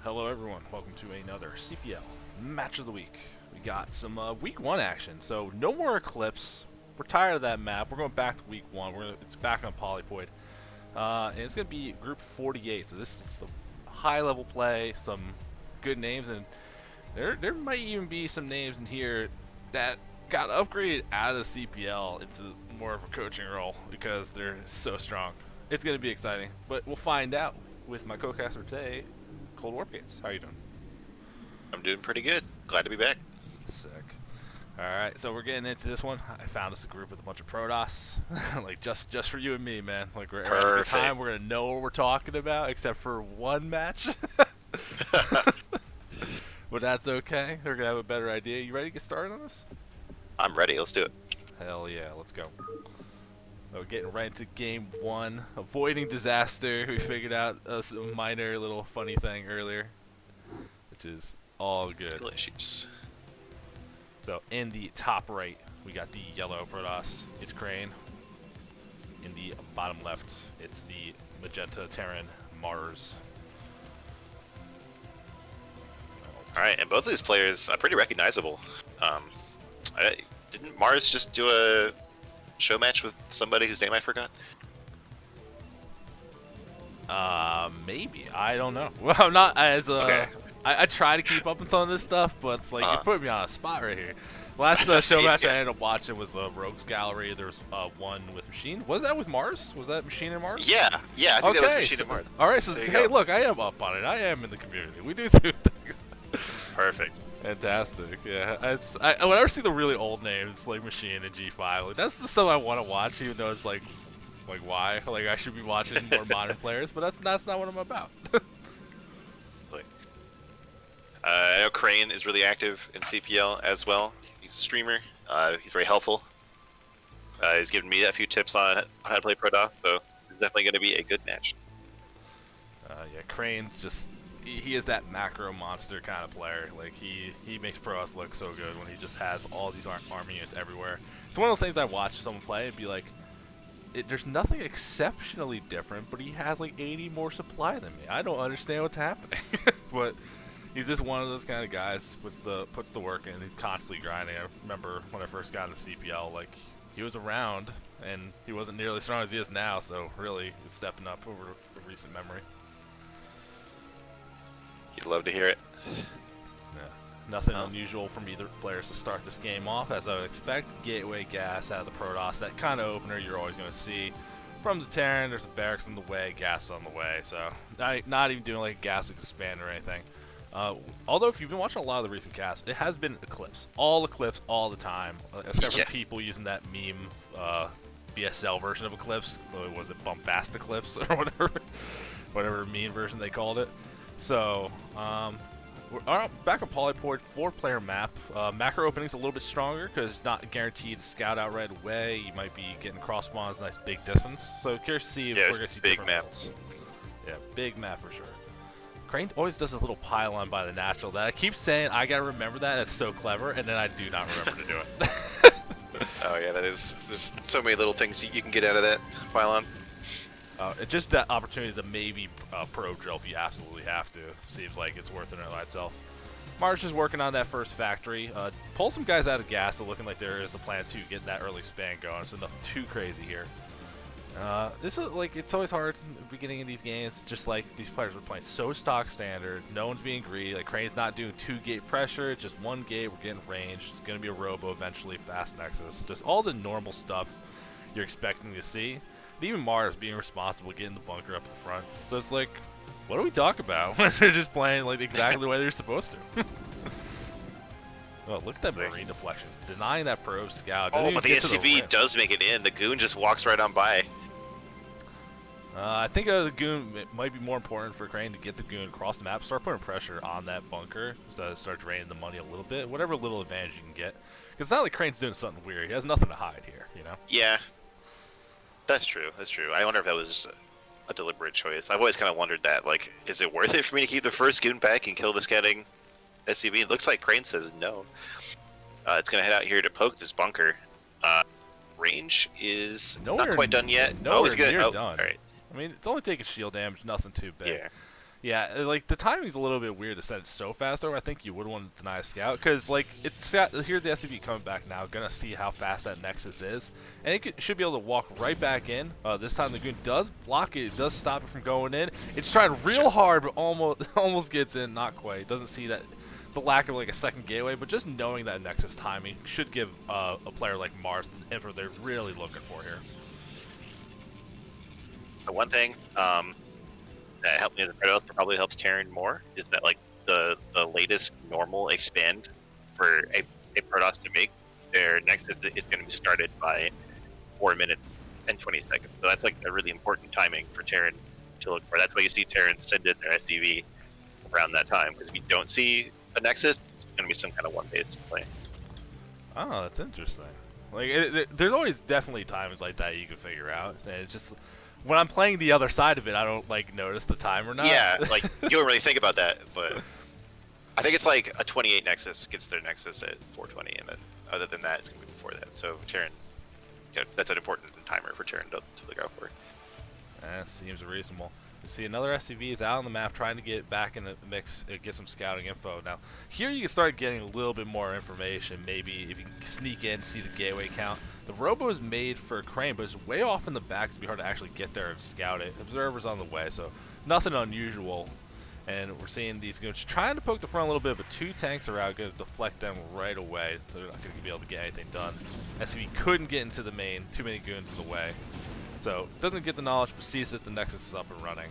Hello everyone, welcome to another CPL Match of the Week. We got some Week 1 action, so no more Eclipse. We're tired of that map. We're going back to Week 1. It's back on Polypoid. And it's going to be Group 48, so this is some high-level play, some good names, and there might even be some names in here that got upgraded out of CPL into more of a coaching role because they're so strong. It's going to be exciting, but we'll find out with my co-caster today, Cold Warpgates. How are you doing? I'm doing pretty good. Glad to be back. Sick. Alright, so we're getting into this one. I found us a group with a bunch of Protoss. Like, just for you and me, man. Like, we're at a time we're going to know what we're talking about, except for one match. But that's okay. We're going to have a better idea. You ready to get started on this? I'm ready. Let's do it. Hell yeah, let's go. We're getting right into game 1. Avoiding disaster. We figured out a minor little funny thing earlier, which is all good. Delicious. So in the top right, we got the yellow Protoss. It's Crane. In the bottom left, it's the magenta Terran Mars. All right, and both of these players are pretty recognizable. Didn't Mars just do a show match with somebody whose name I forgot? Maybe. I don't know. Well, I'm not as Okay. I try to keep up on some of this stuff, but it's like you put me on a spot right here. Last show match I ended up watching was Rogues Gallery. There was one with Machine. Was that with Mars? Was that Machine and Mars? Yeah, I think that was Machine and Mars. All right, so There you hey, go. look, I am up on it. I am in the community. We do things. Perfect. Fantastic. Yeah, whenever I see the really old names like Machine and G5, like that's the stuff I want to watch, even though it's like why? Like I should be watching more modern players, but that's not what I'm about. I know Crane is really active in CPL as well. He's a streamer. He's very helpful. He's given me a few tips on how to play Protoss, so it's definitely going to be a good match. Yeah, Crane's just he is that macro monster kind of player. Like he makes Protoss look so good when he just has all these army units everywhere. It's one of those things I watch someone play and be like, there's nothing exceptionally different, but he has like 80 more supply than me. I don't understand what's happening, but he's just one of those kind of guys. Puts the work in. He's constantly grinding. I remember when I first got into CPL, like he was around and he wasn't nearly as strong as he is now. So really, he's stepping up over recent memory. You'd love to hear it. Yeah. Nothing unusual from either players to start this game off, as I would expect. Gateway gas out of the Protoss. That kind of opener you're always going to see. From the Terran, there's a barracks in the way, gas on the way. So not even doing like a gas expand or anything. Although if you've been watching a lot of the recent casts, it has been Eclipse all the time, except for people using that meme BSL version of Eclipse. Was it Bombast Eclipse or whatever meme version they called it? So we're back on Polypoid, 4-player map. Macro opening's a little bit stronger because it's not guaranteed scout out right away. You might be getting cross spawns, nice big distance. So curious to see if we're gonna see big different maps. builds. Yeah, big map for sure. Crane always does this little pylon by the natural that I keep saying I gotta remember that. It's so clever, and then I do not remember to do it. Oh yeah, that is. There's so many little things you can get out of that pylon. It's just that opportunity to maybe pro drill if you absolutely have to. Seems like it's worth it in itself. Mars is working on that first factory. Pull some guys out of gas, so looking like there is a plan to get that early expand going, so nothing too crazy here. This is like, it's always hard in the beginning of these games, just like these players are playing so stock standard, no one's being greedy, like Crane's not doing 2-gate pressure, it's just 1 gate, we're getting range, it's going to be a robo eventually, fast nexus, just all the normal stuff you're expecting to see. And even Mars being responsible, getting the bunker up at the front, so it's like, what do we talk about when they're just playing like exactly the way they're supposed to? Oh, look at that marine deflection, denying that probe scout. Oh, but the SCV does make it in, the goon just walks right on by. I think the goon might be more important for Crane to get the goon across the map, start putting pressure on that bunker, so start draining the money a little bit, whatever little advantage you can get. Because it's not like Crane's doing something weird. He has nothing to hide here, you know? Yeah, that's true. That's true. I wonder if that was a deliberate choice. I've always kind of wondered that. Like, is it worth it for me to keep the first goon back and kill the scouting SCV? It looks like Crane says no. It's going to head out here to poke this bunker. Range is not quite done yet. Nowhere he's gonna, near done. All right. I mean, it's only taking shield damage, nothing too big. Yeah. Yeah, like the timing's a little bit weird to set it so fast. Though I think you would want to deny a scout because like it's scout. Here's the SCV coming back now, gonna see how fast that Nexus is, and it should be able to walk right back in. This time the goon does block it, does stop it from going in. It's trying real hard, but almost gets in, not quite. Doesn't see that the lack of like a second gateway, but just knowing that Nexus timing should give a player like Mars the info they're really looking for here. The one thing that helped me as a Protoss, but probably helps Terran more, is that like the latest normal expand for a Protoss to make their Nexus is going to be started by 4 minutes and 20 seconds. So that's like a really important timing for Terran to look for. That's why you see Terran send in their SCV around that time, because if you don't see a Nexus, it's going to be some kind of one-phase play. Oh, that's interesting. Like, there's always definitely times like that you can figure out, and it's just when I'm playing the other side of it, I don't like notice the time or not. Yeah, like you don't really think about that, but I think it's like a 28 Nexus gets their Nexus at 420, and then other than that, it's gonna be before that. So Terran, yeah, that's an important timer for Terran to look out for. That seems reasonable. You see another SCV is out on the map trying to get back in the mix, get some scouting info. Now, here you can start getting a little bit more information. Maybe if you can sneak in, see the gateway count. The Robo is made for Crane, but it's way off in the back. It's be hard to actually get there and scout it. Observer's on the way, so nothing unusual. And we're seeing these goons trying to poke the front a little bit, but 2 tanks are out, going to deflect them right away. They're not going to be able to get anything done. SCV couldn't get into the main. Too many goons in the way. So, doesn't get the knowledge, but sees that the Nexus is up and running.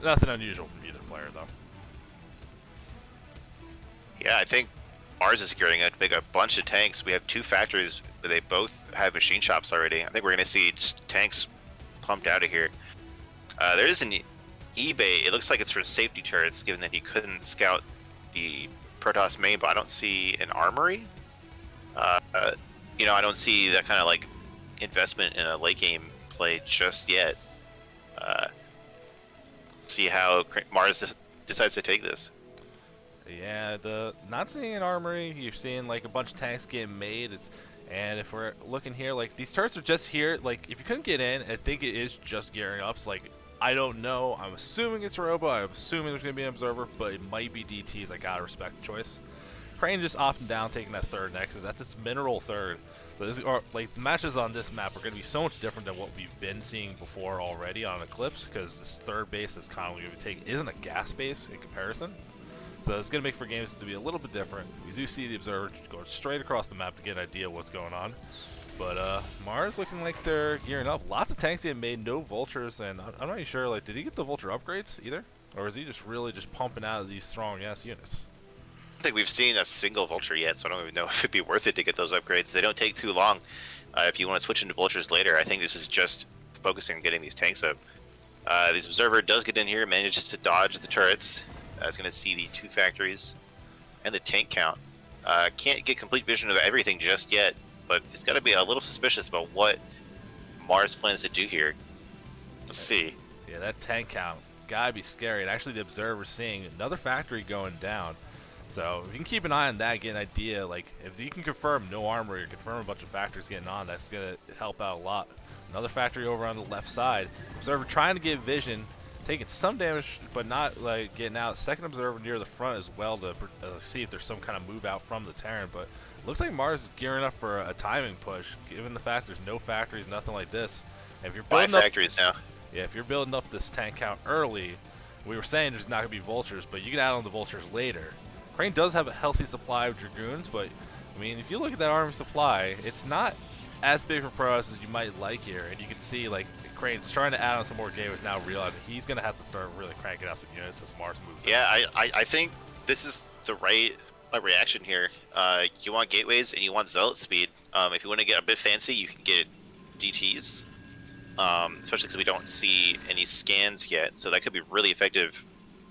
Nothing unusual from either player, though. Yeah, I think Mars is gearing up to make a bunch of tanks. We have 2 factories, but they both have machine shops already. I think we're going to see just tanks pumped out of here. There is an eBay. It looks like it's for safety turrets, given that he couldn't scout the Protoss main, but I don't see an armory. You know, I don't see that kind of like investment in a late game play just yet. See how Mars decides to take this. Yeah, not seeing an armory. You're seeing like a bunch of tanks getting made. And if we're looking here, like these turrets are just here. Like if you couldn't get in, I think it is just gearing up. So like I don't know. I'm assuming it's Robo. I'm assuming there's gonna be an observer, but it might be DTs. I gotta respect the choice. Crane just opting down, taking that third Nexus. That's this mineral third. So this, like the matches on this map are going to be so much different than what we've been seeing before already on Eclipse, because this third base that's commonly going to take isn't a gas base in comparison. So it's going to make for games to be a little bit different. We do see the observer going straight across the map to get an idea of what's going on. But Mars looking like they're gearing up. Lots of tanks getting made, no vultures, and I'm not even sure. Like, did he get the vulture upgrades either, or is he just really just pumping out these strong ass units? I don't think we've seen a single vulture yet, so I don't even know if it'd be worth it to get those upgrades. They don't take too long. If you want to switch into vultures later, I think this is just focusing on getting these tanks up. This observer does get in here, manages to dodge the turrets. It's going to see the 2 factories and the tank count. Can't get complete vision of everything just yet, but it's got to be a little suspicious about what Mars plans to do here. Let's see. Yeah, that tank count gotta be scary. And actually, the observer's seeing another factory going down. So if you can keep an eye on that, get an idea. Like if you can confirm no armor, or confirm a bunch of factories getting on, that's gonna help out a lot. Another factory over on the left side. Observer trying to get vision, taking some damage, but not like getting out. Second observer near the front as well to see if there's some kind of move out from the Terran. But looks like Mars is gearing up for a timing push, given the fact there's no factories, nothing like this. And if you're building 5 factories now. Yeah, if you're building up this tank count early, we were saying there's not gonna be vultures, but you can add on the vultures later. Crane does have a healthy supply of Dragoons, but I mean, if you look at that army supply, it's not as big for pros as you might like here. And you can see like Crane's trying to add on some more games, now realizing he's gonna have to start really cranking out some units as Mars moves. Yeah, I think this is the right reaction here. You want gateways and you want zealot speed. If you want to get a bit fancy, you can get DTs, especially because we don't see any scans yet, so that could be really effective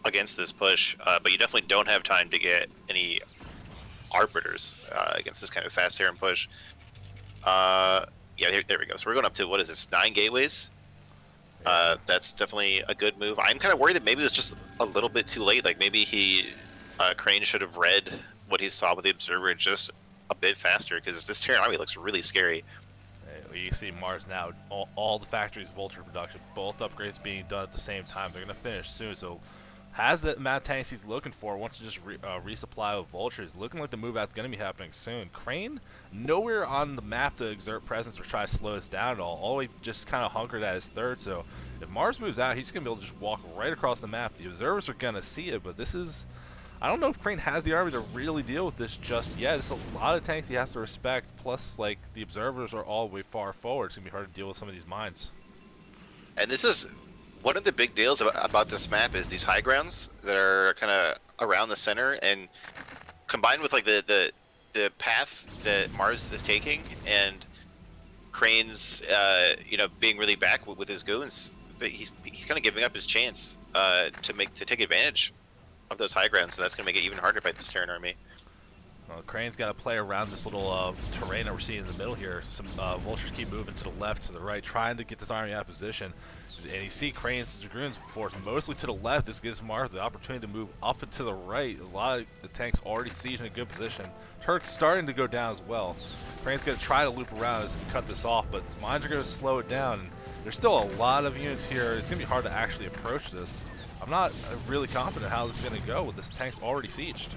against this push. But you definitely don't have time to get any arbiters against this kind of fast Terran push. Yeah, there we go. So we're going up to, what is this, 9 gateways? That's definitely a good move. I'm kind of worried that maybe it was just a little bit too late. Like maybe Crane should have read what he saw with the observer just a bit faster, because this Terran army looks really scary. You see Mars now, all the factories vulture production, both upgrades being done at the same time. They're going to finish soon, so has the amount of tanks he's looking for, wants to just resupply with vultures. Looking like the move out's going to be happening soon. Crane, nowhere on the map to exert presence or try to slow us down at all. Always just kind of hunkered at his third, so if Mars moves out, he's going to be able to just walk right across the map. The observers are going to see it, but this is... I don't know if Crane has the army to really deal with this just yet. It's a lot of tanks he has to respect, plus, like, the observers are all way far forward. It's going to be hard to deal with some of these mines. And this is... one of the big deals about this map is these high grounds that are kind of around the center, and combined with like the path that Mars is taking, and Crane's being really back with his goons, he's kind of giving up his chance to take advantage of those high grounds, so that's going to make it even harder to fight this Terran army. Well, Crane's got to play around this little terrain that we're seeing in the middle here. Some vultures keep moving to the left, to the right, trying to get this army out of position. And you see Crane's dragoons force mostly to the left. This gives Mars the opportunity to move up and to the right. A lot of the tanks already sieged in a good position. Turks starting to go down as well. Crane's going to try to loop around this and cut this off, but his mines are going to slow it down. And there's still a lot of units here. It's going to be hard to actually approach this. I'm not really confident how this is going to go with this tank's already sieged.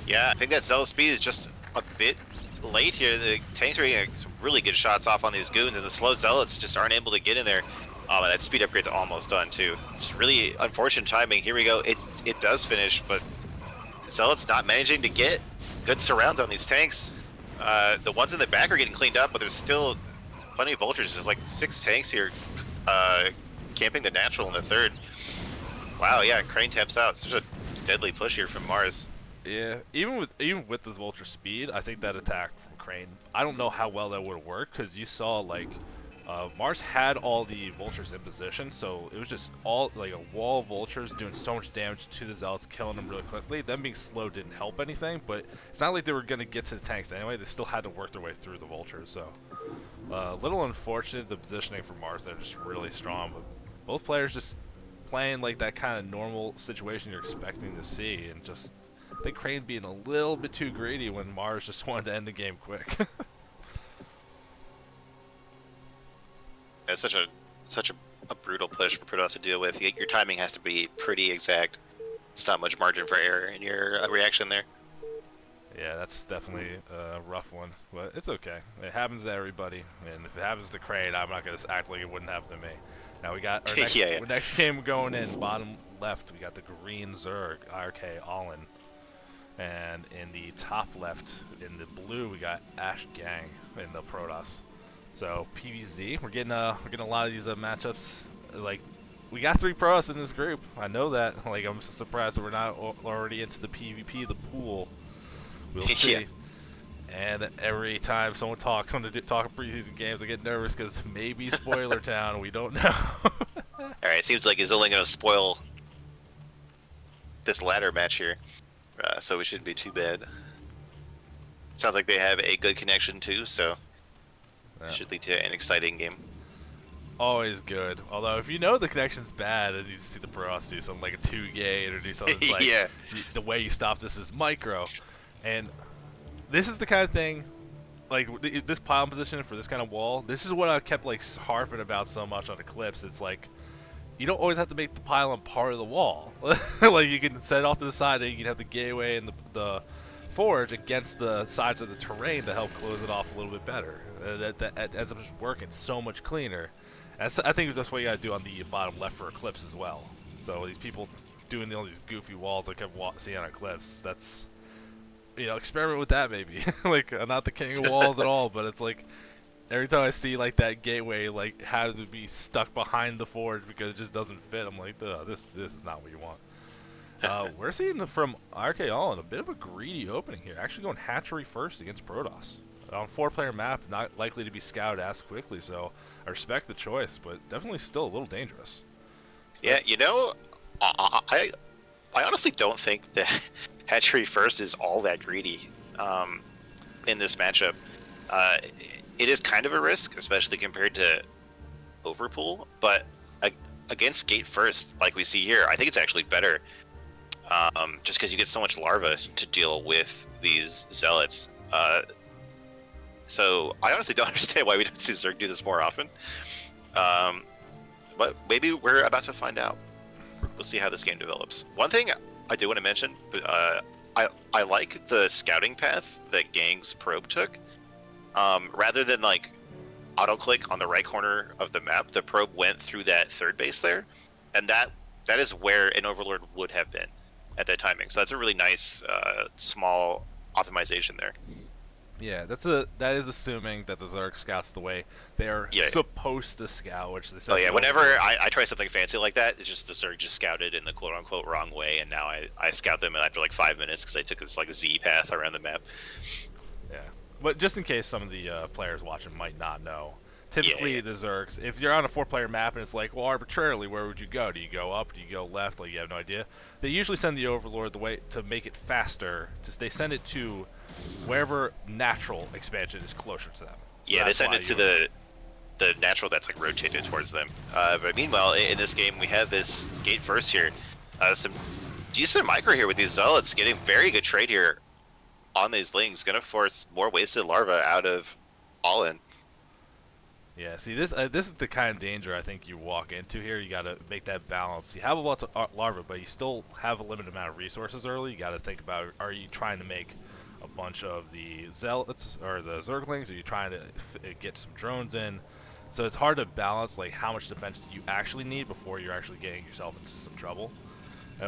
Yeah, I think that zealot speed is just a bit late here. The tanks are getting some really good shots off on these goons, and the slow zealots just aren't able to get in there. Oh, and that speed upgrade's almost done too. Just really unfortunate timing. Here we go. It does finish, but zealots not managing to get good surrounds on these tanks. The ones in the back are getting cleaned up, but there's still plenty of vultures. There's like 6 tanks here camping the natural in the third. Wow, yeah, Crane taps out. Such a deadly push here from Mars. Yeah, even with the vulture speed, I think that attack from Crane, I don't know how well that would have worked, because you saw like Mars had all the vultures in position, so it was just all like a wall of vultures doing so much damage to the zealots, killing them really quickly. Them being slow didn't help anything, but it's not like they were going to get to the tanks anyway. They still had to work their way through the vultures, so a little unfortunate. The positioning for Mars, they're just really strong, but both players just playing like that kind of normal situation you're expecting to see, and just I think Crane being a little bit too greedy when Mars just wanted to end the game quick. It's such a brutal push for Protoss to deal with. Your timing has to be pretty exact. It's not much margin for error in your reaction there. Yeah, that's definitely a rough one, but it's okay. It happens to everybody, and if it happens to Crane, I'm not going to act like it wouldn't happen to me. Now we got our next, yeah. next game going in, bottom left, we got the green Zerg, RK Allen. And in the top left, in the blue, we got Ash Gang in the Protoss. So PvZ, we're getting a lot of these matchups. Like, we got 3 Protoss in this group. I know that. Like, I'm just surprised that we're not already into the PvP, the pool. We'll see. Yeah. And every time someone talks, when they talk preseason games, I get nervous because maybe spoiler town. We don't know. All right, seems like he's only going to spoil this ladder match here, so we shouldn't be too bad. Sounds like they have a good connection too, so it should lead to an exciting game. Always good. Although if you know the connection's bad and you see the Protoss do something like a 2-gate or do something like yeah. The way you stop this is micro, and this is the kind of thing, like this pile position for this kind of wall. This is what I kept like harping about so much on Eclipse. It's like you don't always have to make the pylon part of the wall. Like you can set it off to the side, and you can have the gateway and the forge against the sides of the terrain to help close it off a little bit better. That ends up just working so much cleaner. I think that's what you gotta do on the bottom left for Eclipse as well. So these people doing all these goofy walls like I've seen on Eclipse, that's, you know, experiment with that maybe. Like, I'm not the king of walls at all, but it's like every time I see like that gateway like have to be stuck behind the forge because it just doesn't fit, I'm like, this is not what you want. We're seeing from RK Allen a bit of a greedy opening here, actually going hatchery first against Protoss. On a 4-player map, not likely to be scouted as quickly, so I respect the choice, but definitely still a little dangerous. Yeah, you know, I honestly don't think that hatchery first is all that greedy in this matchup. It is kind of a risk, especially compared to Overpool, but against gate first, like we see here, I think it's actually better, just because you get so much larva to deal with these zealots. So I honestly don't understand why we don't see Zerg do this more often. But maybe we're about to find out. we'll see how this game develops. One thing I do want to mention, I like the scouting path that Gang's probe took. Rather than like auto-click on the right corner of the map, the probe went through that third base there, and that is where an Overlord would have been at that timing. So that's a really nice small optimization there. Yeah, that is assuming that the Zerg scouts the way they're supposed to scout, which they said. Oh yeah, whenever I try something fancy like that, it's just the Zerg just scouted in the quote-unquote wrong way, and now I scout them after like 5 minutes because I took this like Z path around the map. Yeah, but just in case some of the players watching might not know, typically the Zergs, if you're on a 4-player map and it's like, well, arbitrarily, where would you go? Do you go up? Do you go left? Like, you have no idea. They usually send the Overlord the way to make it faster. They send it to wherever natural expansion is closer to them. So yeah, they send it to the natural that's like rotated towards them. But meanwhile, in this game, we have this gate first here. Some decent micro here with these Zealots getting very good trade here on these Lings. Gonna force more wasted larva out of All-In. Yeah, see, this is the kind of danger I think you walk into here. You got to make that balance. You have a lot of larva, but you still have a limited amount of resources early. You got to think about, are you trying to make a bunch of the Zealots or the Zerglings? Are you trying to get some drones in? So it's hard to balance like how much defense do you actually need before you're actually getting yourself into some trouble.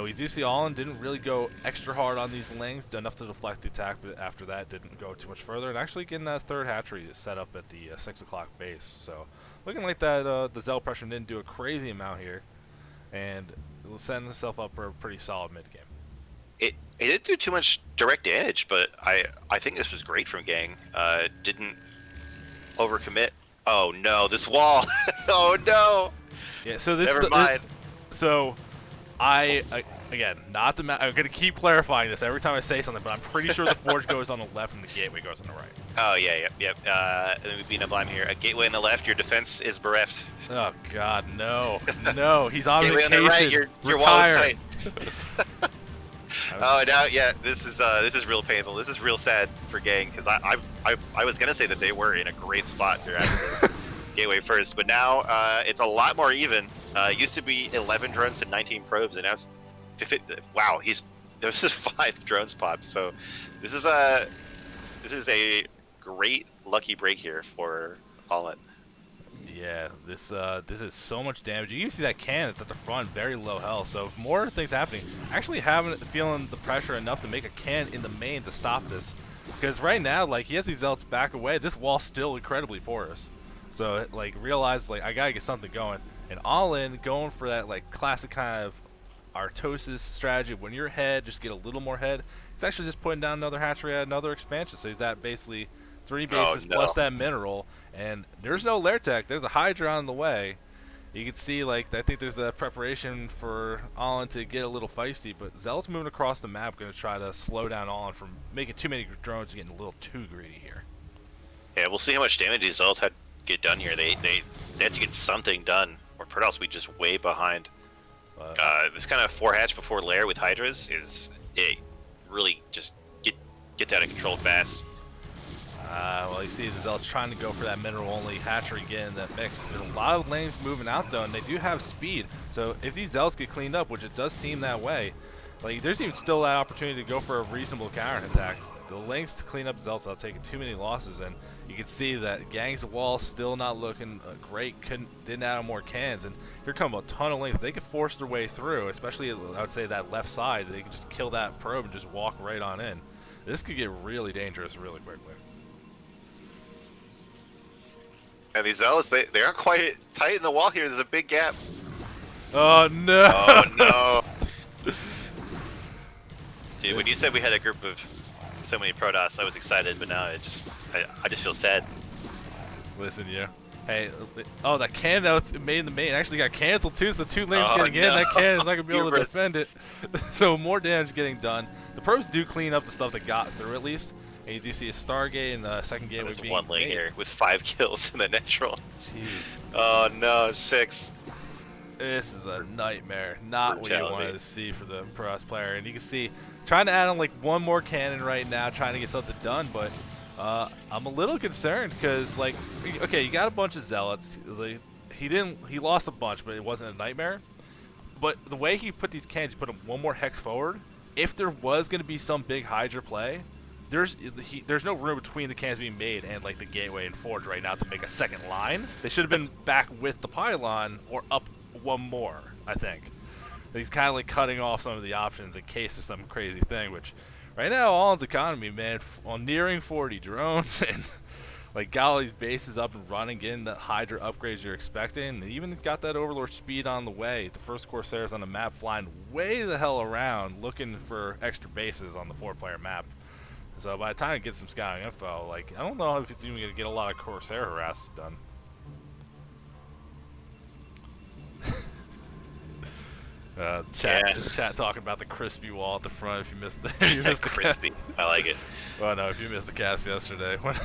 We do see All-In didn't really go extra hard on these Lings, enough to deflect the attack, but after that didn't go too much further, and actually getting that third hatchery set up at the 6 o'clock base. So looking like that the Zealot pressure didn't do a crazy amount here, and it will set itself up for a pretty solid mid game. It didn't do too much direct damage, but I think this was great from Gang. Didn't overcommit. Oh no, this wall! Oh no! Yeah, so this never mind. So again, not the I'm gonna keep clarifying this every time I say something, but I'm pretty sure the forge goes on the left and the gateway goes on the right. Oh yeah, yep. And then we beat up line here. A gateway on the left, your defense is bereft. Oh god, no, no, he's on gateway vacation. On the right, your wall is tight. Oh, now, yeah, this is real painful. This is real sad for Gang, because I was gonna say that they were in a great spot here after this gateway first, but now it's a lot more even. It used to be 11 drones to 19 probes, and now it's 50. Wow, there's just 5 drones popped. So this is a great lucky break here for All-In. Yeah, this is so much damage. You can see that cannon that's at the front, very low health. So if more things happening, actually feeling the pressure enough to make a cannon in the main to stop this. Because right now, like, he has these Zealots back away. This wall's still incredibly porous. So like, realize like I gotta get something going. And All-In going for that like classic kind of Artosis strategy. When you're ahead, just get a little more head. He's actually just putting down another hatchery at another expansion. So he's at basically 3 bases plus that mineral, and there's no lair tech. There's a Hydra on the way. You can see, like, I think there's a preparation for All-In to get a little feisty, but Zealot's moving across the map, going to try to slow down All-In from making too many drones and getting a little too greedy here. Yeah, we'll see how much damage these Zealots had to get done here. They have to get something done, or else we just way behind. This kind of 4-hatch before lair with Hydras is really just gets out of control fast. Well, you see the Zealots trying to go for that mineral-only hatchery again in that mix. There's a lot of lanes moving out, though, and they do have speed. So if these Zealots get cleaned up, which it does seem that way, like, there's even still that opportunity to go for a reasonable counterattack. The lanes to clean up Zealots without taking too many losses, and you can see that Gang's wall still not looking great. Didn't add on more cannons, and here come a ton of lanes. If they could force their way through, especially, I would say, that left side. They could just kill that probe and just walk right on in. This could get really dangerous really quickly. And these Zealots, they aren't quite tight in the wall here. There's a big gap. Oh, no. Oh, no. Dude, when you said we had a group of so many Protoss, I was excited, but now I just feel sad. Listen, hey, that cannon that was made in the main actually got canceled, too, so 2 lanes getting in. That cannon's not going to be able to defend it. So more damage getting done. The probes do clean up the stuff that got through, at least. And you do see a Stargate and the second gate being 1 lane here with 5 kills in the natural. Jeez. Oh no, 6. This is a nightmare. Not what you wanted to see for the Protoss player. And you can see, trying to add on like 1 more cannon right now, trying to get something done. But I'm a little concerned because, like, okay, you got a bunch of Zealots. He lost a bunch, but it wasn't a nightmare. But the way he put these cannons, he put them one more hex forward. If there was going to be some big Hydra play, there's no room between the cannons being made and like the gateway and forge right now to make a second line. They should have been back with the pylon or up one more, I think. He's kind of like cutting off some of the options in case there's some crazy thing, which right now, Allen's economy, man, on nearing 40 drones and like got all these bases up and running, getting the Hydra upgrades you're expecting. They even got that Overlord speed on the way. The first Corsairs on the map flying way the hell around looking for extra bases on the 4-player map. So by the time it gets some scouting info, like I don't know if it's even going to get a lot of Corsair harass done. Chat talking about the crispy wall at the front. If you missed the crispy, I like it. Well, no, if you missed the cast yesterday when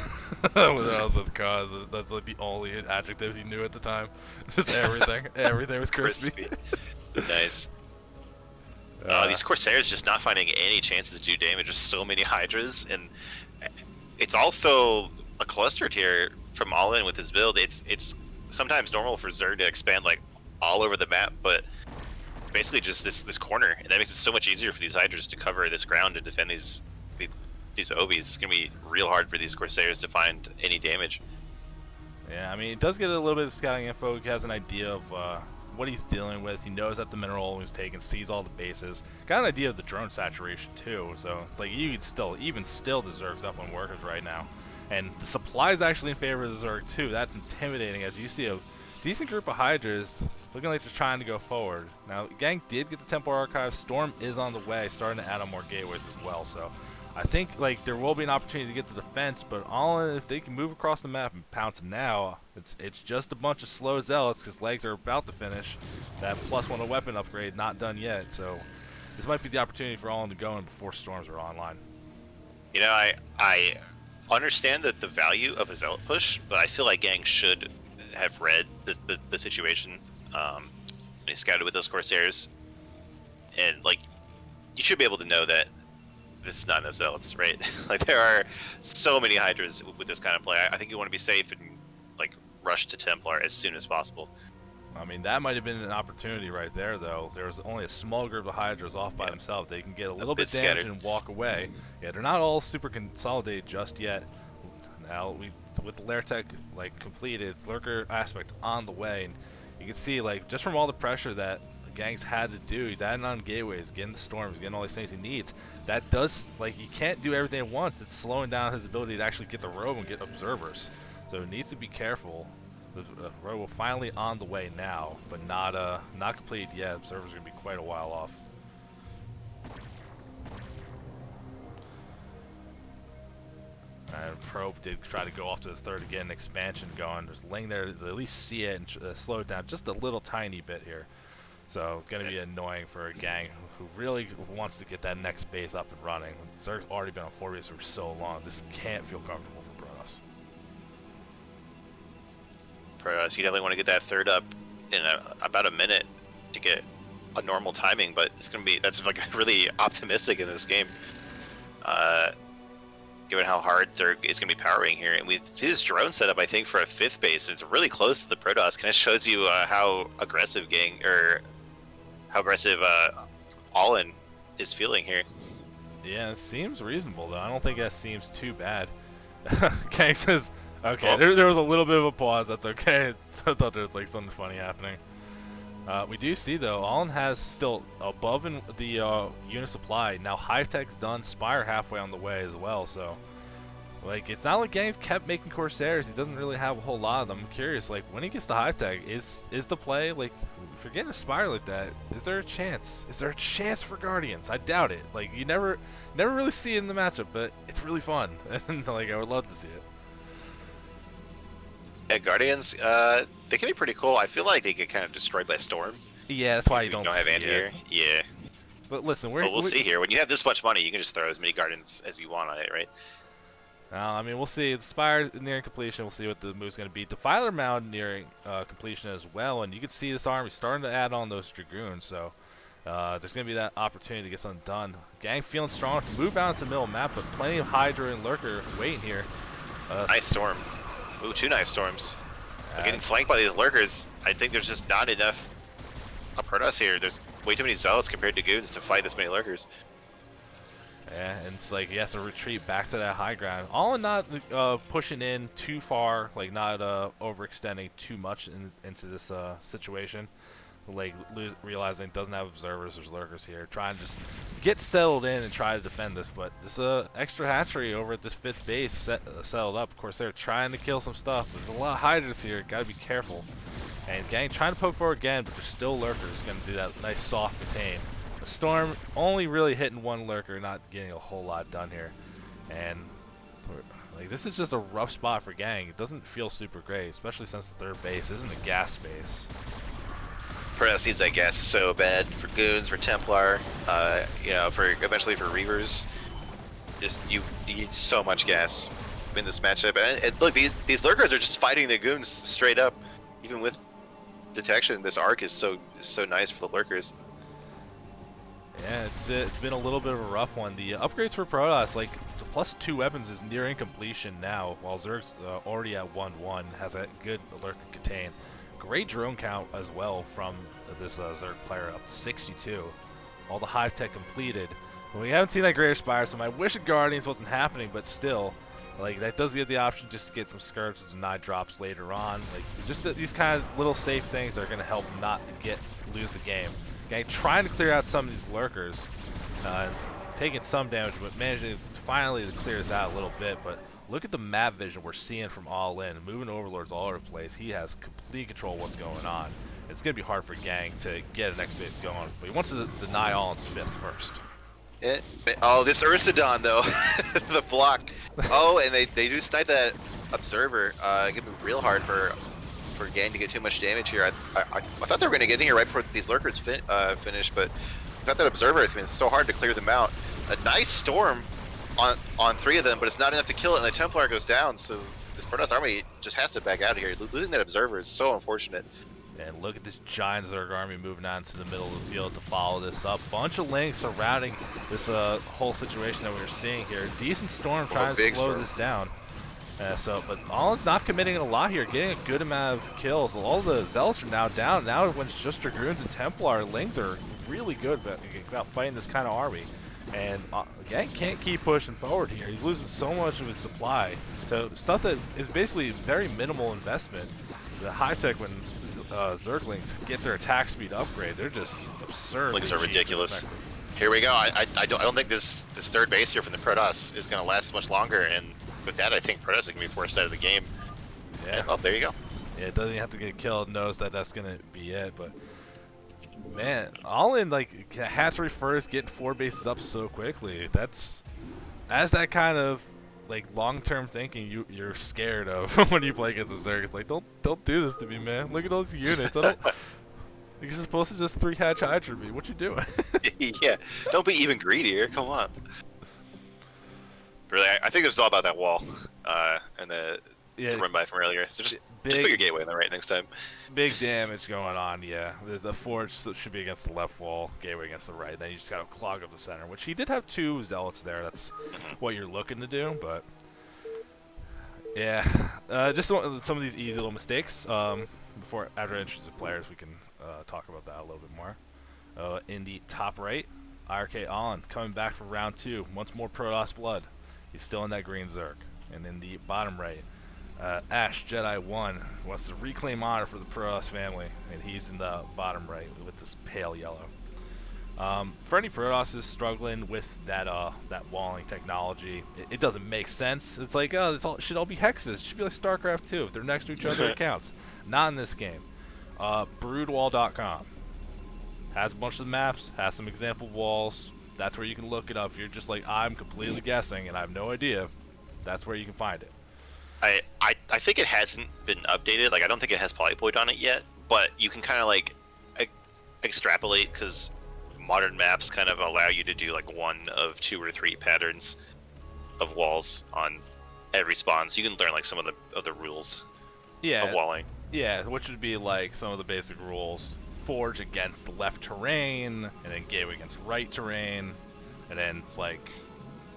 I was with Cause, that's like the only adjective you knew at the time. Just everything, everything was crispy. Nice. These Corsairs just not finding any chances to do damage. Just so many Hydras, and it's also a cluster tier from All In with his build. It's sometimes normal for Zerg to expand like all over the map, but basically just this corner, and that makes it so much easier for these Hydras to cover this ground and defend these Ovies. It's gonna be real hard for these Corsairs to find any damage. Yeah, I mean, it does get a little bit of scouting info. He has an idea of what he's dealing with. He knows that the mineral he's taking, sees all the bases. Got an idea of the drone saturation too. So it's like you could still, even still, the Zerg's up on workers right now, and the supply is actually in favor of the Zerg too. That's intimidating as you see a decent group of Hydras looking like they're trying to go forward. Now, Gang did get the Temple Archive. Storm is on the way, starting to add on more gateways as well. So I think like there will be an opportunity to get to the fence, but all in, if they can move across the map and pounce now, it's just a bunch of slow zealots because legs are about to finish. That +1 a weapon upgrade not done yet. So this might be the opportunity for all in to go in before storms are online. You know, I understand that the value of a zealot push, but I feel like Gang should have read the situation. And he scouted with those Corsairs, and like you should be able to know that this is not enough zealots, right? Like there are so many Hydras with this kind of play. I think you want to be safe and like rush to Templar as soon as possible. I mean, that might have been an opportunity right there, though. There was only a small group of Hydras off by themselves. They can get a little bit damaged scattered and walk away. Yeah, they're not all super consolidated just yet. Now, with the Lair Tech like completed, Lurker aspect on the way, and you can see like just from all the pressure that the Gang's had to do, he's adding on gateways, getting the storms, getting all these things he needs. That does, like, you can't do everything at once. It's slowing down his ability to actually get the robe and get observers. So he needs to be careful. The robe will finally on the way now, but not completed yet. Observers are gonna be quite a while off. And Probe did try to go off to the third again, expansion going. There's Ling there to at least see it and slow it down just a little tiny bit here. So going to be annoying for a Gang who really wants to get that next base up and running. Zerg's already been on 4 bases for so long. This can't feel comfortable for Protoss. Protoss, you definitely want to get that third up in about a minute to get a normal timing, but it's going to be, that's like really optimistic in this game. Given how hard Zerg is going to be powering here. And we see this drone setup, I think, for a 5th base, and it's really close to the Protoss. Kind of shows you how aggressive Gang, or how aggressive All In is feeling here. Yeah, it seems reasonable, though. I don't think that seems too bad. Gang says, okay, well, there was a little bit of a pause. That's okay. I thought there was like something funny happening. We do see, though, Allen has still above in the unit supply. Now High-Tech's done, Spire halfway on the way as well, so like it's not like Gang's kept making Corsairs. He doesn't really have a whole lot of them. I'm curious, like when he gets to High-Tech, is the play, like if you're getting a Spire like that, is there a chance? Is there a chance for Guardians? I doubt it. Like you never really see it in the matchup, but it's really fun, and like I would love to see it. Yeah, Guardians, they can be pretty cool. I feel like they get kind of destroyed by Storm. Yeah, that's why you don't have anti-air. Yeah. But listen, we'll see here. When you have this much money, you can just throw as many Guardians as you want on it, right? I mean, we'll see. The Spire nearing completion. We'll see what the move's going to be. Defiler Mound nearing completion as well, and you can see this army starting to add on those Dragoons. So there's going to be that opportunity to get something done. Gang feeling strong to move out into the middle of the map, but plenty of Hydra and Lurker waiting here. Nice Storm. Ooh, 2 nice Storms. Getting flanked by these Lurkers, I think there's just not enough Up Protoss here, there's way too many zealots compared to goons to fight this many lurkers. Yeah, and it's like he has to retreat back to that high ground. All in not pushing in too far, like not overextending too much into this situation. Like realizing it doesn't have observers, there's lurkers here. Trying to just get settled in and try to defend this, but this extra hatchery over at this 5th base settled up. Of course, they're trying to kill some stuff. There's a lot of hiders here. Gotta be careful. And gang trying to poke forward again, but there's still lurkers. Gonna do that nice soft contain. The storm only really hitting one lurker, not getting a whole lot done here. And like this is just a rough spot for gang. It doesn't feel super great, especially since the 3rd base isn't a gas base. Protoss needs that gas so bad for goons, for Templar, you know, for eventually for Reavers. Just you need so much gas in this matchup. And look, these lurkers are just fighting the goons straight up, even with detection. This arc is so nice for the lurkers. Yeah, it's been a little bit of a rough one. The upgrades for Protoss, like the +2 weapons is nearing completion now, while Zerg's already at 1-1, has a good lurker contain. Great drone count as well from this Zerg player, up to 62. All the hive tech completed. We haven't seen that Greater Spire, so my wish of Guardians wasn't happening, but still, like that does give the option just to get some skirts and deny drops later on. Like just these kind of little safe things that are going to help not lose the game. Okay, trying to clear out some of these lurkers, taking some damage, but managing finally to clear this out a little bit. But look at the map vision we're seeing from All In, moving overlords all over the place. He has complete control of what's going on. It's going to be hard for gang to get an next base going, but he wants to deny all in 5th first. Oh, this Ursidon though, the block. Oh, and they do snipe that observer. It's gonna be real hard for gang to get too much damage here. I thought they were gonna get in here right before these lurkers finish, but I thought that observer. It's been so hard to clear them out. A nice storm on 3 of them, but it's not enough to kill it, and the Templar goes down. So this Protoss army just has to back out of here. Losing that observer is so unfortunate. And look at this giant Zerg army moving out into the middle of the field to follow this up. Bunch of links surrounding this whole situation that we're seeing here. Decent storm trying to slow this down. But Allen's not committing a lot here, getting a good amount of kills. All the Zealots are now down. Now when it's just Dragoons and Templar, Lings are really good about fighting this kind of army. And Gang can't keep pushing forward here. He's losing so much of his supply. So stuff that is basically very minimal investment. The high tech when Zerglings get their attack speed upgrade, they're just absurd. Lings are ridiculous. Here we go. I don't think this 3rd base here from the Protoss is going to last much longer, and with that, I think Protoss is going to be forced out of the game. Yeah. And, oh, there you go. Yeah, it doesn't have to get killed. Knows that that's going to be it, but man, All In like hatchery first, getting 4 bases up so quickly. That's that kind of like long-term thinking you're scared of when you play against a Zerg. It's like don't do this to me, man. Look at all these units. You're supposed to just 3-hatch Hydra me. What you doing? Yeah, don't be even greedier. Come on. Really, I think this is all about that wall and the run by from earlier. So just put your gateway on the right next time. Big damage going on, yeah. There's a forge should be against the left wall, gateway against the right. Then you just gotta clog up the center, which he did have 2 zealots there. That's what you're looking to do, but yeah, just some of these easy little mistakes. After I introduce the players, we can talk about that a little bit more. In the top right, IRK Allen coming back for round 2. Once more Protoss blood. He's still in that green Zerg. And in the bottom right, Ash Jedi 1 wants to reclaim honor for the Protoss family, and he's in the bottom right with this pale yellow. For any Protosses struggling with that walling technology, it doesn't make sense. It's like, oh, this should all be hexes. It should be like StarCraft 2. If they're next to each other, it counts. Not in this game. Broodwall.com has a bunch of maps, has some example walls. That's where you can look it up. If you're just like, I'm completely guessing and I have no idea, that's where you can find it. I think it hasn't been updated. Like, I don't think it has polypoid on it yet, but you can kind of like extrapolate, because modern maps kind of allow you to do like 1 of 2 or 3 patterns of walls on every spawn, so you can learn like some of the rules of walling. Yeah, which would be like some of the basic rules. Forge against left terrain, and then gateway against right terrain, and then it's like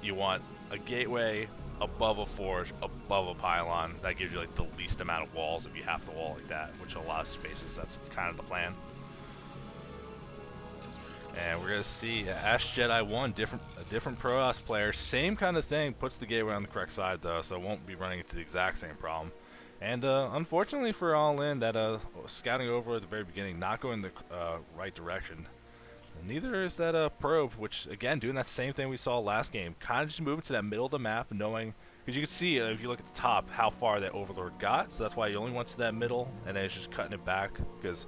you want a gateway above a forge, above a pylon. That gives you like the least amount of walls if you have to wall like that, which a lot of spaces, that's kind of the plan. And we're gonna see Ash Jedi 1, a different Protoss player, same kind of thing, puts the gateway on the correct side though, so it won't be running into the exact same problem. And unfortunately for All In, that scouting over at the very beginning, not going the right direction. And neither is that probe, which again doing that same thing we saw last game, kind of just moving to that middle of the map, knowing because you can see if you look at the top how far that Overlord got, so that's why you only went to that middle, and then it's just cutting it back because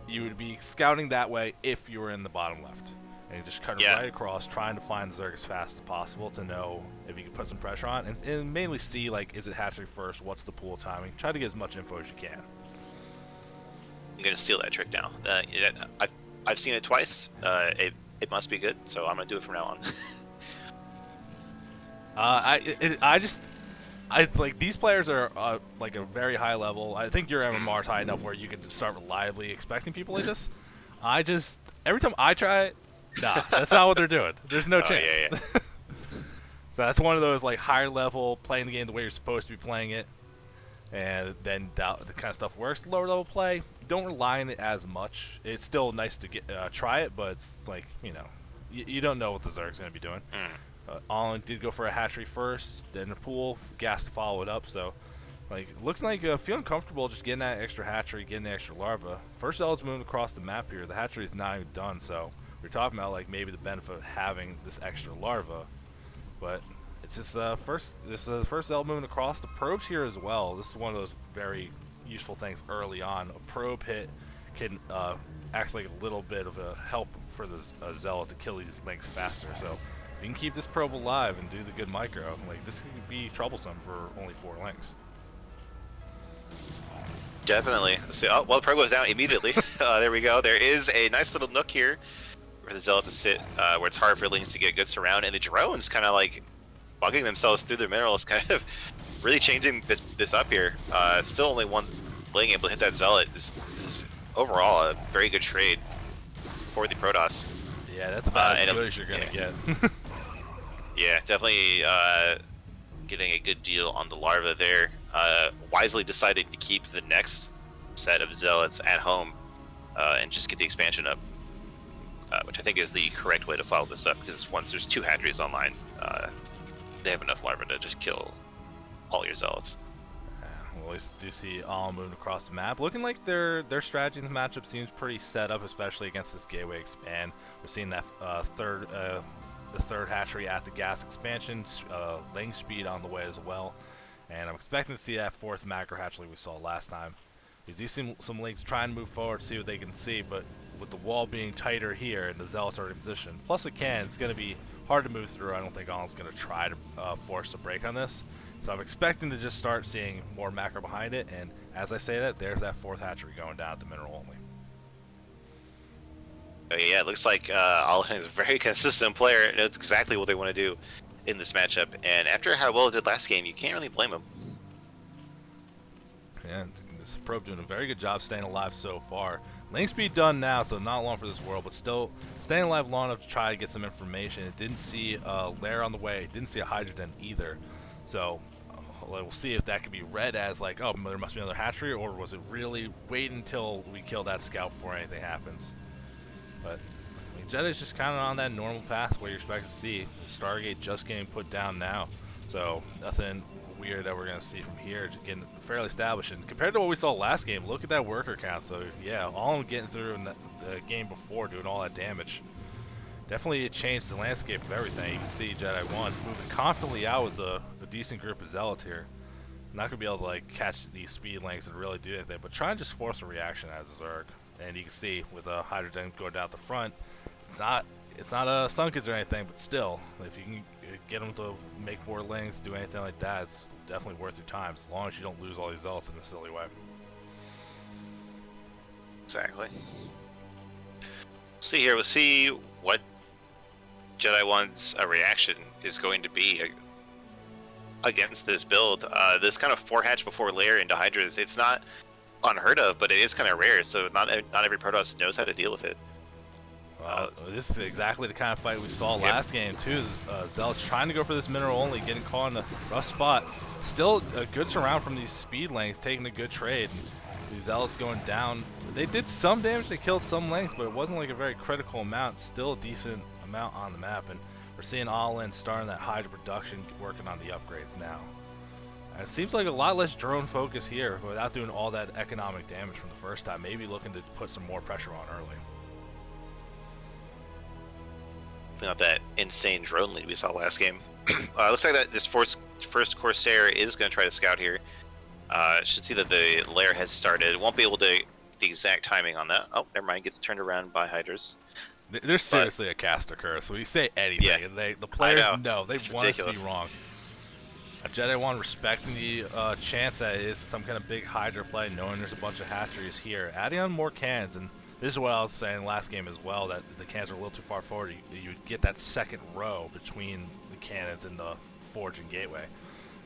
you would be scouting that way if you were in the bottom left. And you just cut it right across, trying to find Zerg as fast as possible to know if you can put some pressure on, and mainly see, like, is it hatchery first, what's the pool timing, try to get as much info as you can. I'm going to steal that trick now. I've seen it twice. It must be good, so I'm going to do it from now on. I like these players are like a very high level. I think your MMR is high enough where you can start reliably expecting people like this. Every time I try it, nah, that's not what they're doing. There's no chance. Yeah. So that's one of those like higher level playing the game the way you're supposed to be playing it, and then the kind of stuff works. Lower level play, don't rely on it as much. It's still nice to try it, but it's like you don't know what the Zerg's gonna be doing. Allen did go for a hatchery first, then a pool, gas to follow it up. So, like, looks like feeling comfortable just getting that extra hatchery, getting the extra larva. First Zealot's moving across the map here. The hatchery is not even done, so we're talking about like maybe the benefit of having this extra larva. But it's this first Zealot moving across. The probes here as well. This is one of those very useful things early on. A probe hit can act like a little bit of a help for the Zealot to kill these links faster. So if you can keep this probe alive and do the good micro, like this could be troublesome for only 4 links. Definitely. Let's see. Oh, well, the probe goes down immediately. There we go. There is a nice little nook here for the Zealot to sit, where it's hard for links to get good surround, and the drones kind of like bugging themselves through their minerals, kind of really changing this up here. Still only one ling able to hit that Zealot. This is overall a very good trade for the Protoss. Yeah, that's about as good as you're gonna get. Yeah, definitely getting a good deal on the larva there. Wisely decided to keep the next set of Zealots at home and just get the expansion up, which I think is the correct way to follow this up, because once there's 2 hatcheries online, they have enough larvae to just kill all your Zealots. We always do see all moving across the map, looking like their strategy in the matchup seems pretty set up, especially against this gateway expand. We're seeing that the third hatchery at the gas expansion, laying speed on the way as well, and I'm expecting to see that 4th macro hatchery we saw last time. You see some links trying to move forward, see what they can see, but with the wall being tighter here and the Zealots are in position, plus it's going to be hard to move through. I don't think Allen's going to try to force a break on this. So I'm expecting to just start seeing more macro behind it, and as I say that, there's that 4th hatchery going down at the mineral only. Oh, yeah, it looks like Allen is a very consistent player and knows exactly what they want to do in this matchup. And after how well it did last game, you can't really blame him. Yeah, this probe doing a very good job staying alive so far. Lane speed done now, so not long for this world, but still staying alive long enough to try to get some information. It didn't see a lair on the way, it didn't see a hydrogen either. So we'll see if that could be read as like, oh, there must be another hatchery, or was it really wait until we kill that scout before anything happens? But I mean, Jedi's just kind of on that normal path where you're expected to see. Stargate just getting put down now, so nothing weird that we're going to see from here. Just getting fairly established. And compared to what we saw last game, look at that worker count. So yeah, all getting through in the game before, doing all that damage. Definitely it changed the landscape of everything. You can see Jedi 1 moving confidently out with a decent group of Zealots here. Not going to be able to like catch these speed lengths and really do anything, but try and just force a reaction out of Zerg. And you can see with a hydrogen going down the front, it's not a Sunkins or anything, but still, if you can get them to make more lings, do anything like that, it's definitely worth your time, as long as you don't lose all these Zealots in a silly way. Exactly. See here, we'll see what Jedi 1's reaction is going to be against this build. This kind of 4 hatch before layer into Hydras, it's not unheard of, but it is kind of rare, so not every Protoss knows how to deal with it. This is exactly the kind of fight we saw last game too. Zealots trying to go for this mineral only, getting caught in a rough spot. Still a good surround from these speed lanes, taking a good trade. And these Zealots going down. They did some damage, they killed some lanes, but it wasn't like a very critical amount. Still a decent amount on the map, and we're seeing All In starting that Hydra production, working on the upgrades now. And it seems like a lot less drone focus here without doing all that economic damage from the first time. Maybe looking to put some more pressure on early. Not that insane drone lead we saw last game. Looks like that this first Corsair is going to try to scout here. Should see that the lair has started. Won't be able to get the exact timing on that. Oh, never mind. Gets turned around by Hydras. There's seriously a caster curse. So you say anything, Yeah, and the players know they it's want us to ridiculous. be wrong. A Jedi one respecting the chance that it is some kind of big Hydra play, knowing there's a bunch of hatcheries here, adding on more cannons, and this is what I was saying last game as well, that the cannons are a little too far forward. You would get that second row between the cannons and the forge and gateway.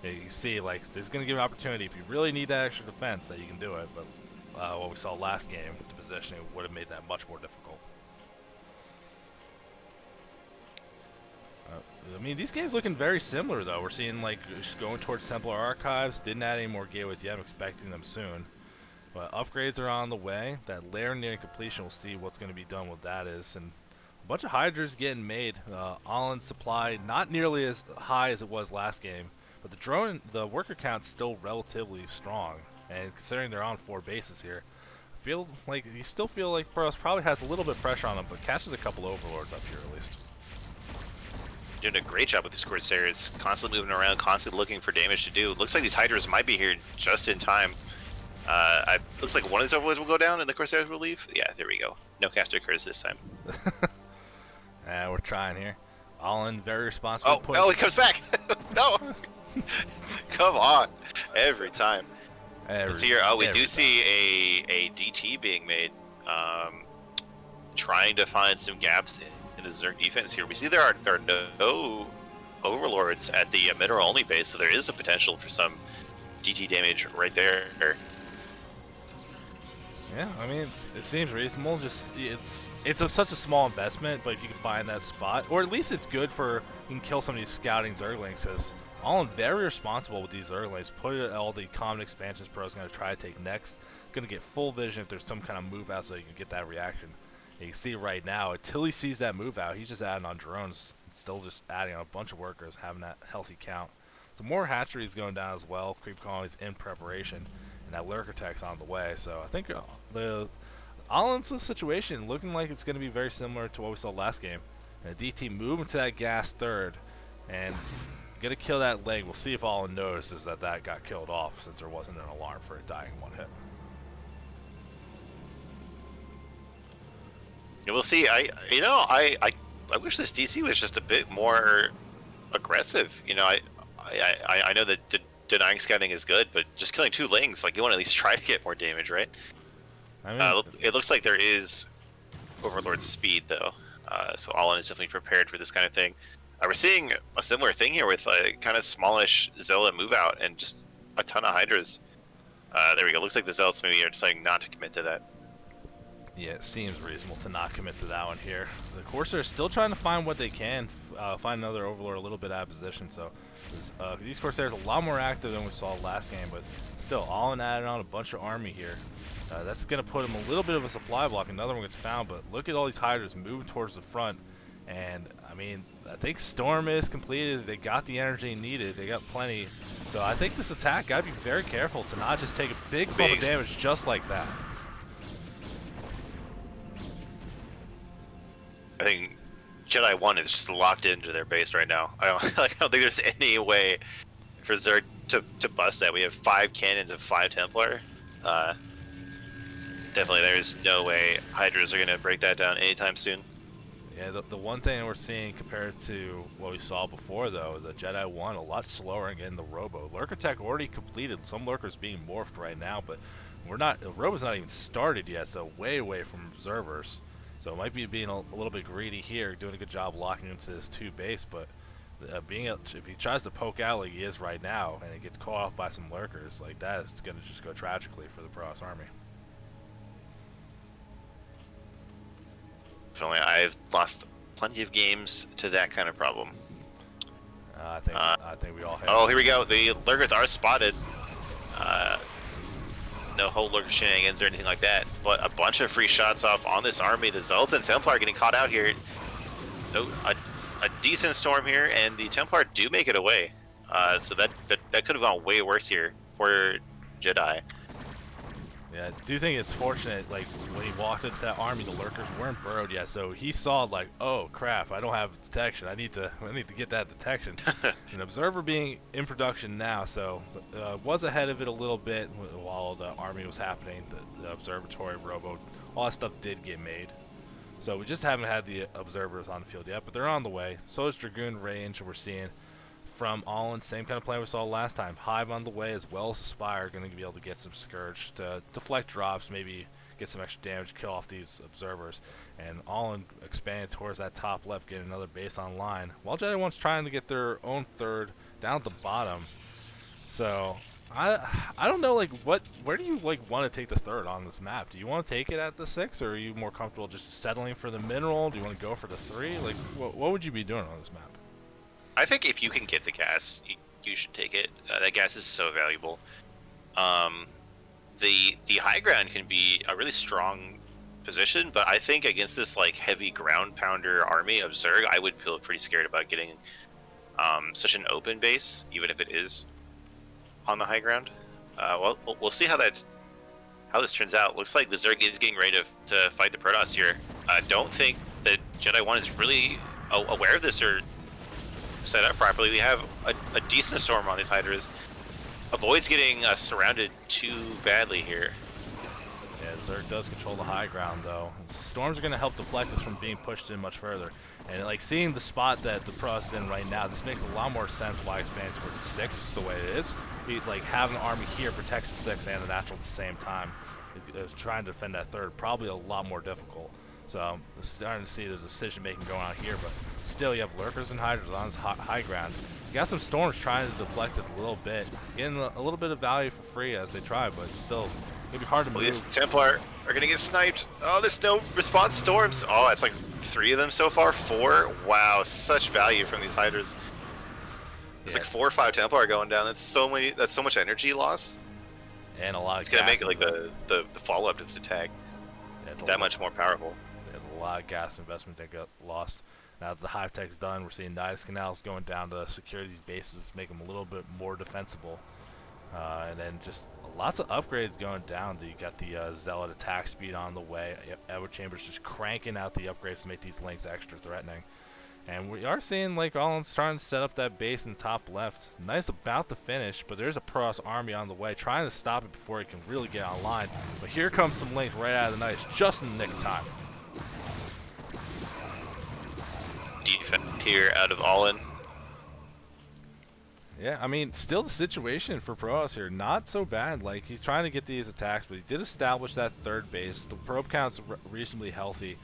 You see, like, there's going to give an opportunity if you really need that extra defense that you can do it, but what we saw last game, the positioning would have made that much more difficult. I mean, these games looking very similar, though. We're seeing, like, just going towards Templar Archives. Didn't add any more gateways yet. I'm expecting them soon. But upgrades are on the way. That lair nearing completion, we'll see what's going to be done with that is. And a bunch of Hydras getting made. All-in supply, not nearly as high as it was last game. But the worker count's still relatively strong. And considering they're on 4 bases here, you still feel like Burroughs probably has a little bit of pressure on them, but catches a couple Overlords up here at least. Doing a great job with these Corsairs, constantly moving around, constantly looking for damage to do. Looks like these Hydras might be here just in time. Looks like one of these Overlords will go down and the Corsairs will leave. Yeah, there we go. No caster curse this time. We're trying here. All In very responsible. Oh, he comes back! No! Come on! Every time. We do see a DT being made. Trying to find some gaps in the Zerg defense here. We see there are no Overlords at the mineral only base, so there is a potential for some DT damage right there. Yeah, I mean, it seems reasonable. Just it's such a small investment, but if you can find that spot, or at least it's good for you can kill some of these scouting Zerglings. Because All In very responsible with these Zerglings. Put it at all the common expansions Pro is going to try to take next. Going to get full vision if there's some kind of move out, so you can get that reaction. And you can see right now, until he sees that move out, he's just adding on drones, still just adding on a bunch of workers, having that healthy count. So more hatcheries going down as well. Creep colonies in preparation. And that lurker tech's on the way, so I think the All In's situation looking like it's going to be very similar to what we saw last game. And DT moving to that gas third, and gonna kill that leg. We'll see if All In notices that got killed off, since there wasn't an alarm for it dying in one hit. Yeah, we'll see. I wish this DC was just a bit more aggressive. You know, I know that denying scouting is good, but just killing 2 lings, like, you want to at least try to get more damage, right? I mean, it looks like there is Overlord speed, though, so All In is definitely prepared for this kind of thing. We're seeing a similar thing here with a kind of smallish Zealot move out and just a ton of Hydras. There we go. Looks like the Zealots maybe are deciding not to commit to that. yeah, it seems reasonable to not commit to that one here. The Corsairs still trying to find what they can, find another Overlord a little bit out of position. So these Corsairs a lot more active than we saw last game, but still All In added on a bunch of army here. That's going to put them a little bit of a supply block. Another one gets found, but look at all these Hydras moving towards the front. And, I mean, I think Storm is completed. They got the energy needed. They got plenty. So I think this attack got to be very careful to not just take a big bump of damage just like that. I think Jedi 1 is just locked into their base right now. I don't think there's any way for Zerg to bust that. We have 5 cannons and 5 Templar. Definitely there's no way Hydras are going to break that down anytime soon. Yeah, the one thing we're seeing compared to what we saw before, though, the Jedi 1 a lot slower in getting the Robo. Lurker Tech already completed. Some Lurkers being morphed right now, but the Robo's not even started yet, so way away from observers. So it might be being a little bit greedy here, doing a good job locking into this 2 base, but if he tries to poke out like he is right now, and it gets caught off by some Lurkers, like that, it's going to just go tragically for the Protoss army. Definitely, I've lost plenty of games to that kind of problem. I think we all have. Oh, here we go. The lurkers are spotted. No whole lurker shenanigans or anything like that, but a bunch of free shots off on this army. The Zealots and Templar getting caught out here. So a decent storm here, and the Templar do make it away. So that could have gone way worse here for Jedi. Yeah, I do think it's fortunate, like, when he walked into that army, the lurkers weren't burrowed yet, so he saw, like, oh, crap, I don't have detection. I need to get that detection. An observer being in production now, so was ahead of it a little bit while the army was happening. The observatory, robo, all that stuff did get made. So we just haven't had the observers on the field yet, but they're on the way. So is Dragoon range, we're seeing from Allen, same kind of play we saw last time. Hive on the way as well as Aspire, going to be able to get some Scourge to deflect drops, maybe get some extra damage, kill off these observers. And Allen expanded towards that top left, getting another base online. While Jedi One's trying to get their own third down at the bottom. So I don't know, like, where do you like want to take the third on this map? Do you want to take it at the 6, or are you more comfortable just settling for the mineral? Do you want to go for the 3? Like, what would you be doing on this map? I think if you can get the gas, you should take it. That gas is so valuable. The high ground can be a really strong position, but I think against this like heavy ground pounder army of Zerg, I would feel pretty scared about getting such an open base, even if it is on the high ground. Well, we'll see how this turns out. Looks like the Zerg is getting ready to fight the Protoss here. I don't think that Jedi 1 is really aware of this or set up properly. We have a decent storm on these Hydras. Avoids getting surrounded too badly here. Yeah, Zerg does control the high ground, though. Storms are going to help deflect us from being pushed in much further. And, like, seeing the spot that the Protoss is in right now, this makes a lot more sense why expanding towards the 6 the way it is. Like, having an army here protects the 6 and the natural at the same time. Trying to defend that third, probably a lot more difficult. So I'm starting to see the decision-making going on here, but still you have lurkers and hydras on this high ground. You got some storms trying to deflect this a little bit, getting a little bit of value for free as they try, but it's still going to be hard to move. These Templar are going to get sniped. Oh, there's no response storms. Oh, it's like 3 of them so far. 4. Wow, such value from these hydras. There's like 4 or 5 Templar going down. That's so much energy loss. And a lot of it's going to make it like the follow-up to this attack that much more powerful. A lot of gas investment that got lost. Now that the hive tech's done, we're seeing Nidus canals going down to secure these bases, make them a little bit more defensible. And then just lots of upgrades going down. You got the Zealot attack speed on the way. Edward Chambers just cranking out the upgrades to make these links extra threatening. And we are seeing like Allen's trying to set up that base in the top left. Nice about to finish, but there's a Protoss army on the way trying to stop it before it can really get online. But here comes some links right out of the Nidus, just in the nick of time. Defense here out of Allen. Yeah, I mean, still the situation for Protoss here, not so bad. Like, he's trying to get these attacks, but he did establish that third base. The probe count's reasonably healthy.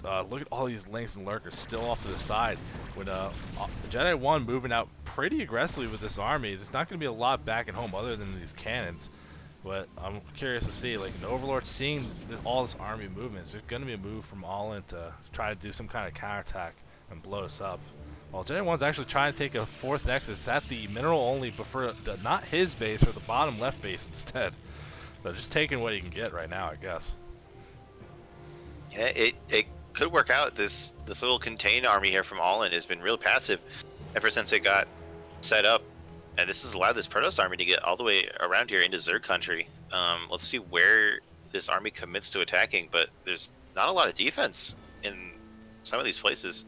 Look at all these links and lurkers still off to the side. With Jedi 1 moving out pretty aggressively with this army, there's not going to be a lot back at home other than these cannons. But I'm curious to see, like, an Overlord seeing all this army movement, is there going to be a move from Allen to try to do some kind of counterattack and blow us up? Well, Jedi 1's actually trying to take a 4th nexus at the mineral only, but for not his base, for the bottom left base instead. So just taking what he can get right now, I guess. Yeah, it could work out. This little contained army here from Allen has been real passive ever since it got set up, and this has allowed this Protoss army to get all the way around here into Zerg country. Let's see where this army commits to attacking, but there's not a lot of defense in some of these places.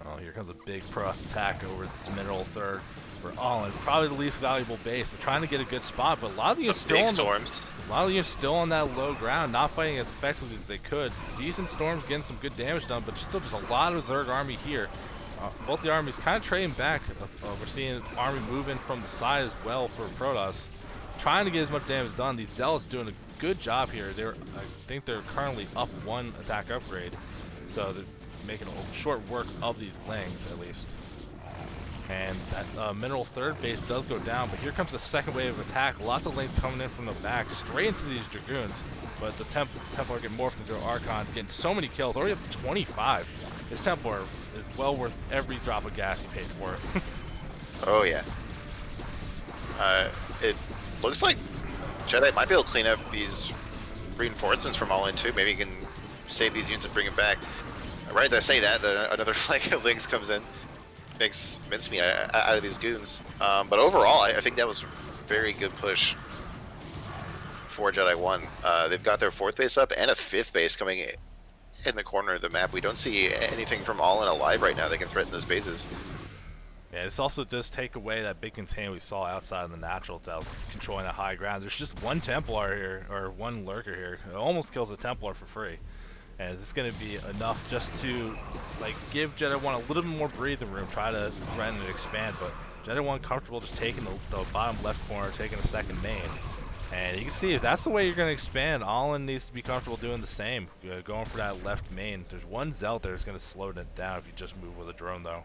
Oh, here comes a big Protoss attack over this mineral third for Allen. Probably the least valuable base, but trying to get a good spot. But a lot of you still on that low ground, not fighting as effectively as they could. Decent storms, getting some good damage done, but still just a lot of Zerg army here. Both the armies kind of trading back. We're seeing army moving from the side as well for Protoss, trying to get as much damage done. These Zealots doing a good job here. I think they're currently up 1 attack upgrade, so they're making a short work of these Lings at least. And that mineral third base does go down, but here comes the second wave of attack. Lots of Lings coming in from the back, straight into these Dragoons. But the Templar get morphed into an Archon, getting so many kills, already up to 25. This Templar is well worth every drop of gas you paid for it. Oh yeah. It looks like Jedi might be able to clean up these reinforcements from all in too. Maybe he can save these units and bring them back. Right as I say that, another flank of Lynx comes in, makes mincemeat out of these goons. But overall, I think that was a very good push for Jedi 1. They've got their 4th base up and a 5th base coming in the corner of the map. We don't see anything from All In alive right now that can threaten those bases. Yeah, this also does take away that big container we saw outside of the natural that was controlling the high ground. There's just one Templar here, or one Lurker here. It almost kills a Templar for free. And is this going to be enough just to like give Jedi 1 a little bit more breathing room, try to threaten and expand, but Jedi 1 comfortable just taking the bottom left corner, taking a second main. And you can see if that's the way you're going to expand, Allen needs to be comfortable doing the same, going for that left main. There's one Zealot there that's going to slow it down if you just move with a drone though.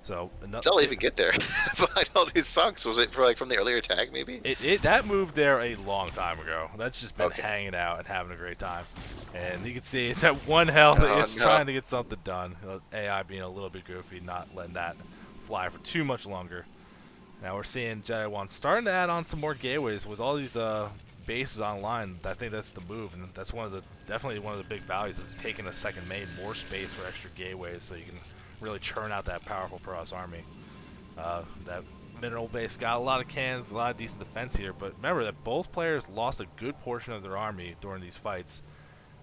So They'll even get there behind all these sunks. Was it for like from the earlier attack maybe? That moved there a long time ago. That's just been hanging out and having a great time. And you can see it's at 1 health. It's trying to get something done. AI being a little bit goofy, not letting that fly for too much longer. Now we're seeing Jedi 1 starting to add on some more gateways with all these bases online. I think that's the move, and that's definitely one of the big values of taking a second main, more space for extra gateways, so you can really churn out that powerful Protoss army. That mineral base got a lot of cannons, a lot of decent defense here, but remember that both players lost a good portion of their army during these fights.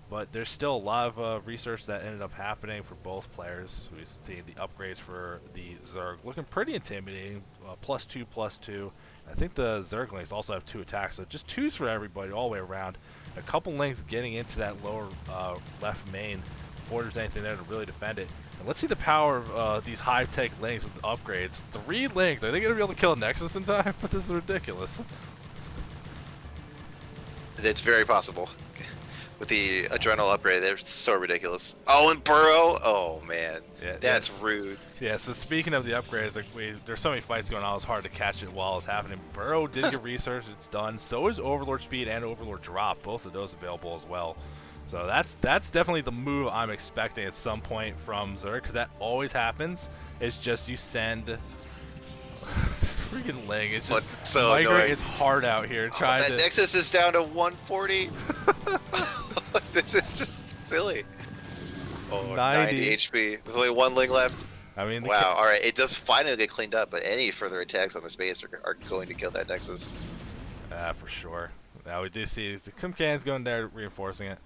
But there's still a lot of research that ended up happening for both players. We see the upgrades for the Zerg looking pretty intimidating, +2/+2. I think the Zerglings also have 2 attacks, so just 2s for everybody all the way around. A couple links getting into that lower left main before there's anything there to really defend it. And let's see the power of these high-tech links with upgrades. 3 links. Are they going to be able to kill a Nexus in time? This is ridiculous. It's very possible. With the Adrenal upgrade, they're so ridiculous. Oh, and Burrow? Oh, man. Yeah, that's rude. Yeah, so speaking of the upgrades, like there's so many fights going on, it was hard to catch it while it was happening. Burrow did get research, it's done. So is Overlord Speed and Overlord Drop, both of those available as well. So that's definitely the move I'm expecting at some point from Zerg, because that always happens. It's just you send this freaking Ling. It's just so migrating his heart out here trying that Nexus is down to 140. This is just silly. Oh, 90 HP. There's only 1 Ling left. I mean, wow. All right, it does finally get cleaned up, but any further attacks on the space are going to kill that Nexus. For sure. Now we do see some cannons going there reinforcing it.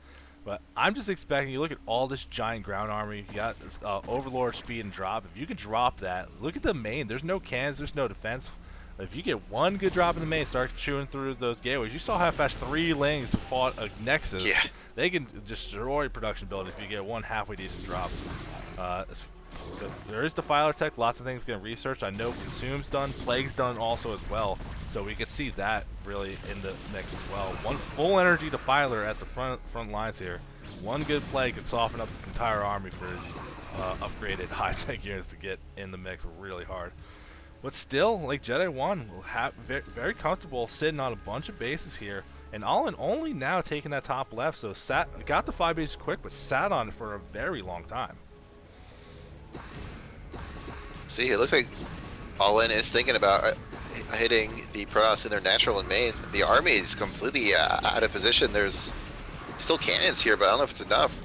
But I'm just expecting, you look at all this giant ground army, you got this Overlord Speed and Drop. If you can drop that, look at the main. There's no cannons, there's no defense. If you get one good drop in the main, start chewing through those gateways. You saw how fast 3 Lings fought a Nexus. Yeah. They can destroy production build if you get one halfway decent drop. There is Defiler tech, lots of things getting researched. I know Consume's done, Plague's done also as well. So we can see that really in the mix as well. One full energy Defiler at the front lines here. One good Plague could soften up this entire army for these upgraded high-tech units to get in the mix really hard. But still, like Jedi 1 will have very comfortable sitting on a bunch of bases here. And all in only now taking that top left, so got the 5 bases quick, but sat on it for a very long time. See, it looks like All In is thinking about hitting the Protoss in their natural and main. The army is completely out of position. There's still cannons here, but I don't know if it's enough.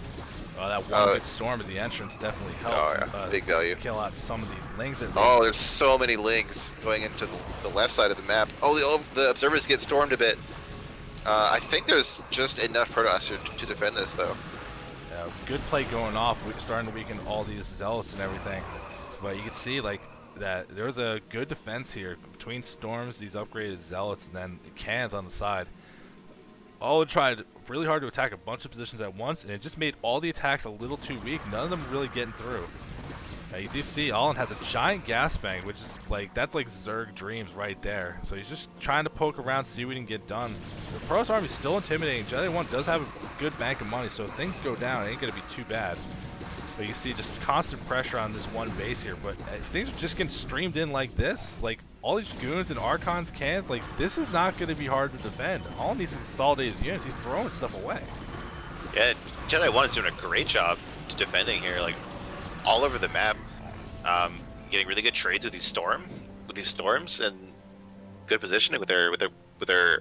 That one good storm at the entrance definitely helped. Oh yeah, big value. Kill out some of these Lings at least. Oh, there's so many Lings going into the left side of the map. Oh, the observers get stormed a bit. I think there's just enough Protoss to defend this, though. Yeah, good play going off. We're starting to weaken all these Zealots and everything. But you can see like that there's a good defense here between storms, these upgraded Zealots, and then the cannons on the side. All tried really hard to attack a bunch of positions at once, and it just made all the attacks a little too weak. None of them really getting through. Now you do see Allen has a giant gas bank, which is like, that's like Zerg dreams right there. So he's just trying to poke around, see what he can get done. The Protoss army is still intimidating. Jedi 1 does have a good bank of money, so if things go down, it ain't gonna be too bad. But you see just constant pressure on this one base here. But if things are just getting streamed in like this, like all these goons and Archons, cans, like this is not going to be hard to defend. All needs to consolidate his units. He's throwing stuff away. Yeah, Jedi 1 is doing a great job defending here, like all over the map. Getting really good trades with these Storm. with these storms and good positioning with their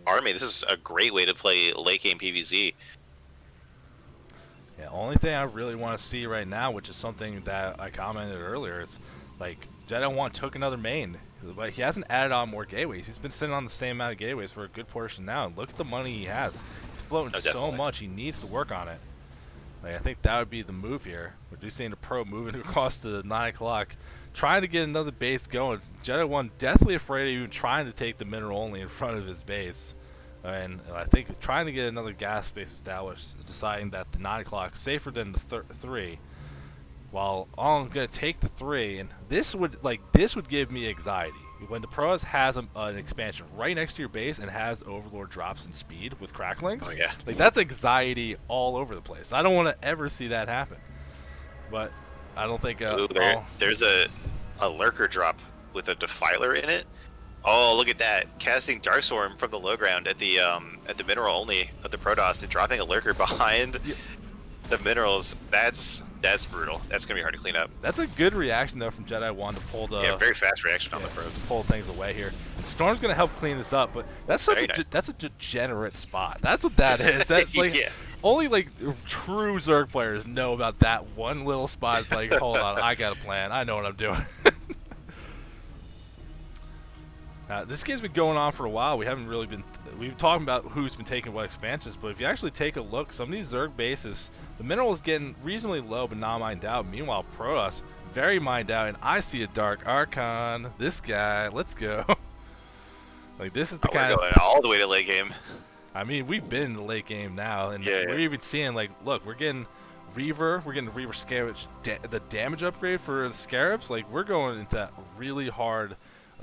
army. This is a great way to play late game PvZ. Yeah, only thing I really want to see right now, which is something that I commented earlier, is like Jedi 1 took another main, but he hasn't added on more gateways. He's been sitting on the same amount of gateways for a good portion now. And look at the money he has. He's floating so much. He needs to work on it. Like, I think that would be the move here. We're just seeing the pro moving across to 9 o'clock, trying to get another base going. Jedi 1 deathly afraid of even trying to take the mineral only in front of his base. And I think trying to get another gas base established, deciding that the 9 o'clock is safer than the 3. While I'm gonna take the 3, and this would give me anxiety when the pros has an expansion right next to your base and has Overlord drops in speed with cracklings. Oh yeah, like that's anxiety all over the place. I don't want to ever see that happen. But I don't think. Ooh, there's a lurker drop with a defiler in it. Oh, look at that! Casting Darkstorm from the low ground at the mineral only of the Protoss and dropping a lurker behind the minerals. That's brutal. That's gonna be hard to clean up. That's a good reaction though from Jedi 1 to pull the very fast reaction on the probes. Pull things away here. Storm's gonna help clean this up, but that's that's a degenerate spot. That's what that is. That's like only like true Zerg players know about that one little spot. It's like, hold on, I got a plan. I know what I'm doing. This game's been going on for a while. We've been talking about who's been taking what expansions, but if you actually take a look, some of these Zerg bases, the mineral is getting reasonably low, but not mined out. Meanwhile, Protoss, very mined out, and I see a Dark Archon. This guy, let's go. Like, this is the kind of... We're going all the way to late game. I mean, we've been in the late game now, and we're even seeing, like, look, we're getting Reaver Scarabs, the damage upgrade for the Scarabs. Like, we're going into that really hard...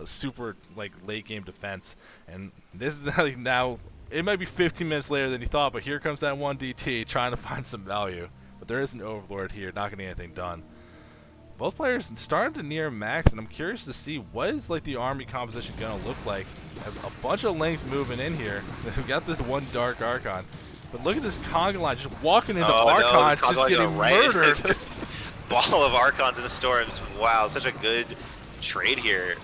super like late game defense, and this is like now it might be 15 minutes later than you thought, but here comes that one DT trying to find some value, but there is an Overlord here not getting anything done. Both players starting to near max, and I'm curious to see what is like the army composition gonna look like. Has a bunch of lengths moving in here. We've got this one Dark Archon, but look at this conga line just walking into Archons, just getting murdered. This ball of Archons in the storms. Wow, such a good trade here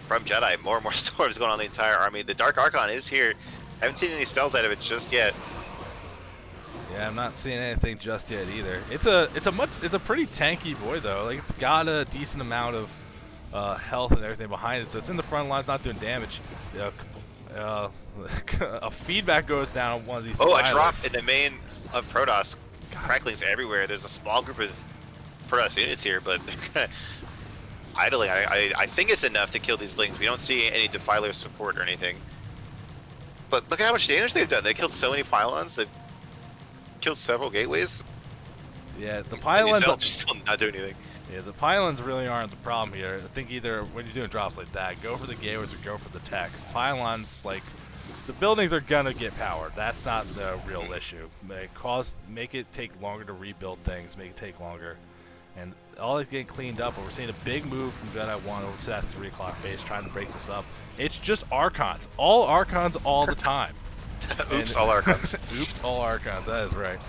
from Jedi. More and more storms going on the entire army. The Dark Archon is here. I haven't seen any spells out of it just yet. Yeah, I'm not seeing anything just yet either. It's a pretty tanky boy though. Like, it's got a decent amount of health and everything behind it, so it's in the front lines, not doing damage. A feedback goes down on one of these. Oh, a drop in the main of Protoss. Cracklings everywhere. There's a small group of Protoss units here, but they're gonna idling. I think it's enough to kill these lings. We don't see any defiler support or anything. But look at how much damage they've done. They killed so many pylons. They've killed several gateways. Yeah, the pylons are still not doing anything. Yeah, the pylons really aren't the problem here. I think either when you're doing drops like that, go for the gateways or go for the tech. Pylons, like, the buildings are gonna get powered. That's not the real issue. Make it take longer to rebuild things. Make it take longer. And all is getting cleaned up, but we're seeing a big move from Jedi 1 over to that 3 o'clock base, trying to break this up. It's just Archons. All Archons all the time. Oops, all Archons. Oops, all Archons. That is right.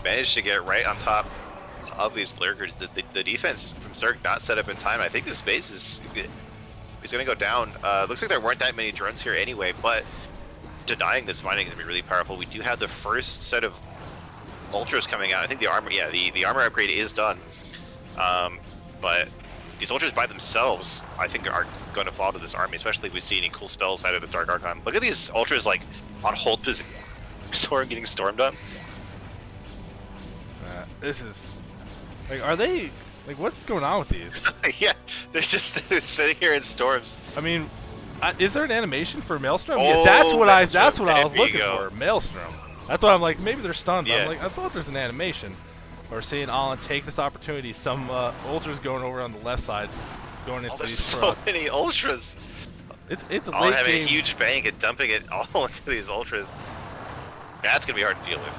Managed to get right on top of these lurkers. The defense from Zerg not set up in time. I think this base is going to go down. Looks like there weren't that many drones here anyway, but denying this mining is going to be really powerful. We do have the first set of ultras coming out. I think the armor, the armor upgrade is done. But these ultras by themselves, I think, are going to fall to this army, especially if we see any cool spells out of the Dark Archon. Look at these ultras, like, on hold position. Storm getting stormed on. This is... Like, are they... Like, what's going on with these? Yeah, they're just sitting here in storms. I mean, is there an animation for Maelstrom? Oh, yeah, that's what I was looking for, Maelstrom. That's why I'm like, maybe they're stunned. Yeah. I'm like, I thought there's an animation. Or seeing Alan take this opportunity. Some ultras going over on the left side, going into these so many ultras. It's a Alan late having game. a huge bank and dumping it all into these ultras. That's gonna be hard to deal with.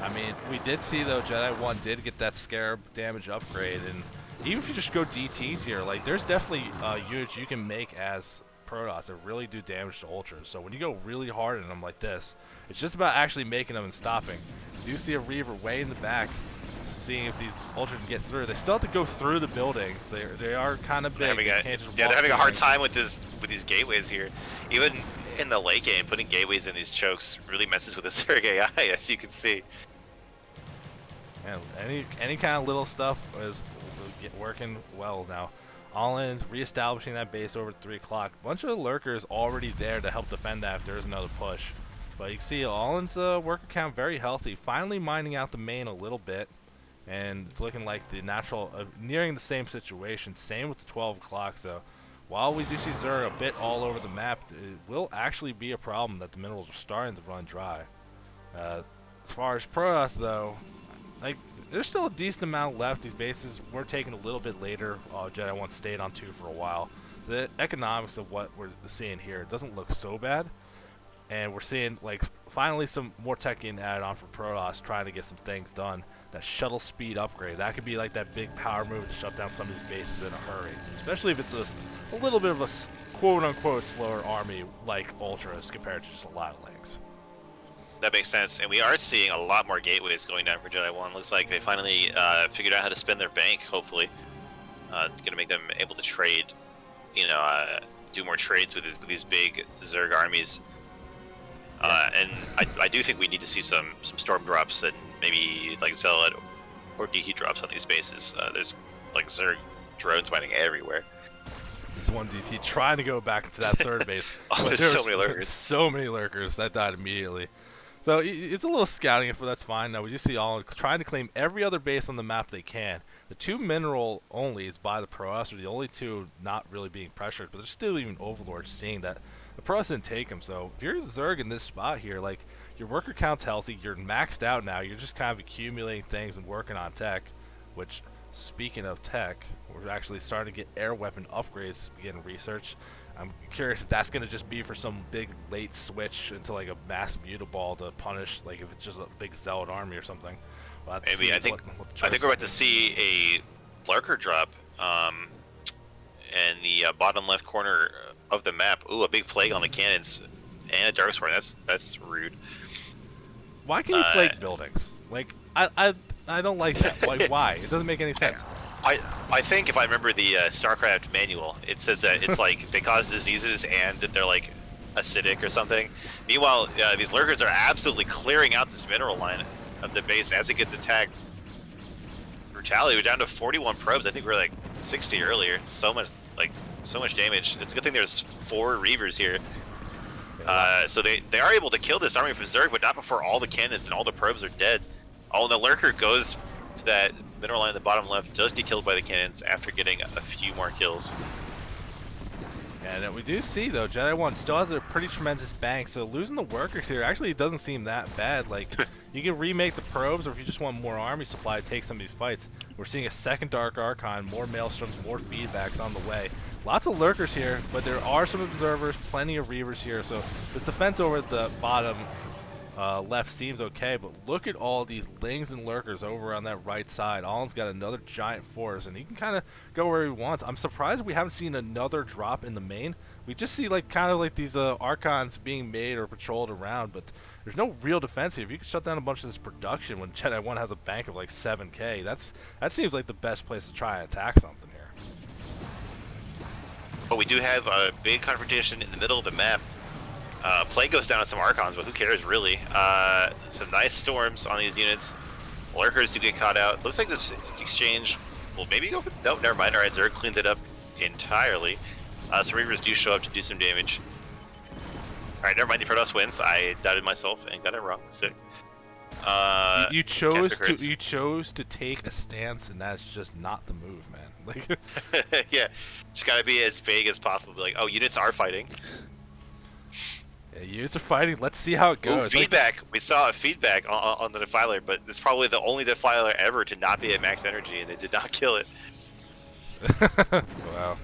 I mean, we did see though, Jedi 1 did get that Scarab damage upgrade, and even if you just go DTs here, like, there's definitely units you can make as Protoss that really do damage to ultras. So when you go really hard on them like this, it's just about actually making them and stopping. You do see a Reaver way in the back, seeing if these Ultras can get through. They still have to go through the buildings. They are kind of big. They're having a hard time with these gateways here. Even in the late game, putting gateways in these chokes really messes with the Zerg AI, as you can see. And any kind of little stuff is working well now. Allen's reestablishing that base over 3 o'clock. Bunch of lurkers already there to help defend that if there's another push. But you can see Allen's worker count very healthy, finally mining out the main a little bit. And it's looking like the natural, nearing the same situation. Same with the 12 o'clock. So while we do see Zerg a bit all over the map, it will actually be a problem that the minerals are starting to run dry. As far as Protoss though, like, there's still a decent amount left. These bases were taken a little bit later. Jedi 1 stayed on 2 for a while. So the economics of what we're seeing here doesn't look so bad. And we're seeing, like, finally some more tech getting added on for Protoss, trying to get some things done. That shuttle speed upgrade, that could be like that big power move to shut down some of these bases in a hurry. Especially if it's a little bit of a quote-unquote slower army like Ultras compared to just a lot of Lings. That makes sense, and we are seeing a lot more gateways going down for Jedi 1. Looks like they finally figured out how to spend their bank, hopefully. Gonna make them able to trade, you know, do more trades with these big Zerg armies. And I do think we need to see some storm drops and maybe like Zealot or DT drops on these bases. There's like Zerg drones mining everywhere. This one DT trying to go back into that third base. Oh, there's so many lurkers. So many lurkers. That died immediately. So it's a little scouting, but that's fine. Now we just see all trying to claim every other base on the map they can. The 2 mineral onlys by the Protoss are the only 2 not really being pressured, but there's still even Overlords seeing that the Protoss didn't take them. So if you're a Zerg in this spot here, like, your worker count's healthy, you're maxed out now, you're just kind of accumulating things and working on tech, which, speaking of tech, we're actually starting to get air weapon upgrades beginning research. I'm curious if that's going to just be for some big late switch into like a mass mutable to punish, like if it's just a big Zealot army or something. Well, maybe I think we're about to see a lurker drop in the bottom left corner of the map. Ooh, a big plague on the cannons and a darkstorm. That's rude. Why can you plague buildings? Like I don't like that. Like why? It doesn't make any sense. I think if I remember the StarCraft manual, it says that it's like they cause diseases and they're like acidic or something. Meanwhile, these lurkers are absolutely clearing out this mineral line of the base as it gets attacked. Brutality. We're down to 41 probes. I think we were like 60 earlier. So much damage. It's a good thing there's 4 Reavers here. So they are able to kill this army from Zerg, but not before all the cannons and all the probes are dead. Oh, and the lurker goes to that mineral line in the bottom left, does get killed by the cannons after getting a few more kills. And we do see, though, Jedi 1 still has a pretty tremendous bank, so losing the workers here actually doesn't seem that bad. Like, you can remake the probes, or if you just want more army supply to take some of these fights. We're seeing a second Dark Archon, more Maelstroms, more feedbacks on the way. Lots of lurkers here, but there are some observers, plenty of Reavers here, so this defense over at the bottom left seems okay, but look at all these Lings and lurkers over on that right side. Allen's got another giant force, and he can kind of go where he wants. I'm surprised we haven't seen another drop in the main. We just see like kind of like these Archons being made or patrolled around, but there's no real defense here. If you can shut down a bunch of this production when Jedi 1 has a bank of like 7k, that seems like the best place to try and attack something here. But we do have a big confrontation in the middle of the map. Plague goes down on some Archons, but who cares really? Some nice storms on these units. Lurkers do get caught out. Looks like this exchange will maybe go for... Nope, never mind. Alright, Zerg cleans it up entirely. Some Reavers do show up to do some damage. Alright, never mind. The Protoss wins. I doubted myself and got it wrong. Sick. You chose to take a stance, and that's just not the move, man. Like, yeah, just gotta be as vague as possible. Be like, oh, units are fighting. Yeah, units are fighting. Let's see how it goes. Ooh, feedback. We saw a feedback on the Defiler, but it's probably the only Defiler ever to not be at max energy, and it did not kill it. Wow.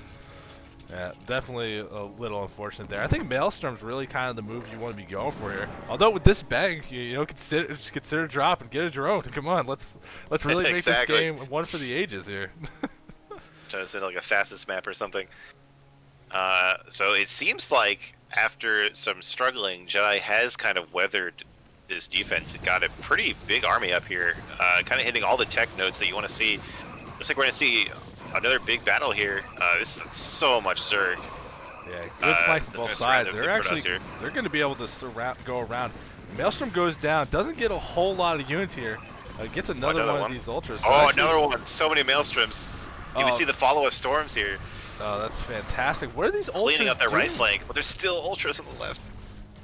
Yeah, definitely a little unfortunate there. I think Maelstrom's really kind of the move you want to be going for here. Although with this bank, you know, consider drop and get a drone. Come on, let's really make this game one for the ages here. Trying to say like a fastest map or something. So it seems like after some struggling, Jedi has kind of weathered this defense. It got a pretty big army up here, kind of hitting all the tech nodes that you want to see. Looks like we're going to see another big battle here. This is so much Zerg. Yeah, good fight from both sides. They're going to be able to go around. Maelstrom goes down, doesn't get a whole lot of units here. Gets another one of these ultras. So another one. So many Maelstroms. You can see the follow-up storms here. Oh, that's fantastic. What are these ultras cleaning up their doing? right flank, but there's still ultras on the left.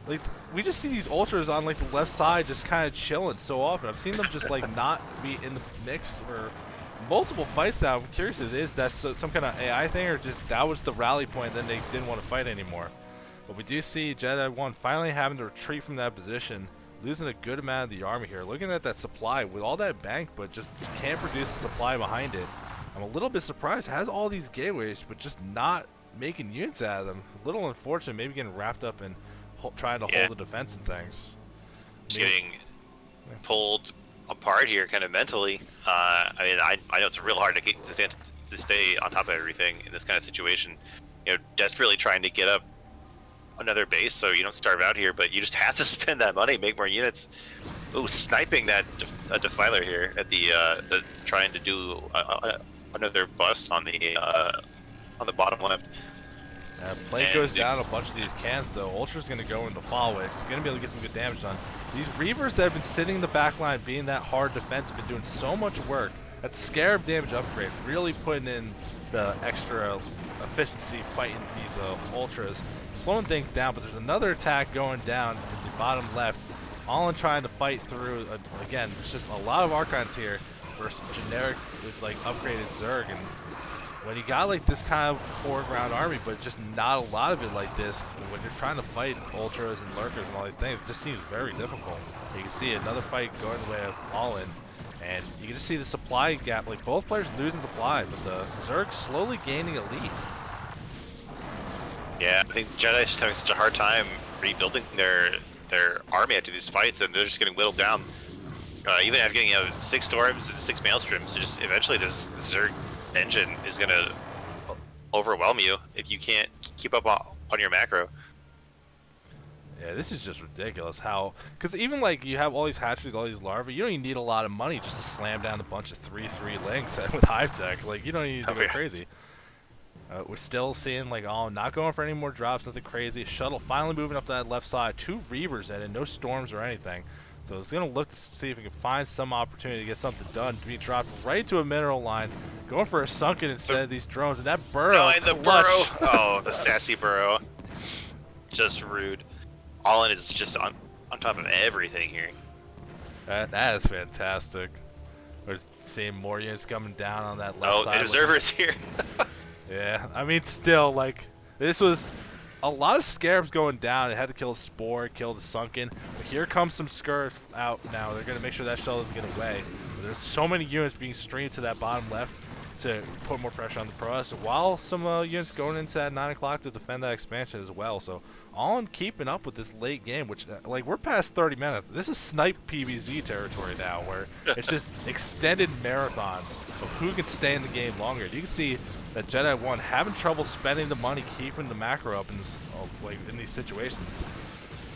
Like, we just see these ultras on like the left side just kind of chilling so often. I've seen them just like not be in the mix for multiple fights now. I'm curious if is that some kind of AI thing or just that was the rally point, then they didn't want to fight anymore. But we do see Jedi 1 finally having to retreat from that position, losing a good amount of the army here. Looking at that supply with all that bank, but just can't produce the supply behind it. I'm a little bit surprised. Has all these gateways, but just not making units out of them. A little unfortunate, maybe getting wrapped up in trying to hold the defense and things. Getting pulled apart here kind of mentally. I mean, I know it's real hard to stay on top of everything in this kind of situation. You know, desperately trying to get up another base so you don't starve out here, but you just have to spend that money, make more units. Ooh, sniping that defiler here at the trying to do another bust on the bottom left. Plate goes down a bunch of these cans though. Ultra's going to go into follow it, so you're going to be able to get some good damage done. These Reavers that have been sitting in the back line, being that hard defense, have been doing so much work. That Scarab damage upgrade really putting in the extra efficiency fighting these Ultras, slowing things down. But there's another attack going down in the bottom left. All in trying to fight through. Again, it's just a lot of Archons here versus generic with like upgraded Zerg. And when you got like this kind of core ground army, but just not a lot of it like this, when you're trying to fight Ultras and Lurkers and all these things, it just seems very difficult. You can see another fight going the way of All-In, and you can just see the supply gap, like both players losing supply, but the Zerg slowly gaining a lead. Yeah, I think Jedi's just having such a hard time rebuilding their army after these fights, and they're just getting whittled down. Even after getting 6 storms and 6 maelstroms, just eventually this Zerg engine is going to overwhelm you if you can't keep up on your macro. Yeah, this is just ridiculous how, because even like you have all these hatcheries, all these larvae, you don't even need a lot of money just to slam down a bunch of 3/3 links with hive tech. Like, you don't need to go crazy. We're still seeing like, not going for any more drops, nothing crazy. Shuttle finally moving up to that left side, 2 Reavers in and no storms or anything. So it's going to look to see if we can find some opportunity to get something done. To be dropped right to a mineral line, going for a sunken instead of these drones. And that burrow, the burrow. Oh, the sassy burrow. Just rude. All-In is just on top of everything here. That is fantastic. We're seeing more units coming down on that left side. Oh, the observer's here. Yeah, I mean, still, like, this was a lot of Scarabs going down. It had to kill a Spore, kill the Sunken. But here comes some Scurf out now. They're going to make sure that shuttle doesn't get away. But there's so many units being streamed to that bottom left to put more pressure on the Protoss, while some units going into that 9 o'clock to defend that expansion as well. So All-In keeping up with this late game, which, like, we're past 30 minutes. This is snipe PvZ territory now, where it's just extended marathons of who can stay in the game longer. You can see that Jedi 1 having trouble spending the money, keeping the macro up in, in these situations.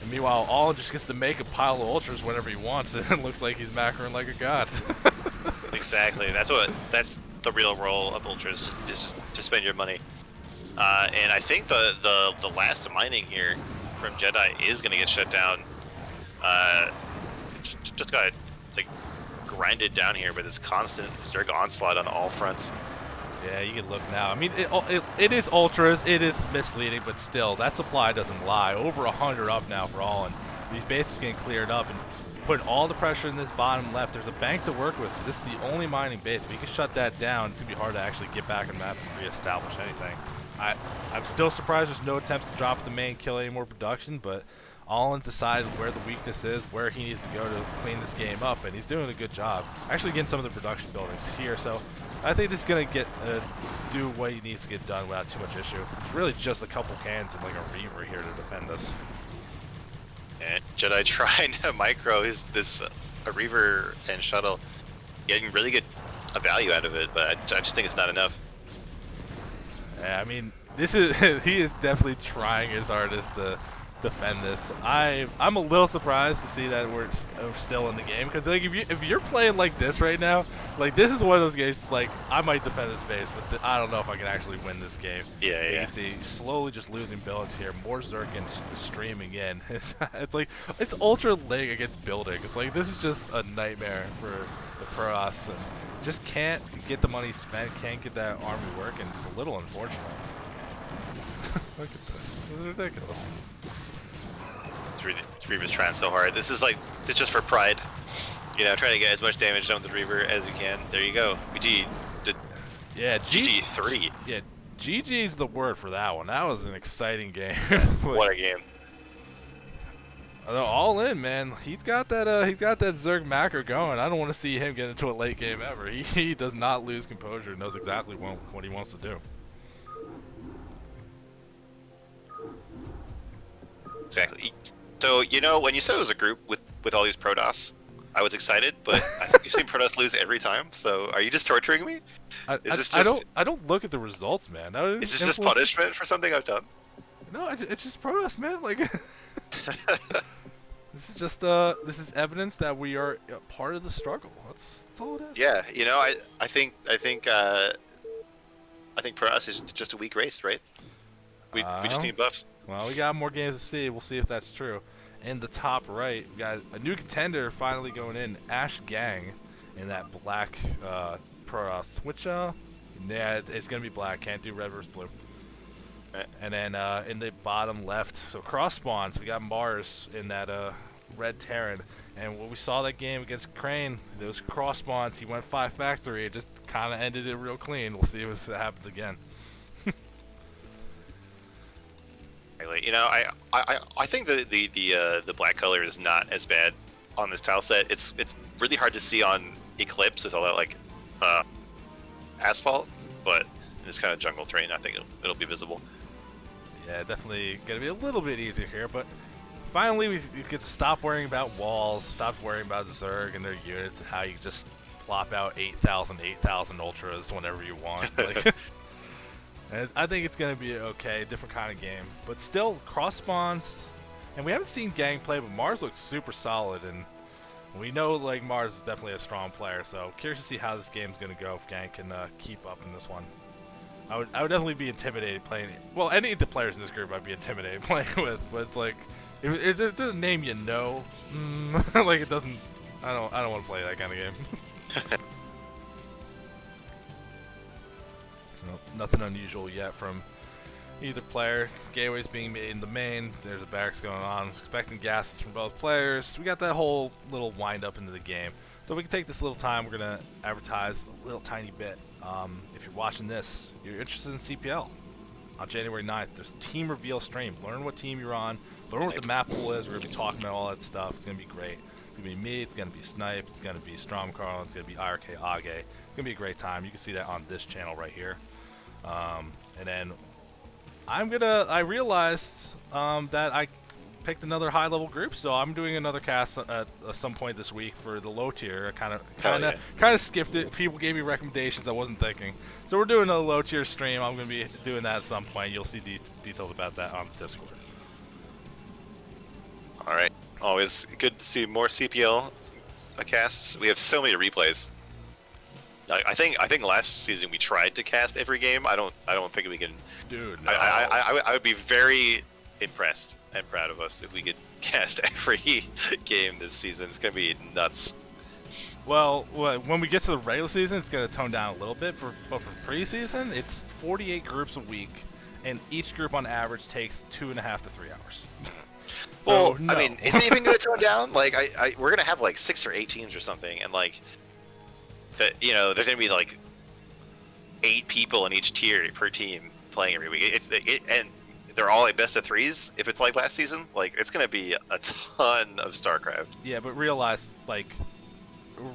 And meanwhile, All-In just gets to make a pile of Ultras whenever he wants, and it looks like he's macroing like a god. Exactly. That's the real role of Ultras, just to spend your money. And I think the last mining here from Jedi is going to get shut down. Just got like grinded down here by this constant Zerg onslaught on all fronts. Yeah, you can look now. I mean, it is Ultras, it is misleading, but still, that supply doesn't lie. Over 100 up now for All-In. These bases getting cleared up and putting all the pressure in this bottom left. There's a bank to work with. This is the only mining base. If you can shut that down, it's going to be hard to actually get back on the map and reestablish anything. I'm still surprised there's no attempts to drop the main, kill any more production, but All-In's decided where the weakness is, where he needs to go to clean this game up, and he's doing a good job. Actually getting some of the production buildings here, so I think this is going to get do what he needs to get done without too much issue. It's really just a couple cans and like a Reaver here to defend this. And Jedi trying to micro a Reaver and Shuttle, getting really good value out of it, but I just think it's not enough. Yeah, I mean, this is he is definitely trying his hardest to defend this. I'm a little surprised to see that we're still in the game, because like if you're playing like this right now, like this is one of those games like I might defend this base, but I don't know if I can actually win this game. Yeah, You can see slowly just losing buildings here. More Zerkin streaming in. It's like it's ultra leg against buildings. Like this is just a nightmare for the Protoss, and just can't get the money spent, can't get that army working. It's a little unfortunate. Look at this. This is ridiculous. Reaver's trying so hard. This is like, it's just for pride. You know, trying to get as much damage done with the Reaver as you can. There you go. GG. Yeah, GG3. Yeah, GG's the word for that one. That was an exciting game. What a game. All in, man. He's got that Zerg macro going. I don't want to see him get into a late game ever. He does not lose composure. Knows exactly what he wants to do. Exactly. So, you know, when you said it was a group with all these Protoss, I was excited, but I think you've seen Protoss lose every time, so are you just torturing me? I don't look at the results, man. Is this just punishment for something I've done? No, it's just Protoss, man. Like, this is just this is evidence that we are part of the struggle. That's all it is. Yeah, you know, I think Protoss is just a weak race, right? We just need buffs. Well, we got more games to see. We'll see if that's true. In the top right, we got a new contender finally going in, Ash Gang, in that black Protoss, which, yeah, it's going to be black. Can't do red versus blue. Right. And then in the bottom left, so cross spawns, we got Mars in that red Terran. And when we saw that game against Crane, those cross spawns, he went 5 factory. It just kind of ended it real clean. We'll see if it happens again. You know, I think the black color is not as bad on this tile set. It's really hard to see on Eclipse with all that like asphalt, but in this kind of jungle terrain, I think it'll be visible. Yeah, definitely gonna be a little bit easier here, but finally we get to stop worrying about walls, stop worrying about Zerg and their units, and how you just plop out 8,000 ultras whenever you want. Like, and I think it's going to be okay, different kind of game. But still, cross spawns, and we haven't seen Gang play, but Mars looks super solid, and we know like Mars is definitely a strong player, so curious to see how this game's going to go if Gang can keep up in this one. I would definitely be intimidated playing, well, any of the players in this group I'd be intimidated playing with, but it's like, if it's a name you know, like it doesn't, I don't want to play that kind of game. Nothing unusual yet from either player. Gateways being made in the main. There's a barracks going on. Expecting gases from both players. We got that whole little wind up into the game. So we can take this little time. We're going to advertise a little tiny bit. If you're watching this, you're interested in CPL. On January 9th, there's a team reveal stream. Learn what team you're on. Learn what the map pool is. We're going to be talking about all that stuff. It's going to be great. It's going to be me. It's going to be Snipe. It's going to be Stromkarl. It's going to be IRK Age. It's going to be a great time. You can see that on this channel right here. And then I realized that I picked another high-level group, so I'm doing another cast at some point this week for the low tier. I kind of skipped it. People gave me recommendations I wasn't thinking, so we're doing a low tier stream. I'm going to be doing that at some point. You'll see details about that on the Discord. All right, always good to see more CPL casts. We have so many replays. I think last season we tried to cast every game. I don't think we can. Dude, no. I would be very impressed and proud of us if we could cast every game this season. It's gonna be nuts. Well, when we get to the regular season, it's gonna tone down a little bit. But for preseason, it's 48 groups a week, and each group on average takes 2.5 to 3 hours. Well, no. I mean, is it even gonna tone down? Like, we're gonna have like 6 or 8 teams or something, and like. That, you know, there's gonna be like 8 people in each tier per team playing every week. And they're all like best of 3s. If it's like last season, like it's gonna be a ton of StarCraft. Yeah, but realize like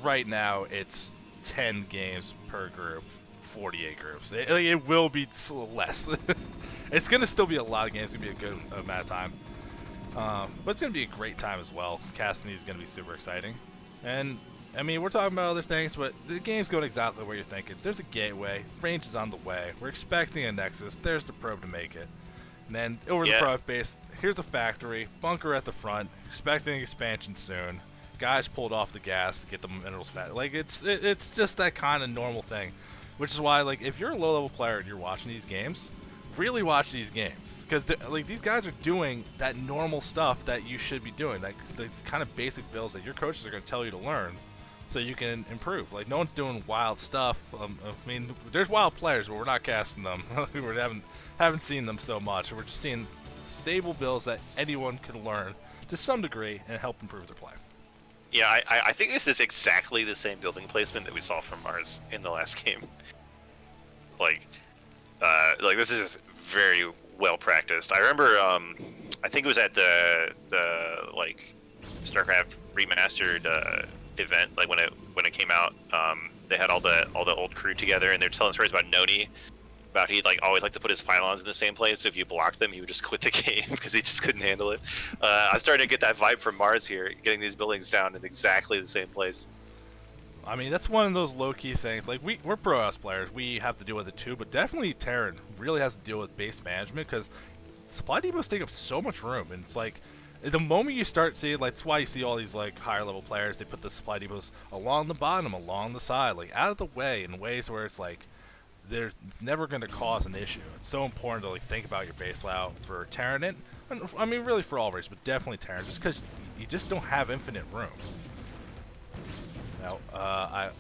right now it's 10 games per group, 48 groups. It will be less. It's gonna still be a lot of games. It's gonna be a good amount of time. But it's gonna be a great time as well. Casting is gonna be super exciting, and. I mean, we're talking about other things, but the game's going exactly where you're thinking. There's a gateway. Range is on the way. We're expecting a Nexus. There's the probe to make it. And then over the Yeah. product base, here's a factory, bunker at the front, expecting expansion soon. Guys pulled off the gas to get the minerals fat. Like, it's just that kind of normal thing. Which is why, like, if you're a low-level player and you're watching these games, really watch these games. Because, like, these guys are doing that normal stuff that you should be doing. Like, these kind of basic builds that your coaches are going to tell you to learn so you can improve. Like, no one's doing wild stuff. I mean, there's wild players, but we're not casting them. We haven't seen them so much. We're just seeing stable builds that anyone can learn to some degree and help improve their play. Yeah, I think this is exactly the same building placement that we saw from Mars in the last game. Like this is very well practiced. I remember, I think it was at the like StarCraft remastered event, like when it came out. They had all the old crew together, and they're telling stories about Noni. About he'd like always like to put his pylons in the same place. So if you blocked them, he would just quit the game because he just couldn't handle it. I started to get that vibe from Mars here, getting these buildings down in exactly the same place. I mean, that's one of those low-key things. Like, we're Pro-House players. We have to deal with it too, but definitely Terran really has to deal with base management because supply depots take up so much room. And it's like, the moment you start seeing, like, that's why you see all these, like, higher-level players, they put the supply depots along the bottom, along the side, like, out of the way in ways where it's like, there's never going to cause an issue. It's so important to, like, think about your base layout for Terran, and I mean, really for all races, but definitely Terran, just because you just don't have infinite room. Now, I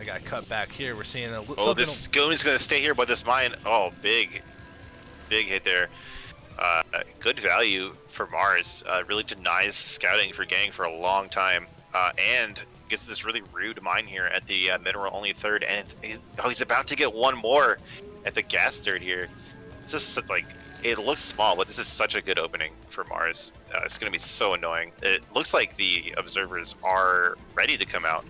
got cut back here. We're seeing a Oh, this Goon's going to stay here, but this mine, oh, big hit there. Good value for Mars. Really denies scouting for Gang for a long time, and gets this really rude mine here at the mineral only third, and he's about to get one more at the gas third here. It's just like, it looks small, but this is such a good opening for Mars. It's going to be so annoying. It looks like the observers are ready to come out.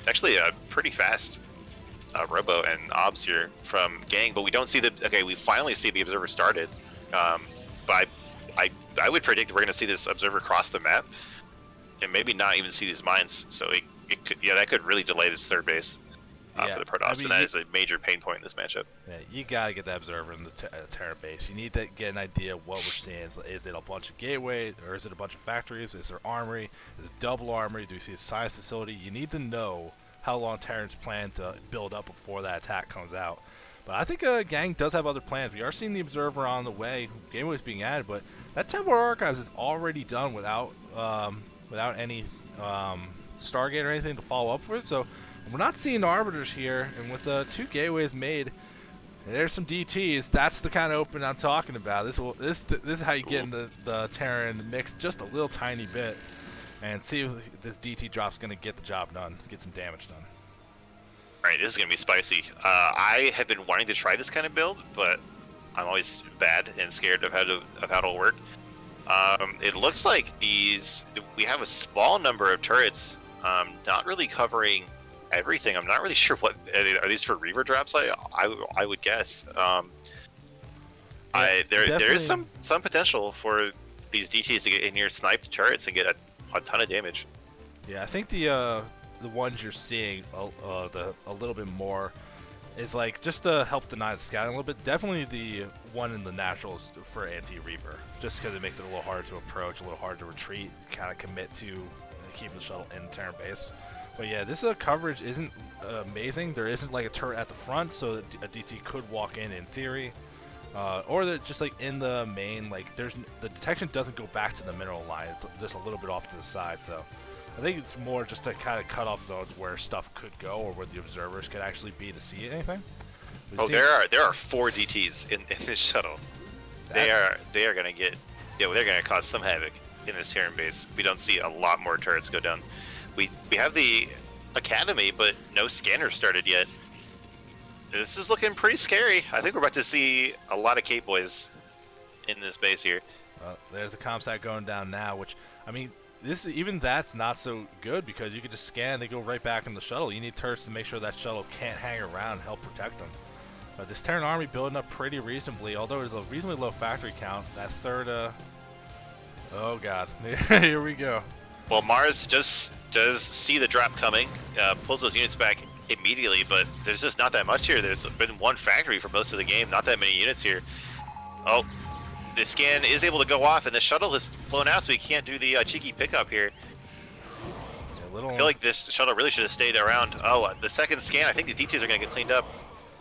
Actually, a pretty fast Robo and Obs here from Gang, but we don't see the. Okay, we finally see the observer started, but I would predict we're going to see this observer cross the map, and maybe not even see these mines. So it could, yeah, that could really delay this third base for the Protoss, and that is a major pain point in this matchup. Yeah, you gotta get that observer in the Terra base. You need to get an idea of what we're seeing. Is it a bunch of gateway, or is it a bunch of factories? Is there armory? Is it double armory? Do we see a science facility? You need to know how long Terrans plan to build up before that attack comes out. But I think Gang does have other plans. We are seeing the observer on the way. Gateway is being added, but that Templar Archives is already done without any Stargate or anything to follow up with. So we're not seeing arbiters here, and with the 2 gateways made, there's some DTs. That's the kind of open I'm talking about. This is how you get into the Terran mix just a little tiny bit, and see if this DT drop's going to get the job done, get some damage done. All right, this is going to be spicy. I have been wanting to try this kind of build, but I'm always bad and scared of how it'll work. It looks like we have a small number of turrets, not really covering everything. I'm not really sure what are these for Reaver drops. I would guess. There is some potential for these DTs to get in here, snipe the turrets, and get a ton of damage. Yeah, I think the ones you're seeing a little bit more is like just to help deny the scouting a little bit. Definitely the one in the naturals for anti-Reaver, just because it makes it a little harder to approach, a little harder to retreat, kind of commit to keeping the shuttle in Terran base. But yeah, this coverage isn't amazing. There isn't like a turret at the front, so a DT could walk in theory, or they're just like in the main. Like the detection doesn't go back to the mineral line. It's just a little bit off to the side. So I think it's more just to kind of cut off zones where stuff could go, or where the observers could actually be to see anything. There are 4 DTs in this shuttle. They are gonna they're gonna cause some havoc in this Terran base if we don't see a lot more turrets go down. We have the academy, but no scanner started yet. This is looking pretty scary. I think we're about to see a lot of Cape Boys in this base here. There's a comsat going down now, which, I mean, that's not so good, because you can just scan, they go right back in the shuttle. You need turrets to make sure that shuttle can't hang around and help protect them. But this Terran army building up pretty reasonably, although there's a reasonably low factory count. That third, oh god, here we go. Well, Mars just does see the drop coming, pulls those units back immediately, but there's just not that much here. There's been one factory for most of the game, not that many units here. Oh, the scan is able to go off, and the shuttle has flown out, so we can't do the cheeky pickup here. Yeah, I feel like this shuttle really should have stayed around. Oh, the second scan, I think the D2s are going to get cleaned up.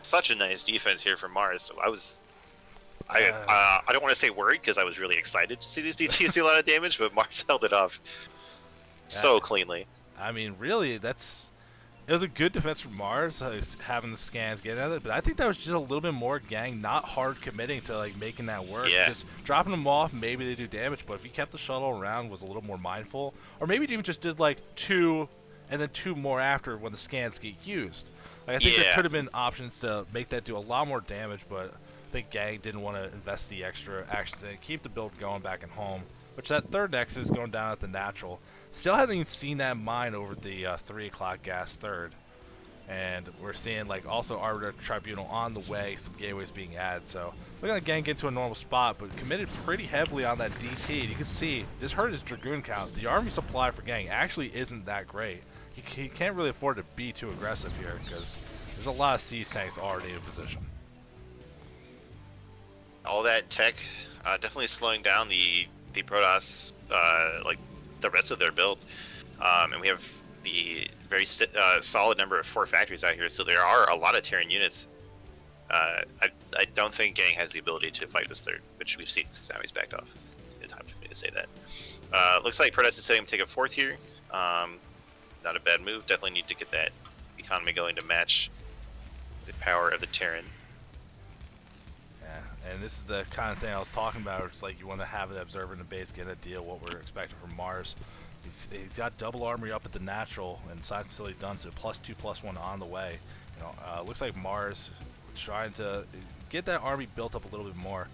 Such a nice defense here from Mars. So I don't want to say worried because I was really excited to see these D2s do a lot of damage, but Mars held it off so cleanly. I mean, really, it was a good defense from Mars, having the scans get at it, but I think that was just a little bit more Gang not hard committing to like making that work. Yeah. Just dropping them off, maybe they do damage, but if he kept the shuttle around, was a little more mindful, or maybe even just did like 2 and then 2 more after when the scans get used. Like, I think there could have been options to make that do a lot more damage, but I think Gang didn't want to invest the extra actions and keep the build going back and home. Which that third Nexus going down at the natural. Still haven't even seen that mine over the 3 o'clock gas third. And we're seeing like also Arbiter Tribunal on the way, some gateways being added. So we're going to Gang get to a normal spot, but committed pretty heavily on that DT. And you can see this hurt his Dragoon count. The army supply for Gang actually isn't that great. He can't really afford to be too aggressive here because there's a lot of siege tanks already in position. All that tech definitely slowing down the Protoss, like the rest of their build, and we have the very solid number of 4 factories out here, so there are a lot of Terran units. I don't think Gang has the ability to fight this third, which we've seen because now he's backed off. It's time for me to say that. Looks like Protoss is setting him to take a 4th here. Not a bad move. Definitely need to get that economy going to match the power of the Terran. And this is the kind of thing I was talking about. It's like you want to have an observer in the base, get a deal what we're expecting from Mars. He's got double armory up at the natural and science facility done, so +2/+1 on the way. You know, looks like Mars trying to get that army built up a little bit more.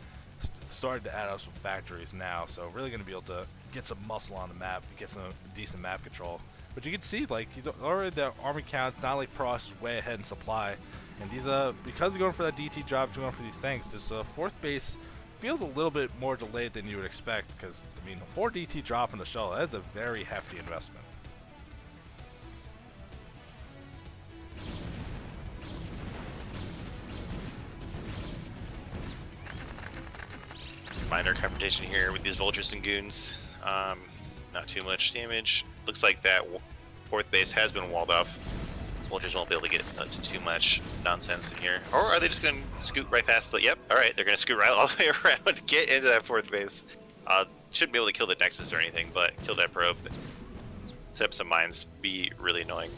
Started to add up some factories now, so really going to be able to get some muscle on the map, get some decent map control. But you can see, like, he's already the army count's not like Pross is way ahead in supply. And these because he's going for that DT job, going for these things, this 4th base feels a little bit more delayed than you would expect. Because I mean, 4 DT drop in the shuttle, that is a very hefty investment. Minor confrontation here with these vultures and goons. Not too much damage. Looks like that 4th base has been walled off. Vultures won't be able to get too much nonsense in here. Or are they just going to scoot right past the... Yep, alright, they're going to scoot right all the way around to get into that 4th base. Shouldn't be able to kill the Nexus or anything, but kill that probe. Set up some mines, be really annoying.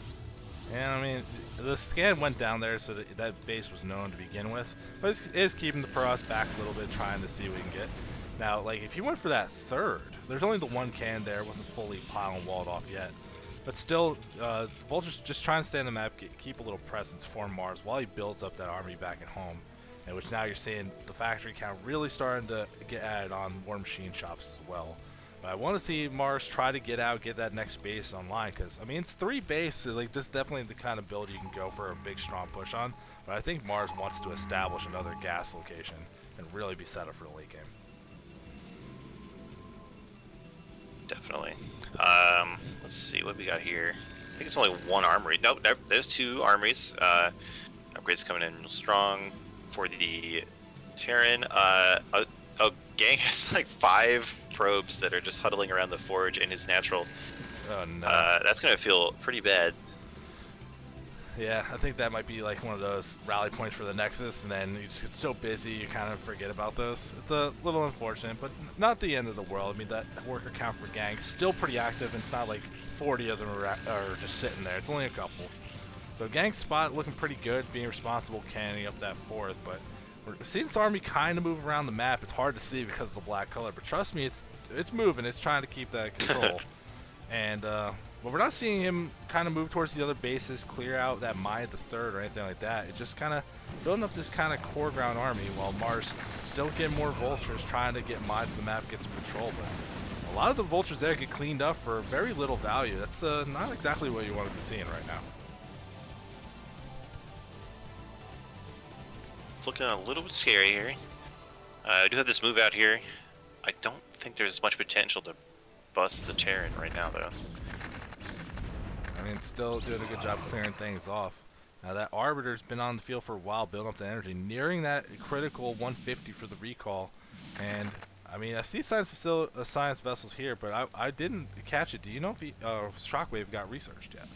Yeah, I mean, the scan went down there, so that base was known to begin with. But it is keeping the Protoss back a little bit, trying to see what we can get. Now, like, if you went for that third, there's only the 1 can there, it wasn't fully piled and walled off yet. But still, Vulture's just trying to stay on the map, keep a little presence for Mars while he builds up that army back at home. And which now you're seeing the factory count really starting to get added on more machine shops as well. But I want to see Mars try to get out, get that next base online, because, I mean, it's 3 bases. Like, this is definitely the kind of build you can go for a big, strong push on. But I think Mars wants to establish another gas location and really be set up for the late game. Definitely. Let's see what we got here. I think it's only 1 armory. Nope, there's 2 armories. Upgrades coming in strong for the Terran. Gang has like 5 probes that are just huddling around the forge in his natural. Oh no. That's gonna feel pretty bad. Yeah, I think that might be like one of those rally points for the Nexus, and then you just get so busy you kind of forget about this. It's a little unfortunate, but not the end of the world. I mean, that worker count for Gang's still pretty active, and it's not like 40 of them are just sitting there. It's only a couple. So Gang's spot looking pretty good, being responsible, canning up that 4th, but we're seeing this army kind of move around the map. It's hard to see because of the black color, but trust me, it's moving. It's trying to keep that control. And but we're not seeing him kind of move towards the other bases, clear out that mine at the 3rd or anything like that. It's just kind of building up this kind of core ground army while Mars still getting more vultures, trying to get mines to the map, get some control. But a lot of the vultures there get cleaned up for very little value. That's not exactly what you want to be seeing right now. It's looking a little bit scary here. I do have this move out here. I don't think there's much potential to bust the Terran right now, though. I mean, still doing a good job clearing things off. Now that Arbiter's been on the field for a while, building up the energy, nearing that critical 150 for the recall. And I mean, I see science vessels here, but I didn't catch it. Do you know if Shockwave got researched yet?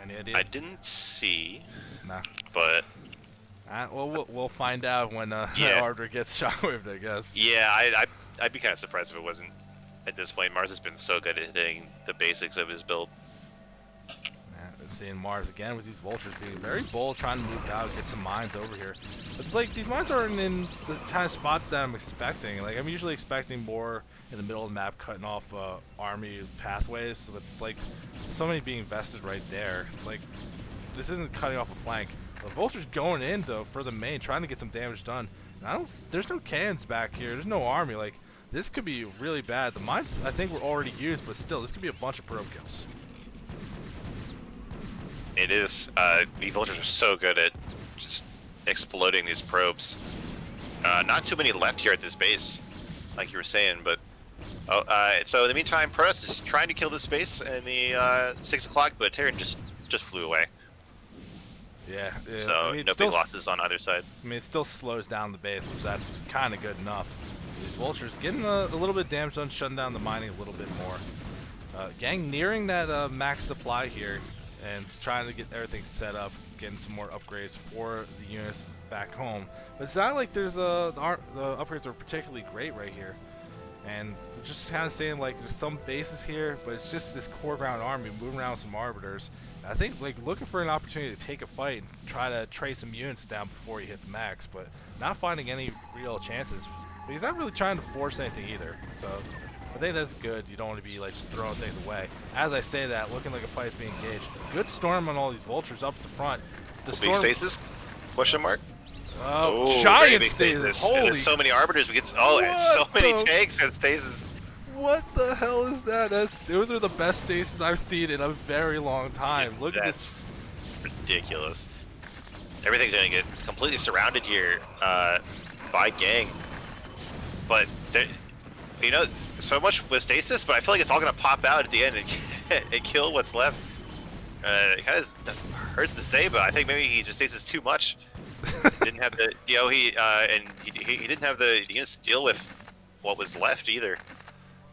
Any idea? I didn't see, Nah. but Well, we'll find out when yeah. Arbiter gets shockwaved, I guess. Yeah, I'd be kind of surprised if it wasn't at this point. Mars has been so good at hitting the basics of his build. Seeing Mars again with these vultures being very bold, trying to move out, get some mines over here. But it's like these mines aren't in the kind of spots that I'm expecting. Like I'm usually expecting more in the middle of the map, cutting off army pathways. But it's like so many being invested right there. It's like this isn't cutting off a flank. The vultures going in though for the main, trying to get some damage done. And there's no cannons back here. There's no army. Like this could be really bad. The mines I think were already used, but still this could be a bunch of probe kills. It is. The vultures are so good at just exploding these probes. Not too many left here at this base, like you were saying, but... so in the meantime, Protoss is trying to kill this base in the 6 o'clock, but Terran just flew away. Yeah. So I mean, no big losses on either side. I mean, it still slows down the base, which that's kind of good enough. These vultures getting a little bit of damage done, shutting down the mining a little bit more. Gang nearing that max supply here. And it's trying to get everything set up, getting some more upgrades for the units back home. But it's not like there's the upgrades are particularly great right here. And just kind of saying like there's some bases here, but it's just this core ground army moving around with some arbiters. And I think like looking for an opportunity to take a fight and try to trace some units down before he hits max, but not finding any real chances. But he's not really trying to force anything either. So I think that's good. You don't want to be like just throwing things away. As I say that, looking like a fight's being engaged. Good storm on all these vultures up the front. The big stasis? Question mark? Giant stasis. Holy! There's so many arbiters. We get so many tanks and stasis. What the hell is that? Those are the best stasis I've seen in a very long time. Yeah, Look at this. Ridiculous. Everything's gonna get completely surrounded here by Gang. But you know, so much with stasis, but I feel like it's all gonna pop out at the end and kill what's left. It kind of hurts to say, but I think maybe he just stasis too much. Didn't have the, he didn't have the units to deal with what was left either.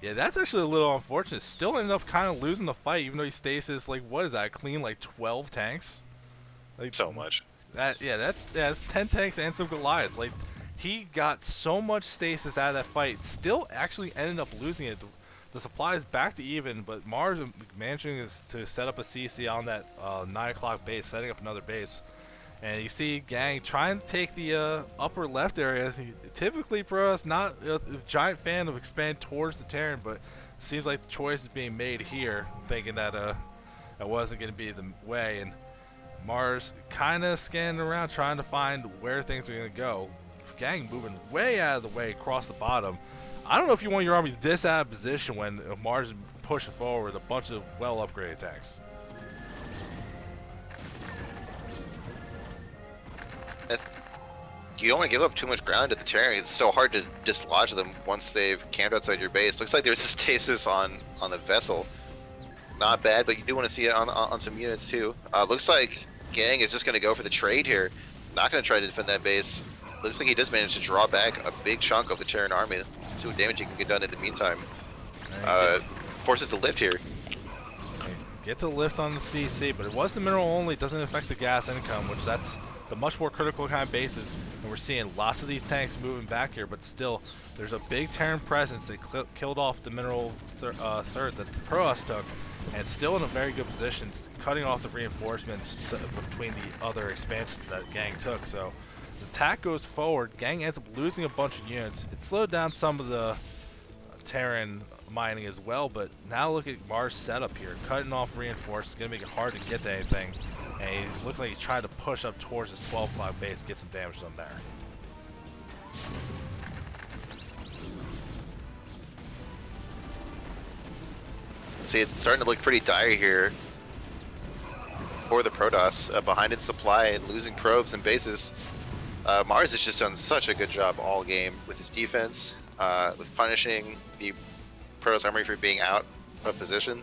Yeah, that's actually a little unfortunate. Still ended up kind of losing the fight, even though he stasis like what is that? Clean like 12 tanks. Like So much. That's 10 tanks and some Goliaths. Like he got so much stasis out of that fight. Still actually ended up losing it. The supply is back to even, but Mars managing to set up a CC on that 9 o'clock base, setting up another base. And you see Gang trying to take the upper left area. Typically, Protoss not a giant fan of expand towards the Terran, but it seems like the choice is being made here, thinking that that wasn't going to be the way. And Mars kind of scanning around, trying to find where things are going to go. Gang moving way out of the way across the bottom. I don't know if you want your army this out of position when Mars is pushing forward with a bunch of well-upgraded tanks. You don't want to give up too much ground at the Terran. It's so hard to dislodge them once they've camped outside your base. Looks like there's a stasis on the vessel. Not bad, but you do want to see it on some units too. Looks like Gang is just going to go for the trade here. Not going to try to defend that base. Looks like he does manage to draw back a big chunk of the Terran army. See what damage he can get done in the meantime. Forces the lift here. Gets a lift on the CC, but it was the mineral only. It doesn't affect the gas income, which that's the much more critical kind of bases. And we're seeing lots of these tanks moving back here, but still, there's a big Terran presence. They killed off the mineral third that the Protoss took, and it's still in a very good position, cutting off the reinforcements between the other expansions that Gang took. So as the attack goes forward, Gang ends up losing a bunch of units. It slowed down some of the Terran mining as well, but now look at Mars' setup here, cutting off reinforcements, gonna make it hard to get to anything, and he looks like he's trying to push up towards his 12 o'clock base, get some damage done there. See, it's starting to look pretty dire here for the Protoss, behind its supply and losing probes and bases. Mars has just done such a good job all game with his defense, with punishing the Protoss army for being out of position.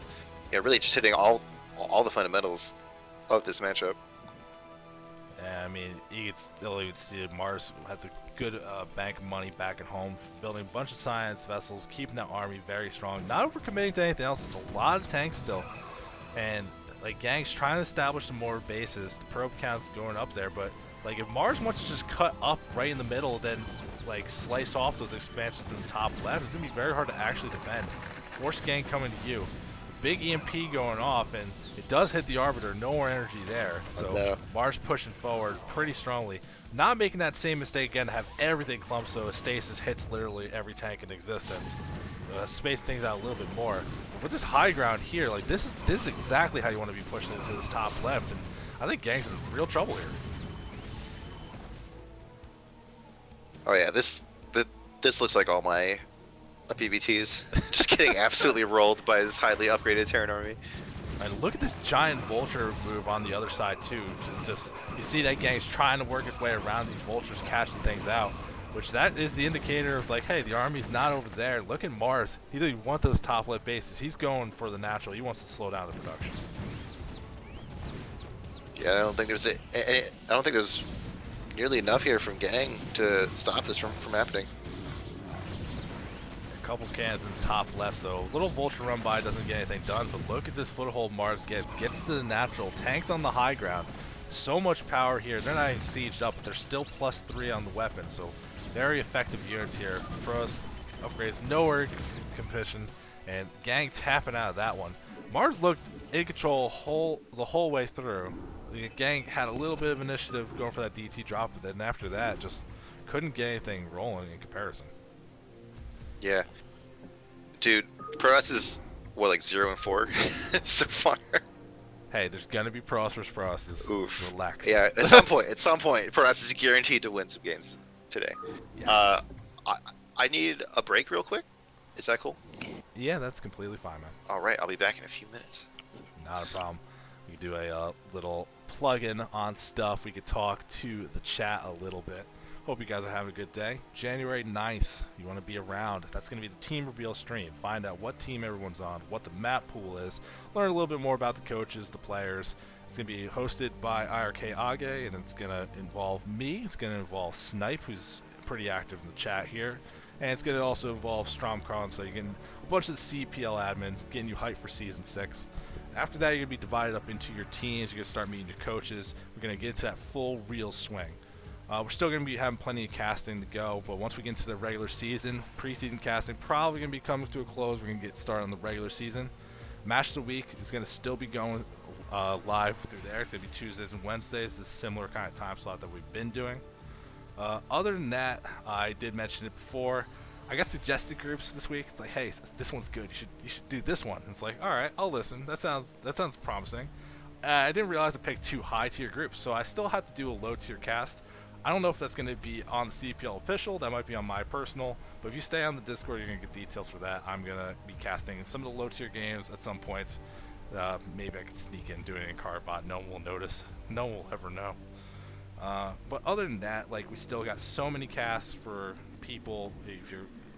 Yeah, really just hitting all the fundamentals of this matchup. And, I mean, you could still even see Mars has a good bank of money back at home, building a bunch of science vessels, keeping that army very strong, not overcommitting to anything else. There's a lot of tanks still, and like Gang's trying to establish some more bases. The probe count's going up there, but like if Mars wants to just cut up right in the middle, then like slice off those expansions in the top left, it's gonna be very hard to actually defend. Force Gang coming to you. Big EMP going off, and it does hit the Arbiter. No more energy there. So no. Mars pushing forward pretty strongly. Not making that same mistake again to have everything clumped so a stasis hits literally every tank in existence. Space things out a little bit more. But with this high ground here, like this is exactly how you want to be pushing into this top left, and I think Gang's in real trouble here. Oh yeah, this looks like all my PBTs. Just getting absolutely rolled by this highly upgraded Terran army. And look at this giant vulture move on the other side too. Just you see that Gang's trying to work its way around these vultures, catching things out, which that is the indicator of like, hey, the army's not over there. Look at Mars. He doesn't want those top left bases. He's going for the natural. He wants to slow down the production. Yeah, I don't think there's nearly enough here from Gang to stop this from happening. Couple cannons in the top left, so a little vulture run by doesn't get anything done, but look at this foothold Mars gets to the natural. Tanks on the high ground, so much power here. They're not even sieged up, but they're still +3 on the weapon, so very effective units here. Pros upgrades nowhere competition, and Gang tapping out of that one. Mars looked in control the whole way through. The Gang had a little bit of initiative going for that DT drop, but then after that just couldn't get anything rolling in comparison. Yeah. Dude, Pro-S is, what, like 0-4 so far? Hey, there's gonna be pros versus pros. Oof. Relax. Yeah, at some point, Pro-S is guaranteed to win some games today. Yes. I need a break real quick. Is that cool? Yeah, that's completely fine, man. Alright, I'll be back in a few minutes. Not a problem. We could do a little plug-in on stuff. We could talk to the chat a little bit. Hope you guys are having a good day. January 9th, you want to be around. That's going to be the team reveal stream. Find out what team everyone's on, what the map pool is, learn a little bit more about the coaches, the players. It's going to be hosted by IRK Age, and it's going to involve me. It's going to involve Snipe, who's pretty active in the chat here. And it's going to also involve Strom Carlin, so you're getting a bunch of the CPL admin, getting you hyped for Season 6. After that, you're going to be divided up into your teams. You're going to start meeting your coaches. We're going to get into that full real swing. We're still going to be having plenty of casting to go, but once we get into the regular season, preseason casting probably going to be coming to a close. We're going to get started on the regular season. Match of the week is going to still be going live through there. It's going to be Tuesdays and Wednesdays, the similar kind of time slot that we've been doing. Other than that, I did mention it before. I got suggested groups this week. It's like, hey, this one's good. You should do this one. And it's like, all right, I'll listen. That sounds promising. I didn't realize I picked 2 high tier groups, so I still have to do a low tier cast. I don't know if that's going to be on the CPL official. That might be on my personal. But if you stay on the Discord, you're going to get details for that. I'm going to be casting some of the low tier games at some point. Maybe I could sneak in, do it in Carbot. No one will notice. No one will ever know. But other than that, like, we still got so many casts for people.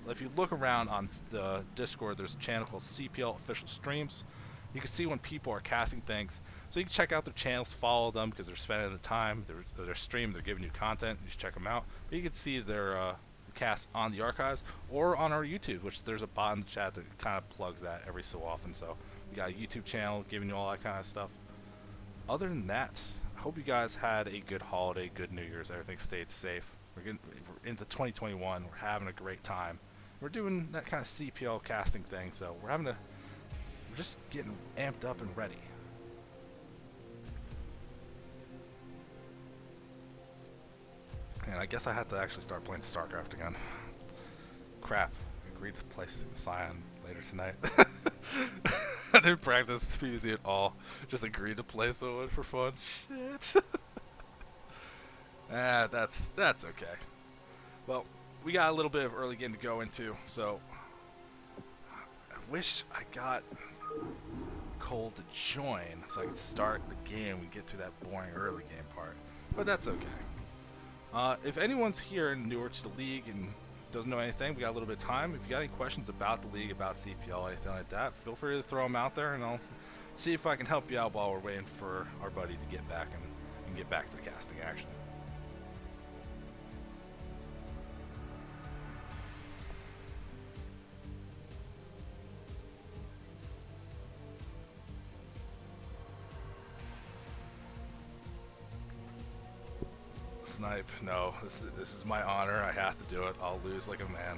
If you look around on the Discord, there's a channel called CPL Official Streams. You can see when people are casting things. So you can check out their channels, follow them because they're spending the time. They're streaming, they're giving you content. You should check them out. But you can see their casts on the archives or on our YouTube, which there's a bot in the chat that kind of plugs that every so often. So we got a YouTube channel giving you all that kind of stuff. Other than that, I hope you guys had a good holiday, good New Year's. Everything stayed safe. We're into 2021. We're having a great time. We're doing that kind of CPL casting thing, so we're just getting amped up and ready. And I guess I have to actually start playing StarCraft again. Crap. I agreed to play Scion later tonight. I didn't practice PvZ at all. Just agreed to play so much for fun. Shit. That's okay. Well, we got a little bit of early game to go into, so I wish I got Cole to join so I could start the game and get through that boring early game part. But that's okay. If anyone's here and newer to the league and doesn't know anything, we got a little bit of time. If you got any questions about the league, about CPL, anything like that, feel free to throw them out there, and I'll see if I can help you out while we're waiting for our buddy to get back and can get back to the casting action. Snipe, no, this is my honor. I have to do it. I'll lose like a man.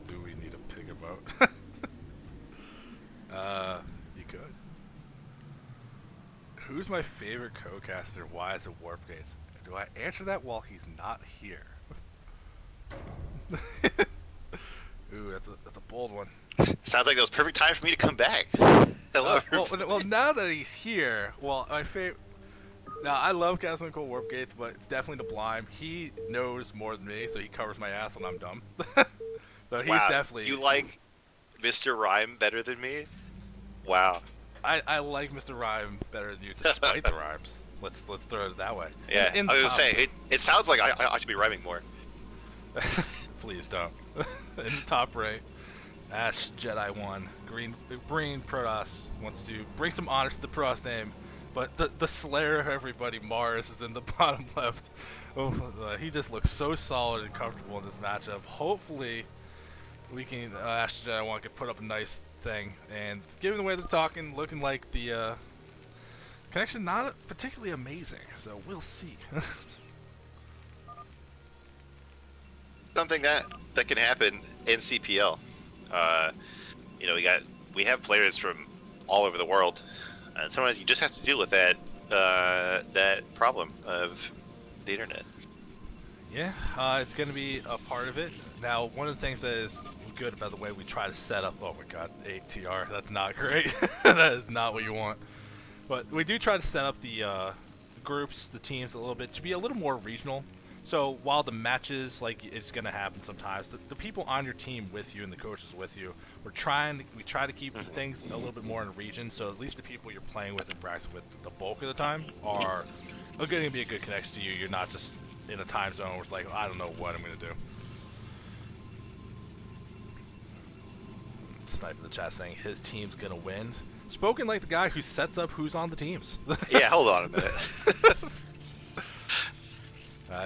Do we need a pig emote? You could. Who's my favorite co-caster? Why is it Warpgates? Do I answer that while he's not here? Ooh, that's a bold one. Sounds like that was perfect time for me to come back. Hello. Well, now that he's here, well, my favorite. Now I love casting Cold Warpgates, but it's definitely the Blime. He knows more than me, so he covers my ass when I'm dumb. So he's definitely. You like Mr. Rhyme better than me? Wow. I like Mr. Rhyme better than you, despite the rhymes. Let's throw it that way. Yeah, I was gonna say it sounds like I should be rhyming more. Please don't. In the top right, Ash Jedi 1, Green Protoss wants to bring some honor to the Protoss name, but the Slayer of everybody, Mars, is in the bottom left. Oh, he just looks so solid and comfortable in this matchup. Hopefully, we can Ash Jedi 1 can put up a nice thing. And given the way they're talking, looking like the connection not particularly amazing, so we'll see. Something that can happen in CPL. You know, we have players from all over the world, and sometimes you just have to deal with that problem of the internet. Yeah, it's going to be a part of it. Now, one of the things that is good about the way we try to set up, oh my god, 8TR, that's not great. That is not what you want. But we do try to set up the groups, the teams a little bit to be a little more regional. So while the matches, like, it's going to happen sometimes, the people on your team with you and the coaches with you, we try to keep things a little bit more in a region, so at least the people you're playing with and practicing with the bulk of the time are going to be a good connection to you. You're not just in a time zone where it's like, I don't know what I'm going to do. Snipe in the chat saying his team's going to win. Spoken like the guy who sets up who's on the teams. Yeah, hold on a minute.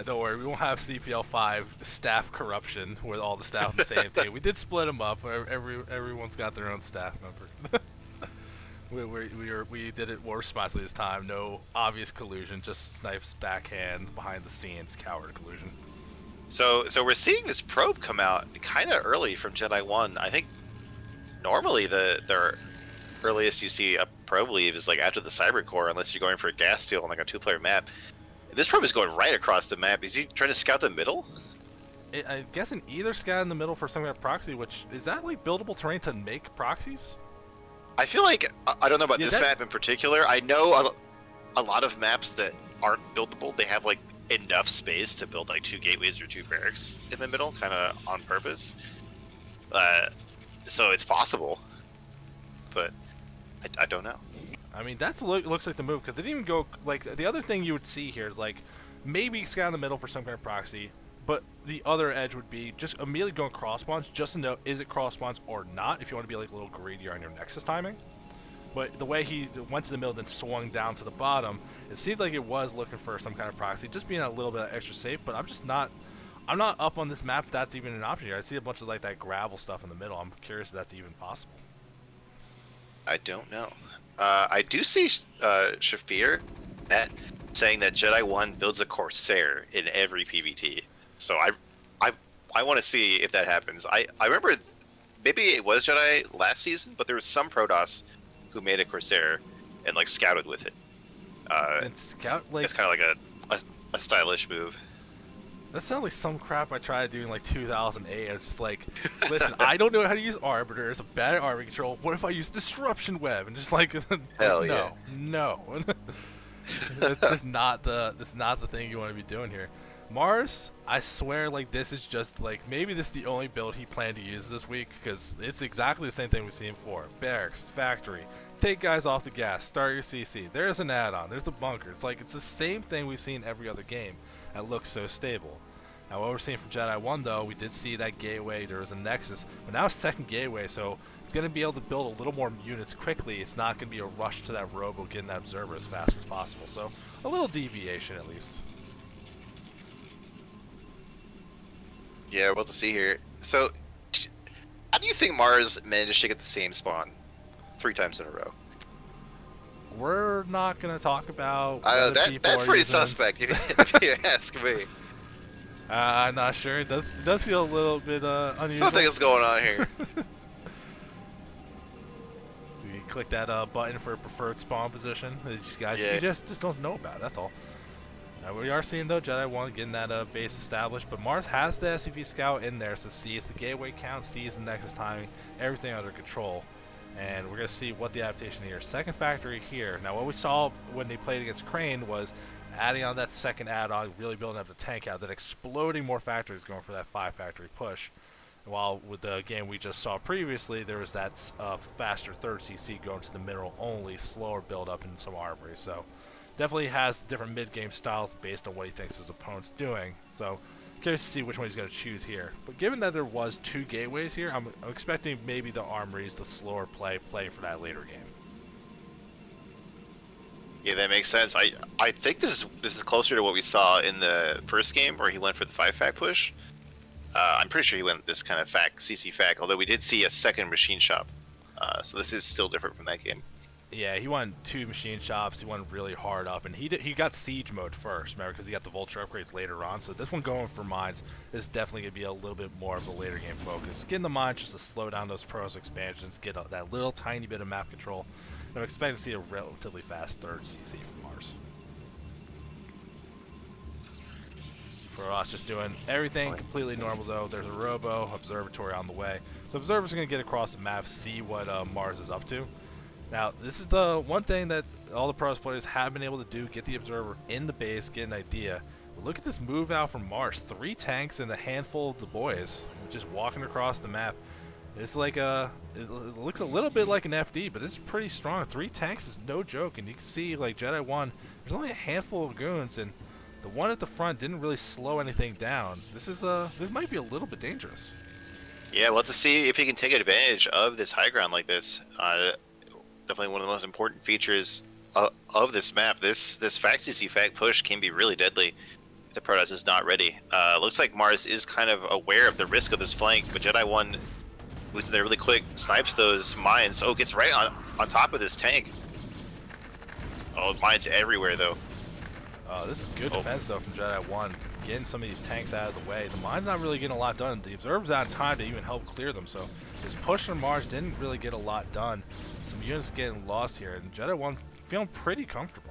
Don't worry, we won't have CPL 5 staff corruption with all the staff on the same team. We did split them up. Everyone's got their own staff member. we did it more responsibly this time. No obvious collusion, just Snipe's backhand behind the scenes coward collusion. So we're seeing this probe come out kind of early from Jedi 1. I think normally the earliest you see a probe leave is like after the Cyber Core, unless you're going for a gas steal on like a 2-player map. This probe is going right across the map. Is he trying to scout the middle? I'm guessing either scout in the middle for some kind of proxy, which is that like buildable terrain to make proxies? I feel like, I don't know about this map in particular. I know a lot of maps that aren't buildable, they have like enough space to build like 2 gateways or 2 barracks in the middle, kind of on purpose. So it's possible, but I don't know. I mean, that's looks like the move, because it didn't even go, like, the other thing you would see here is, like, maybe scout in the middle for some kind of proxy, but the other edge would be just immediately going cross spawns, just to know, is it cross spawns or not, if you want to be, like, a little greedier on your Nexus timing. But the way he went to the middle, then swung down to the bottom, it seemed like it was looking for some kind of proxy, just being a little bit extra safe, but I'm not up on this map if that's even an option here. I see a bunch of, like, that gravel stuff in the middle. I'm curious if that's even possible. I don't know. I do see Shafir saying that Jedi 1 builds a Corsair in every PvT. So I want to see if that happens. I remember maybe it was Jedi last season, but there was some Protoss who made a Corsair and like scouted with it. And scout, like, it's kind of like a stylish move. That sounds like some crap I tried to do in like 2008. I was just like, listen, I don't know how to use Arbiter. It's a bad Arbiter control. What if I use Disruption Web? And just like, Hell no, yeah. no. That's just not the thing you want to be doing here. Mars, I swear, like this is just like maybe this is the only build he planned to use this week because it's exactly the same thing we've seen before. Barracks, factory, take guys off the gas, start your CC. There's an add-on. There's a bunker. It's like it's the same thing we've seen every other game. That looks so stable. Now what we're seeing from Jedi 1 though, we did see that gateway, there was a nexus, but now it's second gateway, so it's going to be able to build a little more units quickly. It's not going to be a rush to that robo getting that observer as fast as possible, so a little deviation at least. Yeah, we'll have to see here. So, how do you think Mars managed to get the same spawn 3 times in a row? We're not going to talk about I know, that's pretty using. suspect if you ask me. I'm not sure. It does feel a little bit unusual. Something is going on here. We click that button for preferred spawn position. These guys, Yeah. you just don't know about it. That's all. We are seeing though Jedi 1 getting that base established, but Mars has the SCV scout in there, so sees the gateway count, sees the nexus timing, everything under control. And we're gonna see what the adaptation here. Second factory here. Now what we saw when they played against Crane was adding on that second add-on, really building up the tank out, then exploding more factories, going for that 5 factory push. While with the game we just saw previously, there was that faster third CC going to the mineral only, slower build up in some armories. So definitely has different mid-game styles based on what he thinks his opponent's doing. So curious to see which one he's going to choose here. But given that there was 2 gateways here, I'm expecting maybe the armories, the slower play for that later game. Yeah, that makes sense. I think this is closer to what we saw in the first game where he went for the 5-fac push. I'm pretty sure he went this kind of CC fac, although we did see a second machine shop. So this is still different from that game. Yeah, he won 2 machine shops. He went really hard up, and he got siege mode first, remember, because he got the vulture upgrades later on. So this one going for mines is definitely going to be a little bit more of a later game focus. Getting the mines just to slow down those pros expansions, get that little tiny bit of map control. And I'm expecting to see a relatively fast third CC from Mars. For us, just doing everything completely normal though. There's a robo observatory on the way, so observers are going to get across the map, see what Mars is up to. Now, this is the one thing that all the pros players have been able to do, get the observer in the base, get an idea. But look at this move out from Mars. 3 tanks and a handful of the boys just walking across the map. It's like it looks a little bit like an FD, but it's pretty strong. 3 tanks is no joke, and you can see like Jedi 1, there's only a handful of goons, and the one at the front didn't really slow anything down. This might be a little bit dangerous. Yeah, well, to see if he can take advantage of this high ground like this. Definitely one of the most important features of this map. This fac CC fac push can be really deadly if the Protoss is not ready. Looks like Mars is kind of aware of the risk of this flank, but Jedi 1 moves in there really quick, snipes those mines. Oh, gets right on top of this tank. Oh, mines everywhere though. This is good defense though from Jedi 1, getting some of these tanks out of the way. The mine's not really getting a lot done. The observer's out of time to even help clear them, so this push from Mars didn't really get a lot done. Some units getting lost here, and Jedi 1 feeling pretty comfortable.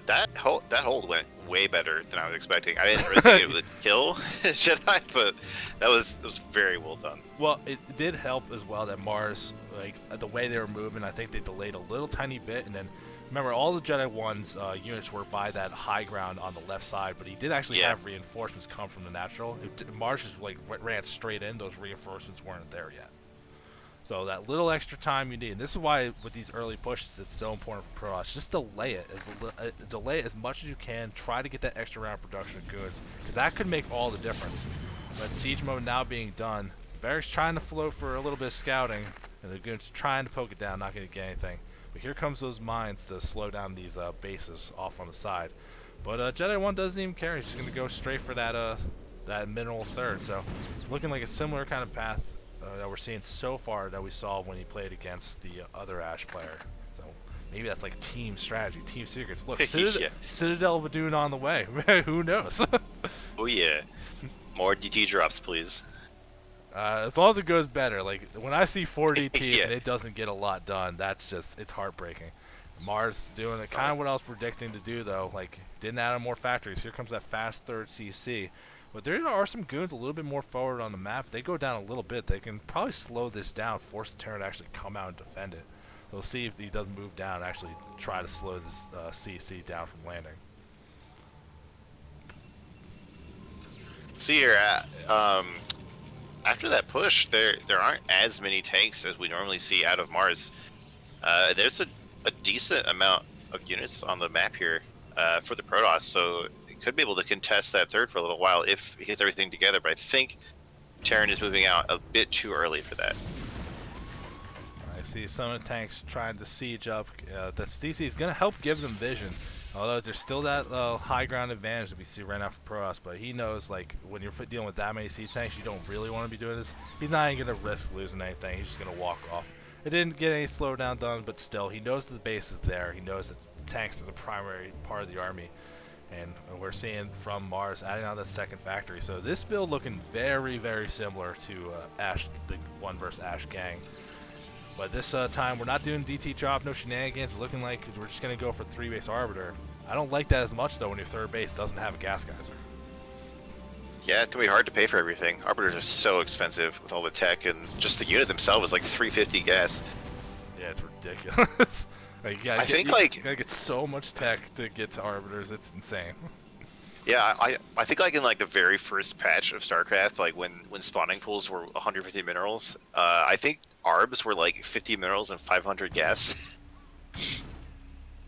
That hold went way better than I was expecting. I didn't really think it would kill Jedi, but that was very well done. Well, it did help as well that Mars, like the way they were moving, I think they delayed a little tiny bit, and then remember all the Jedi 1's units were by that high ground on the left side, but he did actually have reinforcements come from the natural. Mars just like ran straight in; those reinforcements weren't there yet. So that little extra time you need, and this is why with these early pushes it's so important for Protoss. Just delay it, delay it as much as you can. Try to get that extra round of production of goods, because that could make all the difference. But siege mode now being done, Barrick's trying to float for a little bit of scouting, and the goons trying to poke it down, not going to get anything. But here comes those mines to slow down these bases off on the side. But Jedi 1 doesn't even care. He's just going to go straight for that mineral third. So it's looking like a similar kind of path that we're seeing so far that we saw when he played against the other Ash player. So maybe that's like team strategy, team secrets. Look, Citadel of Adun on the way. Who knows? Oh yeah, more DT drops, please. As long as it goes better. Like when I see 4 DTs and it doesn't get a lot done, that's just, it's heartbreaking. Mars doing it, kind of what I was predicting to do though. Like, didn't add on more factories. Here comes that fast third CC. But there are some goons a little bit more forward on the map. If they go down a little bit, they can probably slow this down, force the Terran to actually come out and defend it. We'll see if he doesn't move down and actually try to slow this CC down from landing. See here, after that push, there aren't as many tanks as we normally see out of Mars. There's a decent amount of units on the map here for the Protoss, so it could be able to contest that third for a little while if he gets everything together, but I think Terran is moving out a bit too early for that. I see some of the tanks trying to siege up. The CC is going to help give them vision, although there's still that high ground advantage that we see right now for Protoss, but he knows, like, when you're dealing with that many siege tanks, you don't really want to be doing this. He's not even going to risk losing anything. He's just going to walk off. It didn't get any slowdown done, but still, he knows that the base is there. He knows that the tanks are the primary part of the army. And we're seeing from Mars adding on that second factory. So this build looking very, very similar to Ash, the 1 vs Ash gang. But this time, we're not doing DT drop, no shenanigans. It's looking like we're just going to go for 3-base Arbiter. I don't like that as much, though, when your third base doesn't have a gas geyser. Yeah, it's going to be hard to pay for everything. Arbiters are so expensive with all the tech, and just the unit themselves is like 350 gas. Yeah, it's ridiculous. Like, you gotta get so much tech to get to Arbiters. It's insane. Yeah, I think like in like the very first patch of StarCraft, like when spawning pools were 150 minerals, I think Arbs were like 50 minerals and 500 gas.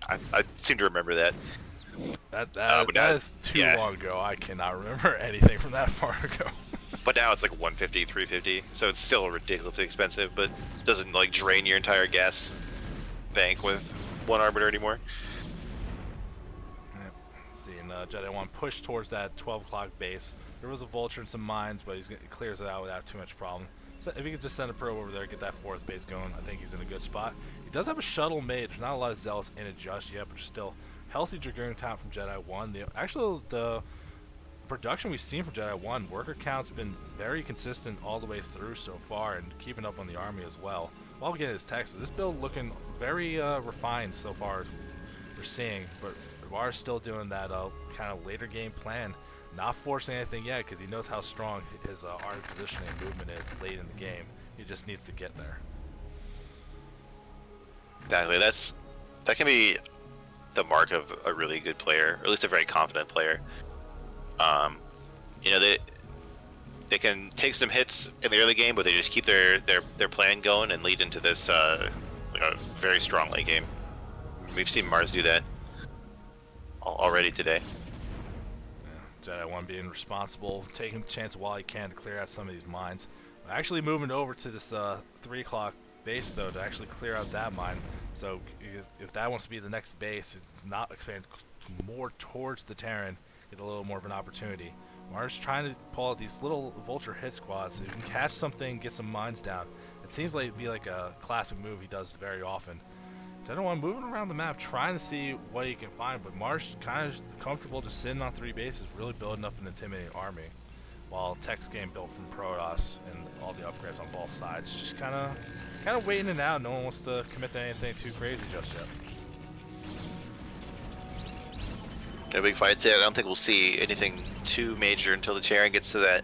I seem to remember that. That is too long ago. I cannot remember anything from that far ago. But now it's like 150, 350, so it's still ridiculously expensive, but doesn't like drain your entire gas bank with 1 Arbiter anymore. Yep. Seeing Jedi 1 push towards that 12 o'clock base. There was a Vulture and some mines, but he clears it out without too much problem. So if he could just send a probe over there, get that 4th base going, I think he's in a good spot. He does have a shuttle made. There's not a lot of Zealots in it just yet, but still healthy Dragoon count from Jedi 1. The production we've seen from Jedi 1, worker count's been very consistent all the way through so far, and keeping up on the army as well. While we get his text, this build looking very refined so far as we're seeing, but Mars still doing that kind of later game plan, not forcing anything yet because he knows how strong his army positioning and movement is late in the game. He just needs to get there. Exactly. That can be the mark of a really good player, or at least a very confident player. You know, they can take some hits in the early game, but they just keep their plan going and lead into this like a very strong late game. We've seen Mars do that already today. Yeah, Jedi 1 being responsible, taking the chance while he can to clear out some of these mines. Actually moving over to this 3 o'clock base, though, to actually clear out that mine. So if that wants to be the next base, it's not expanded more towards the Terran, get a little more of an opportunity. Mars trying to pull out these little Vulture hit squads so you can catch something, get some mines down. It seems like it'd be like a classic move he does very often. Jedi 1 moving around the map, trying to see what he can find, but Mars kind of comfortable just sitting on 3 bases, really building up an intimidating army. While Tech's game built from Protoss and all the upgrades on both sides, just kind of waiting it out. No one wants to commit to anything too crazy just yet. No big fights yet. I don't think we'll see anything too major until the Terran gets to that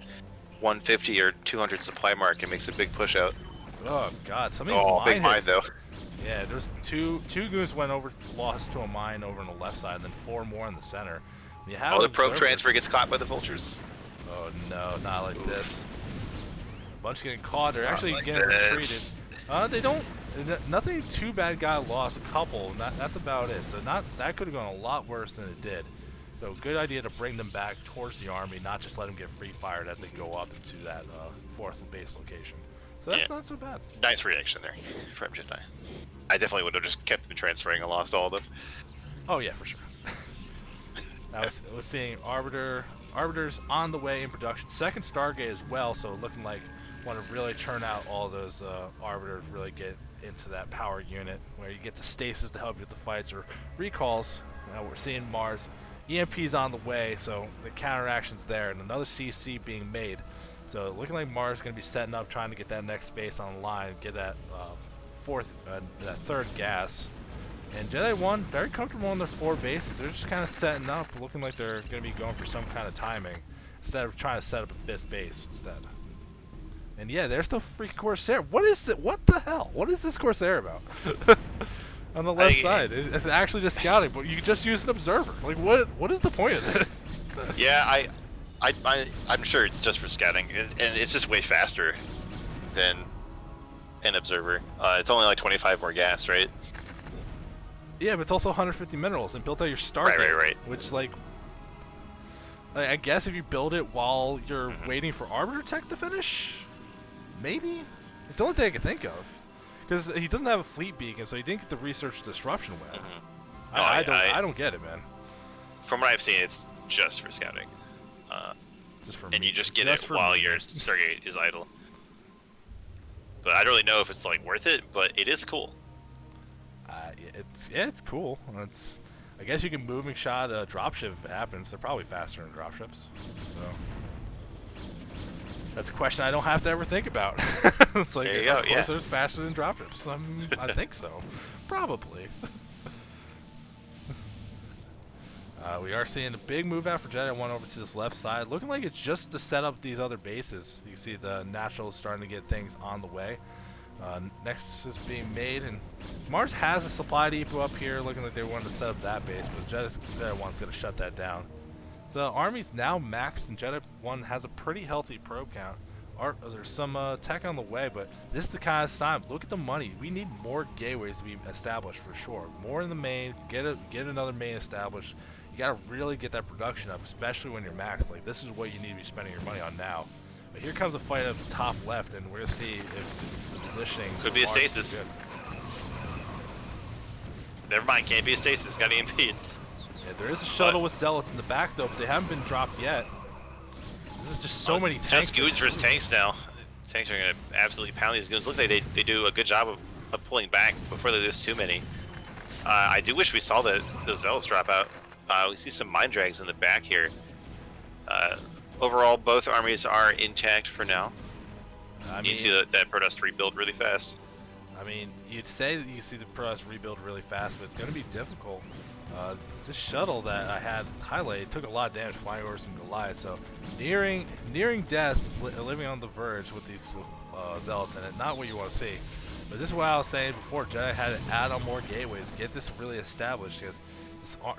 150 or 200 supply mark and makes a big push out. Oh god, some of these mine big mine hits, though. Yeah, there's two goons went over, lost to a mine over on the left side, and then 4 more in the center. You have the probe transfer gets caught by the Vultures. Oh no, not like this. A bunch getting caught. They're actually getting retreated. They don't. Nothing too bad got lost. A couple. That's about it. So that could have gone a lot worse than it did. So good idea to bring them back towards the army, not just let them get free fired as they go up into that 4th base location. So that's not so bad. Nice reaction there from Jedi. I definitely would have just kept them transferring and lost all of them. Oh yeah, for sure. I was seeing Arbiters on the way in production. 2nd Stargate as well, so looking like want to really churn out all those Arbiters, really get into that power unit where you get the stasis to help you with the fights or recalls. Now we're seeing Mars. EMP's on the way, so the counteraction's there, and another CC being made. So looking like Mars is going to be setting up, trying to get that next base on the line, get that that 3rd gas. And Jedi 1, very comfortable on their 4 bases. They're just kind of setting up, looking like they're going to be going for some kind of timing, instead of trying to set up a 5th base instead. And yeah, there's the freaking Corsair. What is it? What the hell? What is this Corsair about? On the left side, it's actually just scouting, but you just use an observer. Like, what is the point of it? Yeah, I'm sure it's just for scouting, and it's just way faster than an observer. It's only like 25 more gas, right? Yeah, but it's also 150 minerals and built out your start date, Right. which like I guess if you build it while you're waiting for Arbiter Tech to finish, maybe. It's the only thing I can think of, because he doesn't have a fleet beacon, so he didn't get the research disruption win. I don't get it, man. From what I've seen, it's just for scouting. Just for and me. you just get it while your Stargate is idle. But I don't really know if it's like worth it, but it is cool. It's cool. I guess you can moving shot a dropship if it happens. They're probably faster than dropships. So that's a question I don't have to ever think about. It's like, of course, it's faster than dropships. I think so. Probably. We are seeing a big move out for Jedi 1 over to this left side. Looking like it's just to set up these other bases. You can see the Natural is starting to get things on the way. Next is being made, and Mars has a supply depot up here, looking like they wanted to set up that base, but Jedi 1's going to shut that down. So the Army's now maxed, and Jedi 1 has a pretty healthy probe count. There's some tech on the way, but this is the kind of time. Look at the money. We need more gateways to be established for sure. More in the main. Get another main established. You got to really get that production up, especially when you're maxed. Like, this is what you need to be spending your money on now. But here comes a fight at the top left, and we're going to see if the positioning... Could be a stasis. Never mind, can't be a stasis. Got EMP. Yeah, there is a shuttle with Zealots in the back, though, but they haven't been dropped yet. This is just so many tanks. Just goons versus tanks now. Tanks are going to absolutely pound these goons. Look like they do a good job of pulling back before they lose too many. I do wish we saw those Zealots drop out. We see some mine drags in the back here. Overall, both armies are intact for now. You need to see that Protoss rebuild really fast. I mean, you'd say that you see the Protoss rebuild really fast, but it's going to be difficult. This shuttle that I had highlighted took a lot of damage flying over some Goliaths, so nearing death, living on the verge with these Zealots in it. Not what you want to see. But this is what I was saying before. Jedi had to add on more gateways, get this really established, because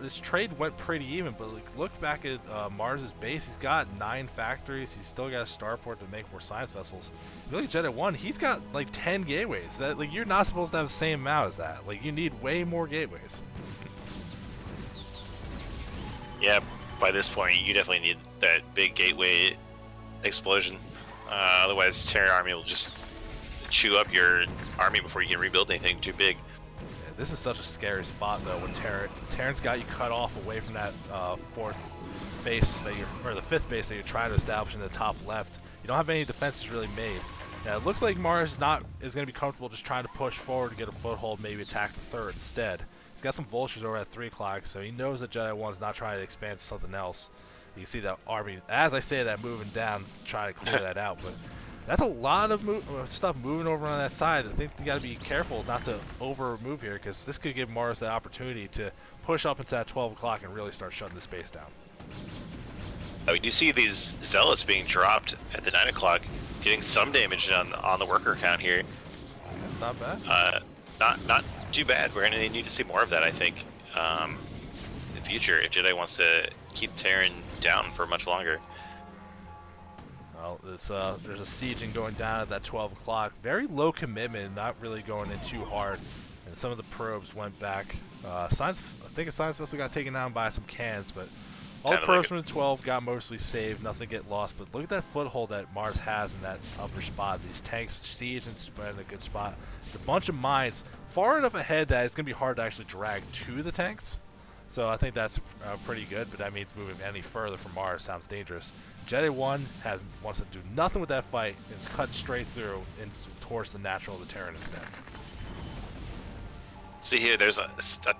this trade went pretty even, but like, look back at Mars's base. He's got 9 factories. He's still got a starport to make more science vessels. If you look at Jedi 1, he's got like 10 gateways. That, like, you're not supposed to have the same amount as that. Like, you need way more gateways. Yeah, by this point, you definitely need that big gateway explosion. Otherwise, Terran Army will just chew up your army before you can rebuild anything too big. This is such a scary spot, though, when Terran's got you cut off away from that 4th base or the 5th base that you're trying to establish in the top left. You don't have any defenses really made. Now, it looks like Mars is going to be comfortable just trying to push forward to get a foothold, maybe attack the 3rd instead. He's got some vultures over at 3 o'clock, so he knows that Jedi 1 is not trying to expand to something else. You can see that army, as I say that, moving down, trying to clear that out, but that's a lot of stuff moving over on that side. I think you got to be careful not to over move here, because this could give Mars the opportunity to push up into that 12 o'clock and really start shutting this base down. We do see these Zealots being dropped at the 9 o'clock, getting some damage on the worker count here. That's not bad. Not too bad. We're going to need to see more of that, I think, in the future, if Jedi wants to keep Terran down for much longer. Well, there's a sieging going down at that 12 o'clock. Very low commitment, not really going in too hard. And some of the probes went back. I think a science vessel got taken down by some cans, but all the probes from the 12 got mostly saved. Nothing get lost. But look at that foothold that Mars has in that upper spot. These tanks siege and spread in a good spot. A bunch of mines far enough ahead that it's going to be hard to actually drag to the tanks. So I think that's pretty good, but that means moving any further from Mars sounds dangerous. Jedi 1 wants to do nothing with that fight and is cut straight through towards the natural of the Terran instead. See here, there's a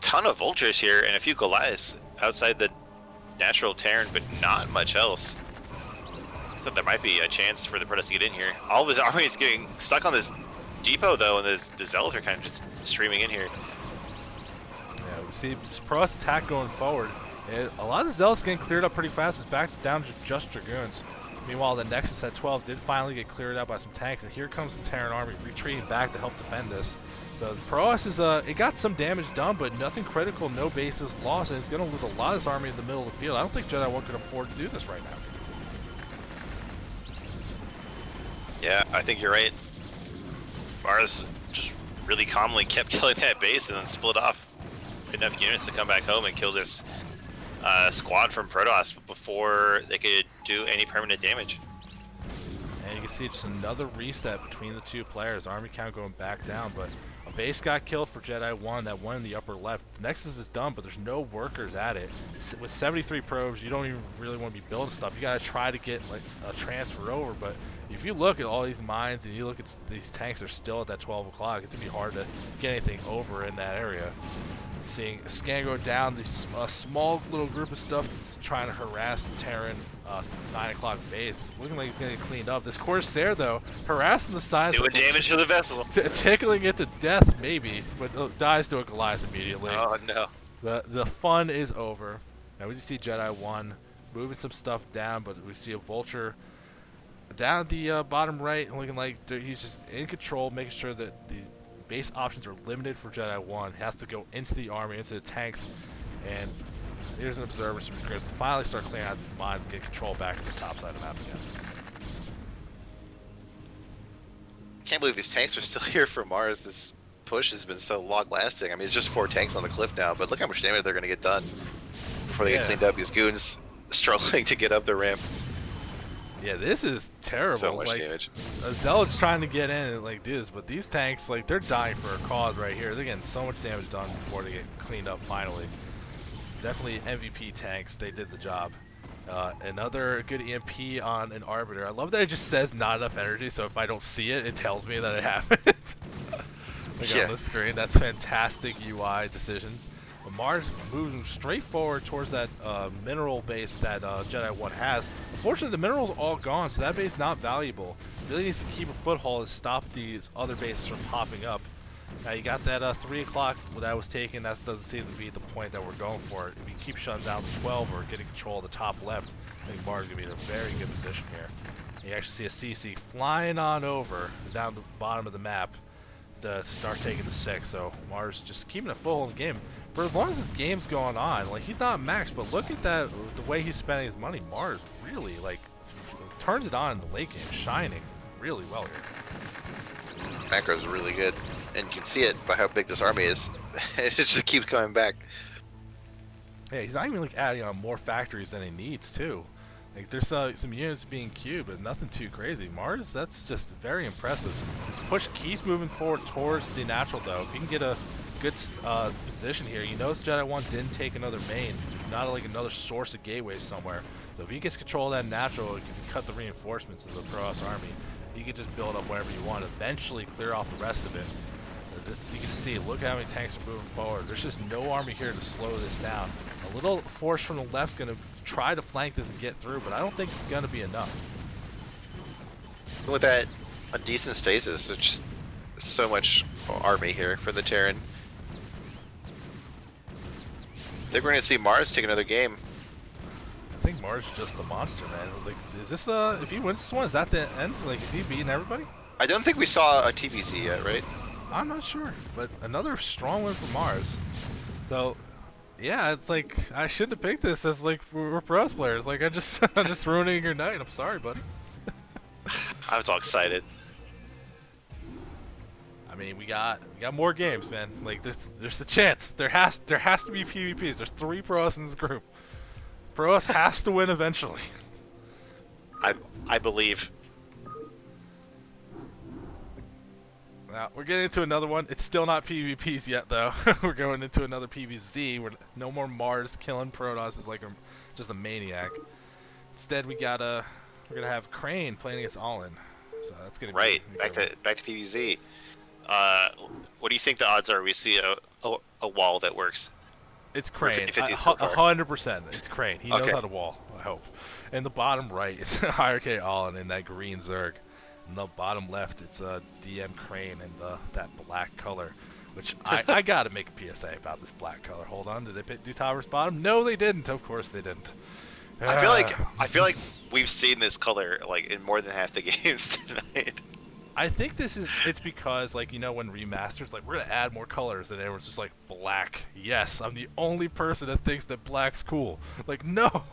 ton of vultures here and a few Goliaths outside the natural Terran, but not much else. So there might be a chance for the Protoss to get in here. All of his army is getting stuck on this depot though, and the Zealots are kind of just streaming in here. See this Protoss attack going forward. A lot of the Zealots getting cleared up pretty fast. It's back down to just Dragoons. Meanwhile, the Nexus at 12 did finally get cleared out by some tanks, and here comes the Terran army retreating back to help defend this. So the Protoss is it got some damage done, but nothing critical, no bases lost, and it's going to lose a lot of this army in the middle of the field. I don't think Jedi 1 can afford to do this right now. Yeah, I think you're right. Mars just really calmly kept killing that base and then split off enough units to come back home and kill this squad from Protoss before they could do any permanent damage. And you can see just another reset between the two players. Army count going back down, but a base got killed for Jedi 1, that one in the upper left. The Nexus is done, but there's no workers at it. With 73 probes, you don't even really want to be building stuff. You got to try to get like a transfer over, but if you look at all these mines and you look at these tanks are still at that 12 o'clock, it's going to be hard to get anything over in that area. Seeing a scan go down, this small little group of stuff that's trying to harass the Terran 9 o'clock base. Looking like it's going to get cleaned up. This Corsair, though, harassing the sides. Doing damage to the vessel. Tickling it to death, maybe, but dies to a Goliath immediately. Oh, no. The fun is over. Now we just see Jedi 1 moving some stuff down, but we see a Vulture down at the bottom right, looking like he's just in control, making sure that the base options are limited for Jedi 1. He has to go into the army, into the tanks, and here's an observer, some Grizz to finally start clearing out these mines and get control back to the top side of the map again. Can't believe these tanks are still here for Mars. This push has been so long-lasting. I mean, it's just 4 tanks on the cliff now, but look how much damage they're going to get done before they get cleaned up. These goons struggling to get up the ramp. Yeah, this is terrible. So much damage. A Zealot's trying to get in and like do this, but these tanks, like, they're dying for a cause right here. They're getting so much damage done before they get cleaned up finally. Definitely MVP tanks. They did the job. Another good EMP on an Arbiter. I love that it just says not enough energy, so if I don't see it, it tells me that it happened. Like on the screen. That's fantastic UI decisions. But Mars moving straight forward towards that mineral base that Jedi 1 has. Unfortunately, the mineral's all gone, so that base not valuable. Really needs to keep a foothold and stop these other bases from popping up. Now you got that 3 o'clock that was taken. That doesn't seem to be the point that we're going for. If we keep shutting down the 12 or getting control of the top left, I think Mars is going to be in a very good position here. You actually see a CC flying on over down the bottom of the map to start taking the 6. So Mars just keeping a foothold in the game. For as long as this game's going on, like, he's not max, but look at that, the way he's spending his money. Mars really, like, turns it on in the late game, shining really well here. Macro's really good, and you can see it by how big this army is. It just keeps coming back. Yeah, he's not even, like, adding on more factories than he needs, too. Like, there's some units being queued, but nothing too crazy. Mars, that's just very impressive. His push keeps moving forward towards the natural, though. If you can get a good position here. You notice Jedi 1 didn't take another main. There's not like another source of gateways somewhere. So if he gets control of that natural, he can cut the reinforcements of the Protoss army. He can just build up whatever you want, eventually clear off the rest of it. This, you can see, look how many tanks are moving forward. There's just no army here to slow this down. A little force from the left's going to try to flank this and get through, but I don't think it's going to be enough. With that, a decent stasis, there's just so much army here for the Terran. They're going to see Mars take another game. I think Mars is just a monster, man. Like, is this if he wins this one, is that the end? Like, is he beating everybody? I don't think we saw a TBC yet, right? I'm not sure, but another strong win for Mars. So, yeah, it's like I shouldn't have picked this as like we're pros players. Like, I'm just ruining your night. I'm sorry, buddy. I was all excited. I mean, we got more games, man. Like, there's a chance. There has to be PvPs. There's 3 pros in this group. Pros has to win eventually. I believe. Now, we're getting into another one. It's still not PvPs yet, though. We're going into another PvZ. Where no more Mars killing Protoss is like just a maniac. Instead, we're gonna have Crane playing against Allin. So that's gonna be back to PvZ. What do you think the odds are we see a wall that works? It's Crane. 100%. It's Crane. He knows how to wall, I hope. In the bottom right, it's IRK Allin in that green Zerg. In the bottom left, it's DM Crane in that black color. Which I gotta make a PSA about this black color. Hold on, did they do top versus bottom? No, they didn't. Of course they didn't. I feel like we've seen this color like in more than half the games tonight. I think it's because, like, you know, when remasters, like, we're gonna add more colors, and everyone's just like, black. Yes, I'm the only person that thinks that black's cool. Like, no,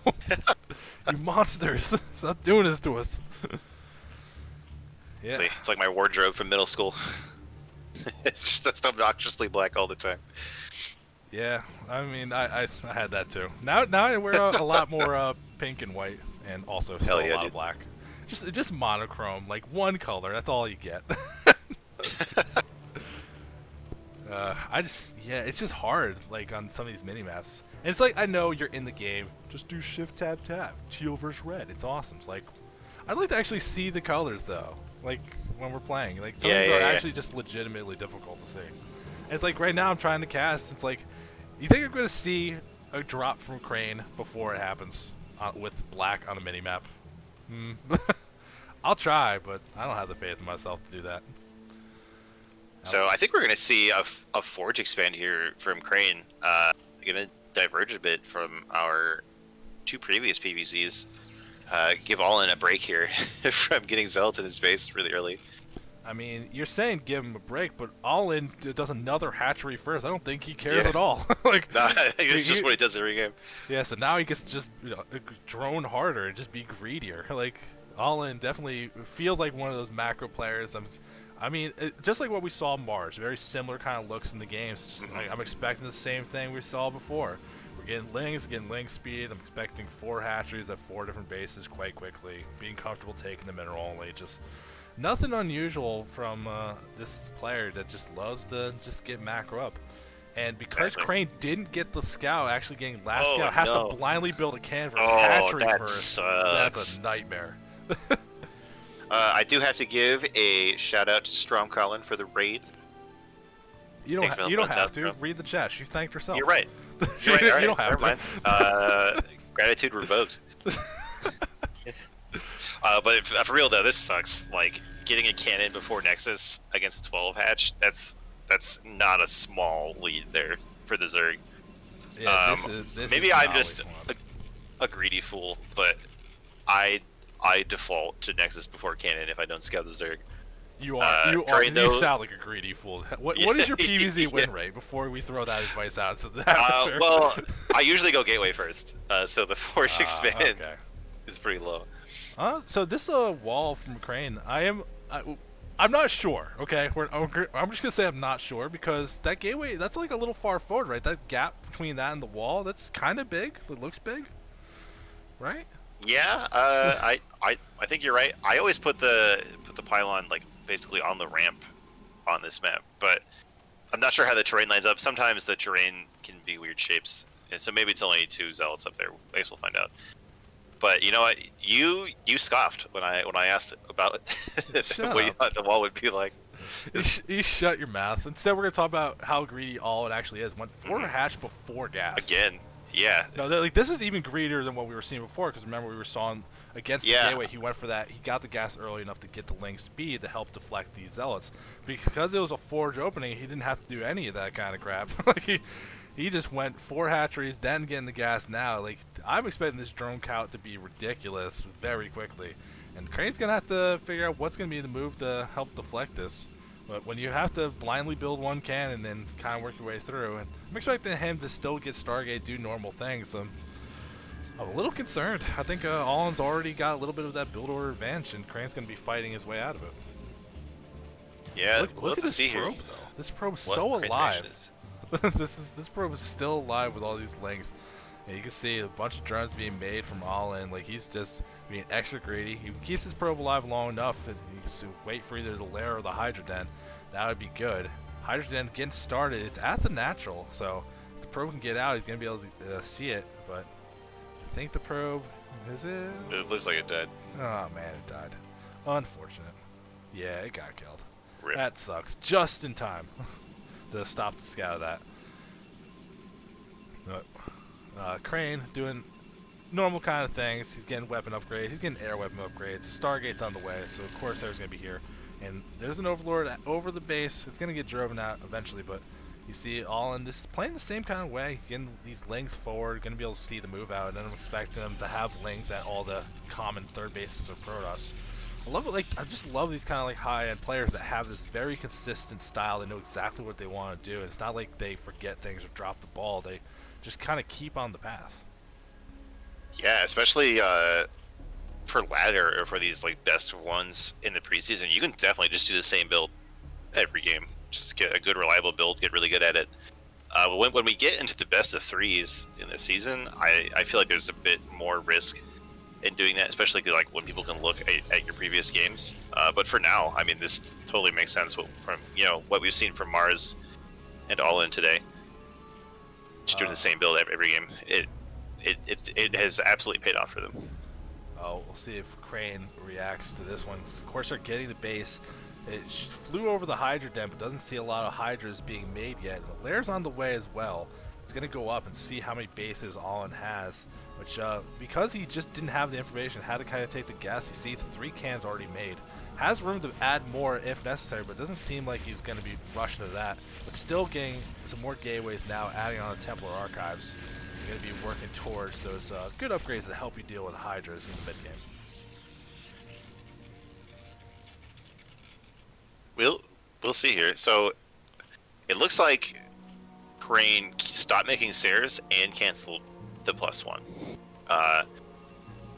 you monsters, stop doing this to us. Yeah, It's like my wardrobe from middle school. It's just obnoxiously black all the time. yeah. I mean, I had that too. Now I wear a lot more pink and white, and also still a lot of black. Just monochrome, like one color. That's all you get. It's just hard, like on some of these mini maps. And it's like, I know you're in the game. Just do shift tab tab. Teal versus red. It's awesome. It's like, I'd like to actually see the colors though. Like when we're playing, like some of these are actually just legitimately difficult to see. And it's like right now I'm trying to cast. It's like, you think you're gonna see a drop from Crane before it happens with black on a mini map? I'll try, but I don't have the faith in myself to do that. So I think we're going to see a Forge expand here from Crane. Going to diverge a bit from our two previous PVZs. Give All-In a break here from getting Zealot in his base really early. I mean, you're saying give him a break, but All-In does another hatchery first. I don't think he cares at all. Like, no, I think it's just what he does every game. Yeah, so now he gets to just drone harder and just be greedier. Like, All-In definitely feels like one of those macro players. I mean, just like what we saw in Mars, very similar kind of looks in the games. Just like, I'm expecting the same thing we saw before. We're getting link speed. I'm expecting 4 hatcheries at 4 different bases quite quickly. Being comfortable taking the mineral only. Just nothing unusual from this player that just loves to just get macro up. And because Crane didn't get the scout, actually getting last scout, has to blindly build a cannon for his hatchery first. That's a nightmare. I do have to give a shout out to Stromcolin for the raid. You don't have to. Read the chat. She thanked herself. You're right. You're right. You don't have to. Gratitude revoked. But for real though, this sucks. Like getting a cannon before Nexus against a 12 hatch. That's not a small lead there for the Zerg. Yeah, maybe I'm just a greedy fool, but I default to Nexus before cannon if I don't scout the Zerg. You sound like a greedy fool. What is your PvZ win rate before we throw that advice out to the atmosphere? Well, I usually go gateway first, so the Forge expand is pretty low. So this wall from Crane, I'm not sure. Okay, I'm just gonna say I'm not sure because that gateway, that's like a little far forward, right? That gap between that and the wall, that's kind of big. It looks big, right? Yeah, I think you're right. I always put the pylon like basically on the ramp on this map, but I'm not sure how the terrain lines up. Sometimes the terrain can be weird shapes, and so maybe it's only 2 zealots up there. I guess we'll find out. But you know what? You scoffed when I asked about what you thought the wall would be like. You shut your mouth. Instead, we're gonna talk about how greedy All-In actually is. Went 4 hatch before gas. Again, yeah. No, like this is even greedier than what we were seeing before. Because remember, we were saw against the gateway. He went for that. He got the gas early enough to get the link speed to help deflect these zealots. Because it was a Forge opening, he didn't have to do any of that kind of crap. Like he just went 4 hatcheries, then getting the gas now. Like, I'm expecting this drone count to be ridiculous very quickly. And Crane's going to have to figure out what's going to be the move to help deflect this. But when you have to blindly build one cannon and kind of work your way through, and I'm expecting him to still get Stargate, do normal things. I'm a little concerned. I think All-In's already got a little bit of that build order advantage, and Crane's going to be fighting his way out of it. Yeah, look at this probe, though. This probe's so alive. this probe is still alive with all these links. And you can see a bunch of drones being made from All-In. Like, he's just being extra greedy. He keeps his probe alive long enough and to wait for either the lair or the Hydra Den. That would be good. Hydra Den getting started. It's at the natural, so if the probe can get out, he's going to be able to see it. But I think the probe, is it? It looks like it died. Oh, man, it died. Unfortunate. Yeah, it got killed. Rip. That sucks. Just in time to stop the scout of that. Crane doing normal kind of things. He's getting weapon upgrades. He's getting air weapon upgrades. Stargate's on the way, so of course there's going to be here. And there's an Overlord over the base. It's going to get driven out eventually, but you see Allen just playing the same kind of way, getting these lings forward, going to be able to see the move out, and then I'm expecting them to have lings at all the common third bases of Protoss. I love it. Like, I just love these kind of like high-end players that have this very consistent style. They know exactly what they want to do, and it's not like they forget things or drop the ball. They just kind of keep on the path. Yeah, especially for ladder or for these like best ones in the preseason, you can definitely just do the same build every game. Just get a good, reliable build, get really good at it. When we get into the best of threes in the season, I feel like there's a bit more risk in doing that, especially like when people can look at your previous games. But for now, I mean, this totally makes sense from what we've seen from Mars and All In today. Just doing the same build every game. It has absolutely paid off for them. Oh, we'll see if Crane reacts to this one. Of course, they're getting the base. It flew over the Hydra den, but doesn't see a lot of Hydras being made yet. The Lair's on the way as well. It's going to go up and see how many bases Allen has, which, because he just didn't have the information, had to kind of take the guess. You see 3 cans already made. Has room to add more if necessary, but doesn't seem like he's going to be rushing to that. But still getting some more gateways now, adding on the Templar Archives. You're going to be working towards those good upgrades that help you deal with Hydras in the mid game. We'll see here. So it looks like Crane stopped making Sares and canceled the +1.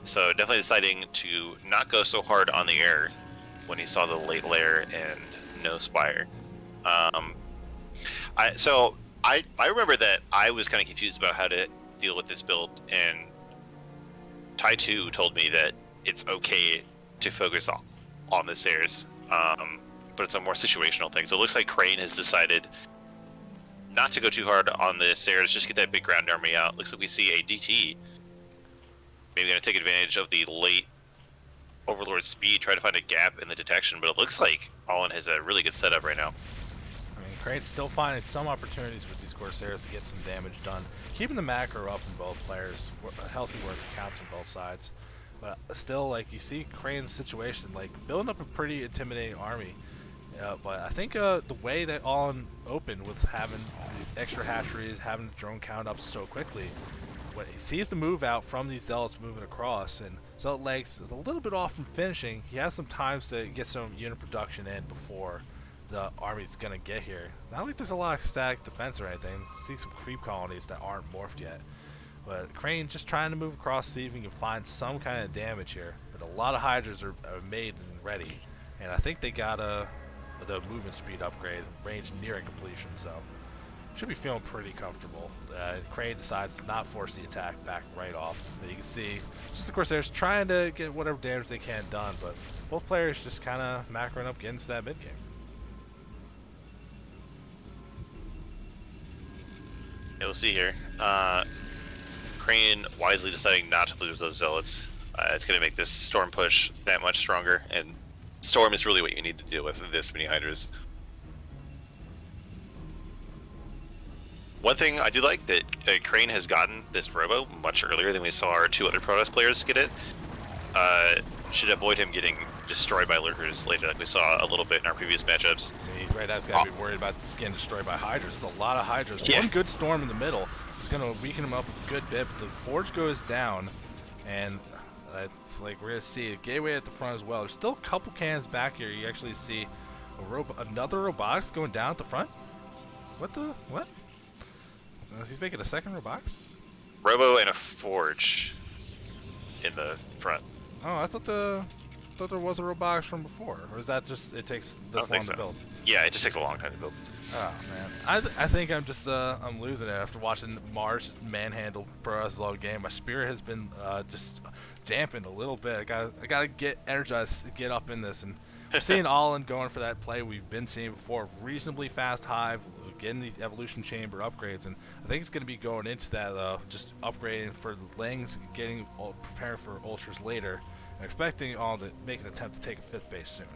So definitely deciding to not go so hard on the air when he saw the late lair and no Spire. I remember that I was kind of confused about how to deal with this build, and Tai2 told me that it's okay to focus on the Sares, but it's a more situational thing. So it looks like Crane has decided not to go too hard on the Sares, just get that big ground army out. Looks like we see a DT. Maybe going to take advantage of the late Overlord speed, try to find a gap in the detection, but it looks like Allen has a really good setup right now. I mean, Crane's still finding some opportunities with these Corsairs to get some damage done. Keeping the macro up from both players, a healthy work counts from both sides. But still, like, you see Crane's situation, like, building up a pretty intimidating army. But I think the way that Allen opened with having these extra hatcheries, having the drone count up so quickly, when he sees the move out from these Zealots moving across, and Zealot Legs is a little bit off from finishing, he has some times to get some unit production in before the army's going to get here. Not like there's a lot of static defense or anything. See some creep colonies that aren't morphed yet. But Crane just trying to move across, see if he can find some kind of damage here. But a lot of Hydras are made and ready, and I think they got the movement speed upgrade, range nearing completion, so should be feeling pretty comfortable. Crane decides to not force the attack back right off. And you can see, just of course, they're trying to get whatever damage they can done, but both players just kind of macroing up, getting to that mid game. Yeah, we'll see here. Crane wisely deciding not to lose those Zealots. It's going to make this Storm push that much stronger, and Storm is really what you need to deal with this many Hydras. One thing I do like that Crane has gotten this Robo much earlier than we saw our 2 other Protoss players get it. Should avoid him getting destroyed by Lurkers later, like we saw a little bit in our previous matchups. Right, that's got to be worried about getting destroyed by Hydras. There's a lot of Hydras. Yeah. One good Storm in the middle is going to weaken him up a good bit, but the Forge goes down, and like we're going to see a gateway at the front as well. There's still a couple cannons back here. You actually see another robotics going down at the front. What? He's making a second robotics? Robo and a Forge in the front. Oh, I thought there was a robotics from before, or is that just it takes this long to build? Yeah, it just takes a long time to build. Oh man, I think I'm just I'm losing it after watching Mars just manhandle Protoss all game. My spirit has been just dampened a little bit. I gotta get energized to get up in this, and I'm seeing Allen going for that play we've been seeing before. Reasonably fast hive, getting these evolution chamber upgrades, and I think it's going to be going into that just upgrading for the Lings, getting prepared for ultras later, and expecting all to make an attempt to take a 5th base soon.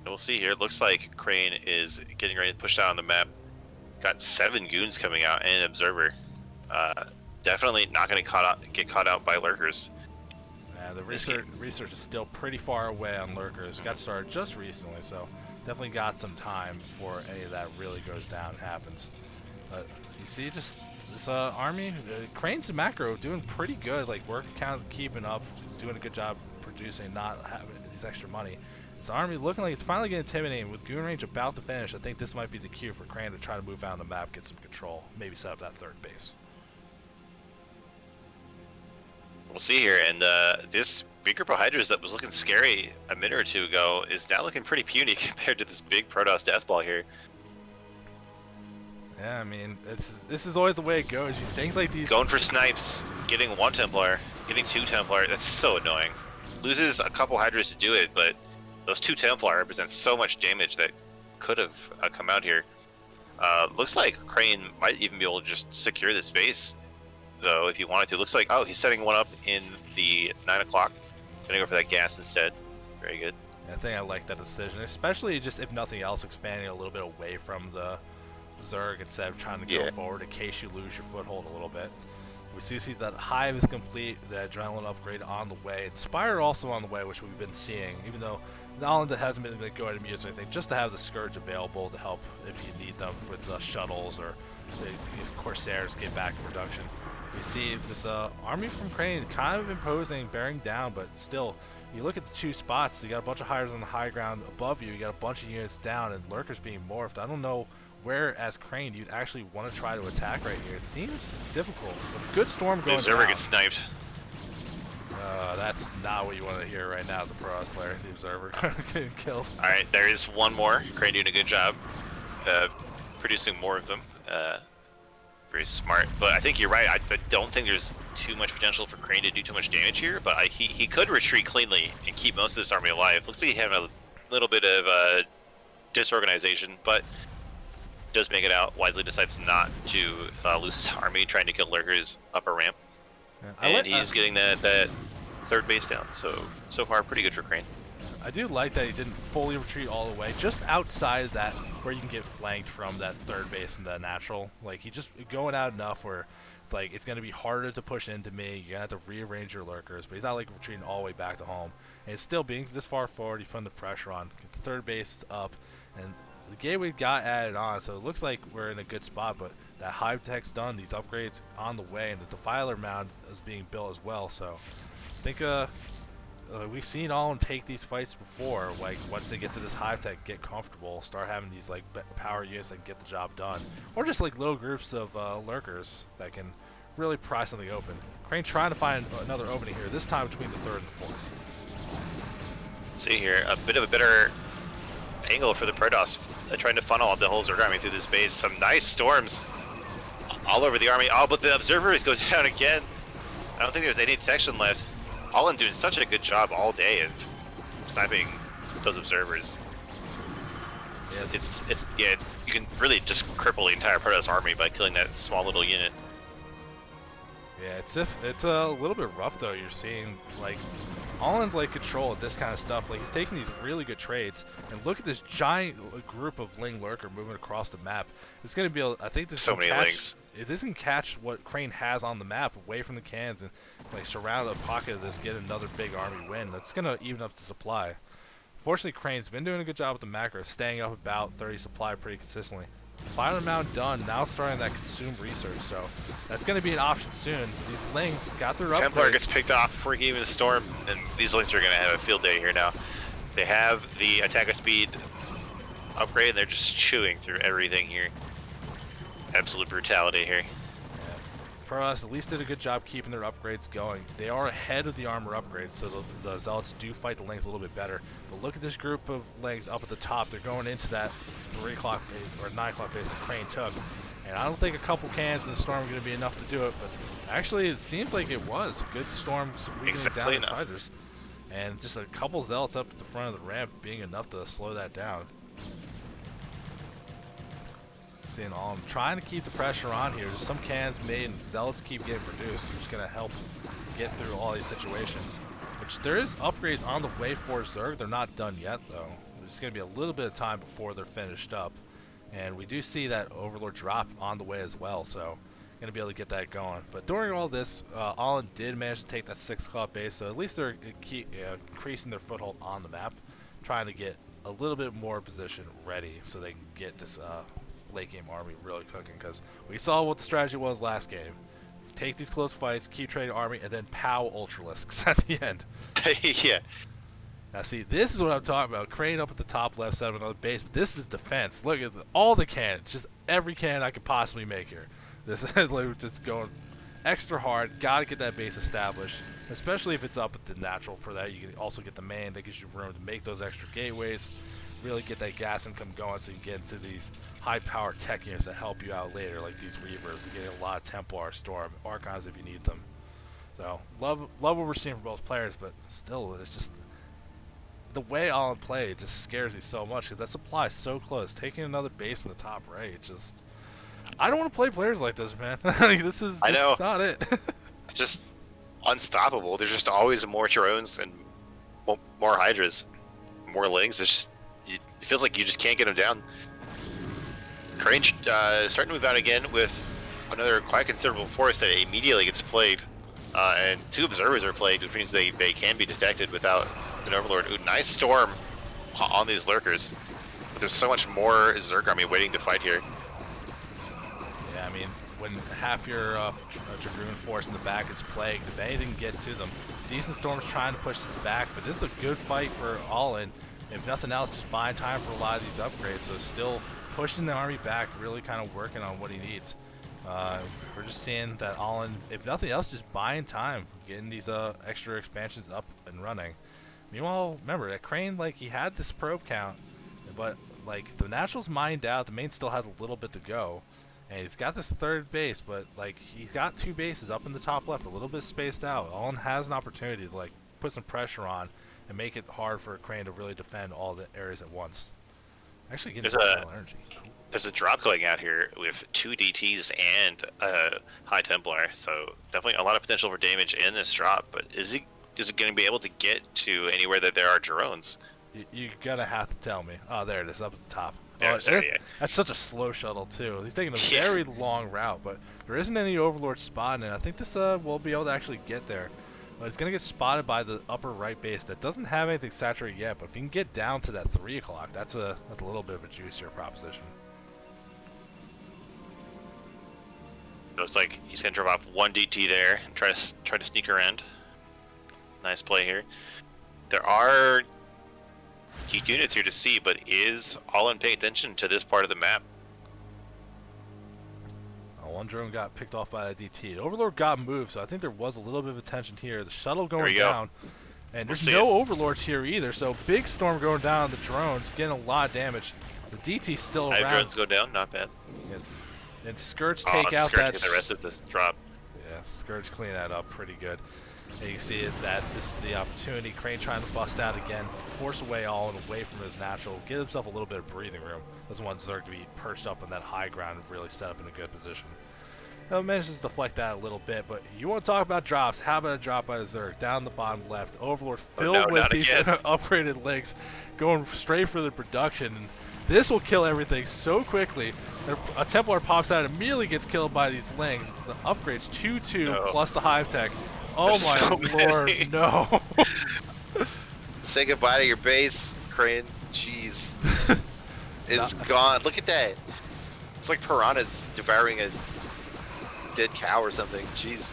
We'll see here. It looks like Crane is getting ready to push down the map. Got 7 goons coming out and an observer. Definitely not going to get caught out by Lurkers. Yeah, the research is still pretty far away on lurkers. Got started just recently, so definitely got some time before any of that really goes down and happens. But you see, just this army, Crane's macro doing pretty good. Like work count keeping up, doing a good job producing, not having these extra money. This army looking like it's finally getting intimidating. With goon range about to finish, I think this might be the cue for Crane to try to move out on the map, get some control, maybe set up that third base. We'll see here, and this big group of Hydras that was looking scary a minute or two ago is now looking pretty puny compared to this big Protoss deathball here. Yeah, I mean, this is always the way it goes. You think like these... Going for snipes, getting 1 Templar, getting 2 Templar, that's so annoying. Loses a couple Hydras to do it, but those 2 Templar represent so much damage that could have come out here. Looks like Crane might even be able to just secure this base, though, if he wanted to. Looks like, oh, he's setting one up in the 9 o'clock. Gonna go for that gas instead. Very good. I think I like that decision, especially just if nothing else, expanding a little bit away from the Zerg instead of trying to go forward in case you lose your foothold a little bit. We see that Hive is complete, the Adrenaline upgrade on the way, Inspire also on the way, which we've been seeing, even though Holland hasn't been going to go ahead and use anything, just to have the Scourge available to help if you need them with the shuttles or the Corsairs get back in production. We see this army from Crane kind of imposing, bearing down, but still, you look at the 2 spots, you got a bunch of Hydras on the high ground above you, you got a bunch of units down, and Lurkers being morphed. I don't know where, as Crane, you'd actually want to try to attack right here. It seems difficult. With a good storm going down. The Observer gets sniped. That's not what you want to hear right now as a Protoss player. The Observer getting killed. Alright, there is one more. Crane doing a good job producing more of them. Very smart. But I think you're right. I don't think there's too much potential for Crane to do too much damage here, but he could retreat cleanly and keep most of this army alive. Looks like he had a little bit of disorganization, but does make it out. Wisely decides not to lose his army trying to kill lurkers up a ramp. Yeah, and he's getting that third base down. So far, pretty good for Crane. I do like that he didn't fully retreat all the way, just outside of that where you can get flanked from that third base and the natural. Like, he just going out enough where it's like it's going to be harder to push into me. You're going to have to rearrange your lurkers, but he's not like retreating all the way back to home. And it's still being this far forward, he's putting the pressure on. The third base is up, and the gateway got added on, so it looks like we're in a good spot, but that hive tech's done, these upgrades on the way, and the Defiler mound is being built as well, so I think we've seen all take these fights before, like once they get to this hive tech, get comfortable, start having these like power units that can get the job done, or just like little groups of lurkers that can really pry something open. Crane trying to find another opening here, this time between the third and the fourth. See here, a bit of a better angle for the Protoss, trying to funnel the whole Zerg army through this base. Some nice storms all over the army. Oh, but the Observers goes down again. I don't think there's any detection left. Holland doing such a good job all day of sniping those Observers. Yeah. You can really just cripple the entire Protoss army by killing that small little unit. Yeah, it's a little bit rough though. You're seeing like Allen's like control of this kind of stuff. Like he's taking these really good trades, and look at this giant group of Ling Lurker moving across the map. It's gonna be, I think this. So many Lings. If this can catch what Crane has on the map away from the cans and like surround a pocket of this, get another big army win. That's gonna even up the supply. Fortunately, Crane's been doing a good job with the macros, staying up about 30 supply pretty consistently. Final amount done, now starting that consume research, so that's going to be an option soon. These Lings got their upgrades. Templar gets picked off before he even storm, and these Lings are going to have a field day here now. They have the attack speed upgrade, and they're just chewing through everything here. Absolute brutality here. Protoss at least did a good job keeping their upgrades going. They are ahead of the armor upgrades, so the Zealots do fight the Lings a little bit better. But look at this group of Lings up at the top. They're going into that 3 o'clock base, or 9 o'clock base that Crane took. And I don't think a couple cans in the storm are going to be enough to do it, but actually it seems like it was a good storm exactly down the Siders. And just a couple Zealots up at the front of the ramp being enough to slow that down. Seeing all, I'm trying to keep the pressure on here. There's some cans made and Zealots keep getting produced, which is going to help get through all these situations. Which there is upgrades on the way for Zerg. They're not done yet though. There's going to be a little bit of time before they're finished up. And we do see that Overlord drop on the way as well. So going to be able to get that going. But during all this, Allen did manage to take that 6 o'clock base, so at least they're increasing their foothold on the map, trying to get a little bit more position ready so they can get this late game army really cooking. Because we saw what the strategy was last game. Take these close fights, keep trading army, and then pow Ultralisks at the end. Yeah. Now see, this is what I'm talking about. Crane up at the top left side of another base, but this is defense. Look at all the cannons, just every cannon I could possibly make here. This is like just going extra hard. Got to get that base established, especially if it's up at the natural. For that, you can also get the main. That gives you room to make those extra gateways. Really get that gas income going so you get into these high-power tech units that help you out later, like these Reavers, and getting a lot of Templar, Storm, Archons if you need them. So, love what we're seeing from both players, but still, it's just the way Allen played just scares me so much because that supply is so close. Taking another base in the top right, just I don't want to play players like this, man. This is not it. It's just unstoppable. There's just always more drones and more Hydras, more Lings. It's just, it feels like you just can't get them down. Crane starting to move out again with another quite considerable force that immediately gets plagued. And 2 observers are plagued, which means they can be detected without an Overlord. Ooh, nice storm on these lurkers. But there's so much more Zerg army waiting to fight here. Yeah, I mean, when half your Dragoon force in the back is plagued, if anything can get to them, Decent Storm's trying to push this back, but this is a good fight for Allen. If nothing else, just buying time for a lot of these upgrades, so still pushing the army back, really kind of working on what he needs. We're just seeing that Allen, if nothing else, just buying time, getting these extra expansions up and running. Meanwhile, remember, at Crane, like, he had this probe count, but, like, the Natural's mined out, the main still has a little bit to go, and he's got this 3rd base, but, like, he's got 2 bases up in the top left, a little bit spaced out. Allen has an opportunity to, like, put some pressure on and make it hard for Crane to really defend all the areas at once. Actually getting energy. There's a drop going out here with 2 DTs and a High Templar, so definitely a lot of potential for damage in this drop, but is it going to be able to get to anywhere that there are drones? You're going to have to tell me. Oh, there it is, up at the top. That's such a slow shuttle, too. He's taking a very long route, but there isn't any Overlord spotting, and I think this will be able to actually get there. But it's going to get spotted by the upper right base that doesn't have anything saturated yet, but if you can get down to that 3 o'clock, that's a little bit of a juicier proposition. Looks like he's going to drop off 1 DT there and try to sneak around. Nice play here. There are key units here to see, but is Allen paying attention to this part of the map? One drone got picked off by a DT. Overlord got moved, so I think there was a little bit of attention here. The shuttle going down, and there's no Overlords here either, so big storm going down on the drones, getting a lot of damage. The DT's still around. Drones go down, not bad. Yeah. And Scourge take out that. The rest of this drop. Yeah, Scourge clean that up pretty good. And you can see that this is the opportunity. Crane trying to bust out again, force away Allen away from his natural, get himself a little bit of breathing room. Doesn't want Zerg to be perched up on that high ground and really set up in a good position. Now, manages to deflect that a little bit, but you want to talk about drops. How about a drop by the Zerg? Down the bottom left. Overlord filled with these upgraded links, going straight for the production. And this will kill everything so quickly. A Templar pops out and immediately gets killed by these lings. The upgrades 2-2 plus the Hive Tech. Oh my lord, no. Say goodbye to your base, Crane. Jeez. It's gone. Look at that. It's like piranhas devouring a dead cow or something. Jeez.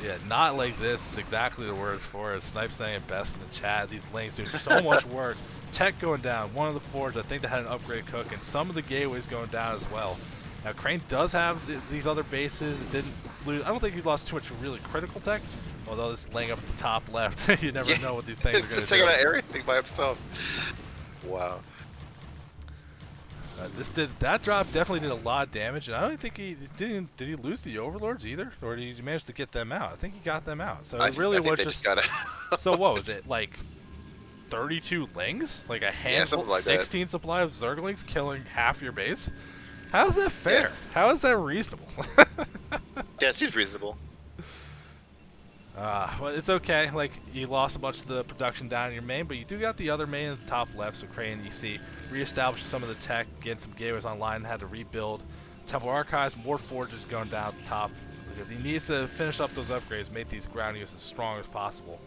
Yeah, not like this. It's exactly the words for it. Snipe saying it best in the chat. These links doing so much work. Tech going down. One of the forge, I think they had an upgrade cooking. Some of the gateways going down as well. Now Crane does have these other bases. It didn't lose. I don't think he lost too much really critical tech. Although this laying up at the top left, you never know what these things are going to do. He's taking out everything by himself. Wow. That drop definitely did a lot of damage, and I don't think did he lose the Overlords either, or did he manage to get them out? I think he got them out. So it really was just. So what was it, like 32 lings, like a handful, like 16 supply of Zerglings killing half your base? How is that fair? Yeah. How is that reasonable? Yeah, it seems reasonable. Well, it's okay. Like, you lost a bunch of the production down in your main, but you do got the other main at the top left. So Crane, you see, reestablishing some of the tech, getting some gateways online, had to rebuild Temple Archives, more forges going down at the top because he needs to finish up those upgrades, make these ground units as strong as possible.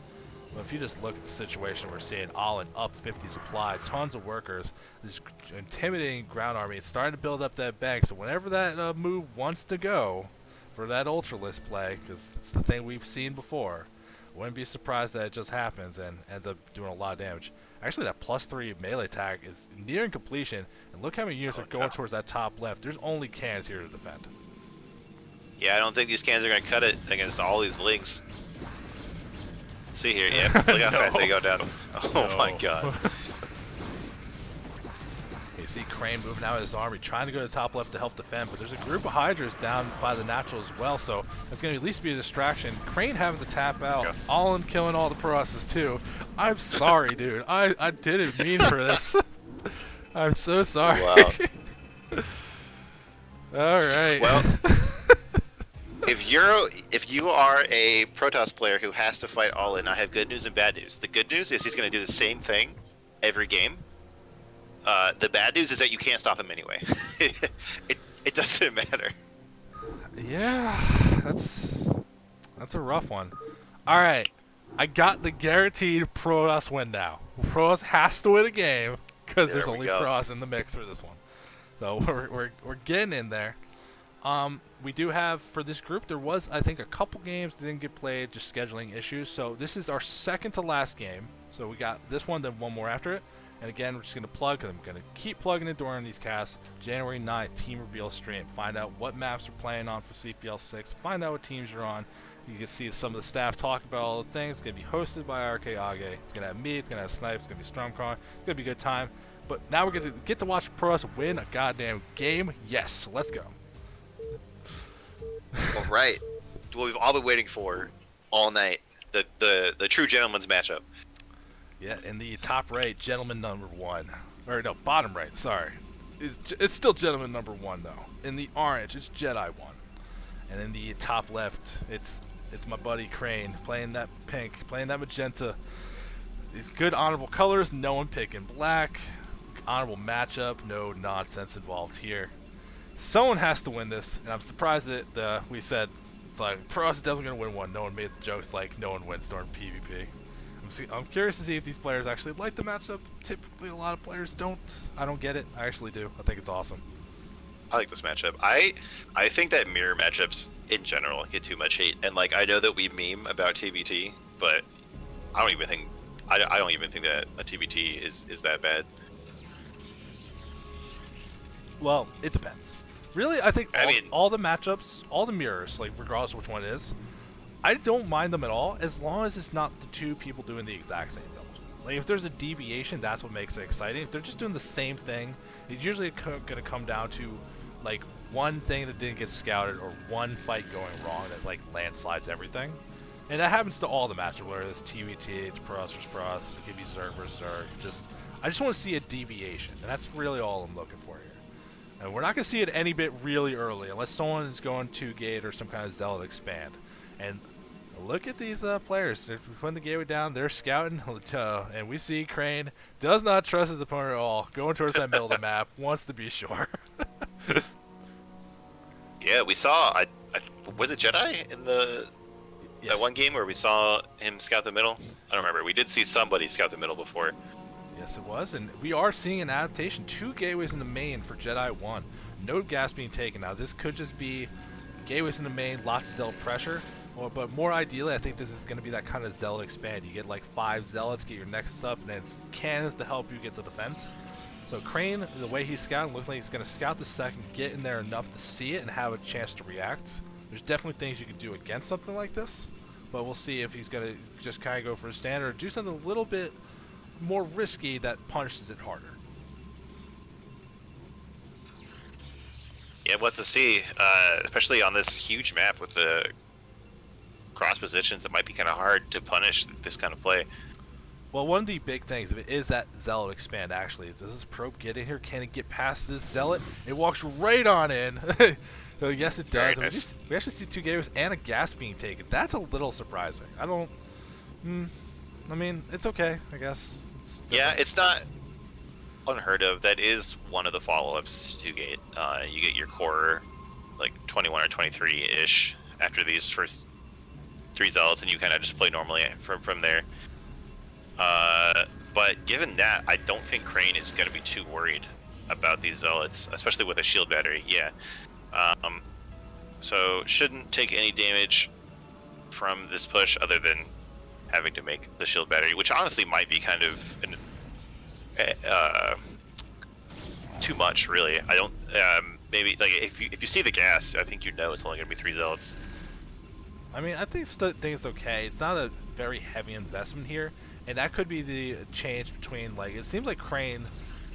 But if you just look at the situation, we're seeing Allen up 50 supply, tons of workers, this intimidating ground army. It's starting to build up that bank, so whenever that move wants to go for that Ultralist play, because it's the thing we've seen before, wouldn't be surprised that it just happens and ends up doing a lot of damage. Actually, that +3 melee attack is nearing completion, and look how many units are going towards that top left. There's only cannons here to defend. Yeah, I don't think these cannons are going to cut it against all these links. Let's see here, yeah, look how fast they go down. Oh my god. You see Crane moving out of his army, trying to go to the top left to help defend, but there's a group of Hydras down by the natural as well, so it's going to at least be a distraction. Crane having to tap out, Allen killing all the Processes too. I'm sorry, dude. I didn't mean for this. I'm so sorry. Wow. All right. Well, if you are a Protoss player who has to fight all in, I have good news and bad news. The good news is he's going to do the same thing every game. The bad news is that you can't stop him anyway. It doesn't matter. Yeah, that's a rough one. All right, I got the guaranteed Protoss win now. Protoss has to win a game because there's only Protoss in the mix for this one. So we're getting in there. We do have, for this group, there was, I think, a couple games that didn't get played, just scheduling issues. So this is our second to last game. So we got this one, then one more after it. And again, we're just going to plug, because I'm going to keep plugging it during these casts. January 9th, team reveal stream. Find out what maps we're playing on for CPL 6. Find out what teams you're on. You can see some of the staff talk about all the things. It's going to be hosted by RK Age. It's going to have me. It's going to have Snipe. It's going to be Stormcon. It's going to be a good time. But now we're going to get to watch Protoss win a goddamn game. Yes, let's go. All right. What we've all been waiting for all night. The true gentleman's matchup. Yeah, in the top right, gentleman number 1. Or no, bottom right, sorry. It's still gentleman number 1 though. In the orange, it's Jedi 1. And in the top left, it's my buddy Crane playing that pink, playing that magenta. These good honorable colors, no one picking black. Honorable matchup, no nonsense involved here. Someone has to win this, and I'm surprised that we said it's like Protoss is definitely gonna win one. No one made the jokes like no one wins during PvP. I'm curious to see if these players actually like the matchup. Typically, a lot of players don't. I don't get it. I actually do. I think it's awesome. I like this matchup. I think that mirror matchups in general get too much hate, and like I know that we meme about TBT, but I don't even think that a TBT is that bad. Well, it depends. Really, I think all the matchups, all the mirrors, like regardless of which one it is, I don't mind them at all as long as it's not the two people doing the exact same build. Like if there's a deviation, that's what makes it exciting. If they're just doing the same thing, it's usually going to come down to like one thing that didn't get scouted or one fight going wrong that like landslides everything. And that happens to all the matchups, whether it's TVT, it's Protoss vs Protoss, it's going to be Zerg vs Zerg. I just want to see a deviation, and that's really all I'm looking for here. And we're not going to see it any bit really early unless someone is going to gate or some kind of zealot expand. And look at these players. They're putting the gateway down. They're scouting. And we see Crane does not trust his opponent at all. Going towards that middle of the map. Wants to be sure. Yeah, we saw... was it Jedi in that one game where we saw him scout the middle? I don't remember. We did see somebody scout the middle before. Yes, it was. And we are seeing an adaptation. 2 gateways in the main for Jedi 1. No gas being taken. Now, this could just be gateways in the main, lots of zealot pressure. But more ideally, I think this is going to be that kind of zealot expand. You get like 5 zealots, get your next up, and then it's cannons to help you get to defense. So Crane, the way he's scouting, looks like he's going to scout the second, get in there enough to see it and have a chance to react. There's definitely things you can do against something like this, but we'll see if he's going to just kind of go for a standard or do something a little bit more risky that punishes it harder. Yeah, what to see, especially on this huge map with the cross positions. It might be kind of hard to punish this kind of play. Well, one of the big things of it is that zealot expand. Actually, does this probe get in here? Can it get past this zealot? It walks right on in. So yes, it does. Nice. We actually see 2 gateways and a gas being taken. That's a little surprising. I don't. I mean, it's okay, I guess. Yeah, it's not unheard of. That is one of the follow-ups to Gate. You get your core like 21 or 23-ish after these first 3 zealots, and you kind of just play normally from there. But given that, I don't think Crane is going to be too worried about these zealots, especially with a shield battery. Yeah. So shouldn't take any damage from this push other than having to make the shield battery, which honestly might be kind of too much, really. I don't. Maybe like if you see the gas, I think you know it's only going to be 3 zealots. I mean, I think it's okay. It's not a very heavy investment here, and that could be the change between, like, it seems like Crane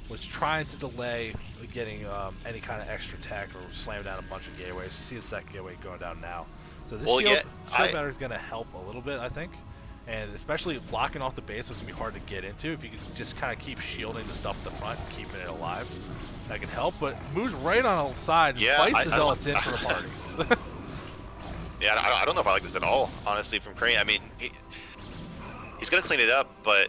was trying to delay getting any kind of extra tech or slam down a bunch of gateways. You see the second gateway going down now. So this shield battery is going to help a little bit, I think. And especially blocking off the base is going to be hard to get into. If you can just kind of keep shielding the stuff at the front and keeping it alive, that can help. But moves right on the side and fights the zealots in for the party. Yeah, I don't know if I like this at all, honestly, from Crane. I mean, he's going to clean it up, but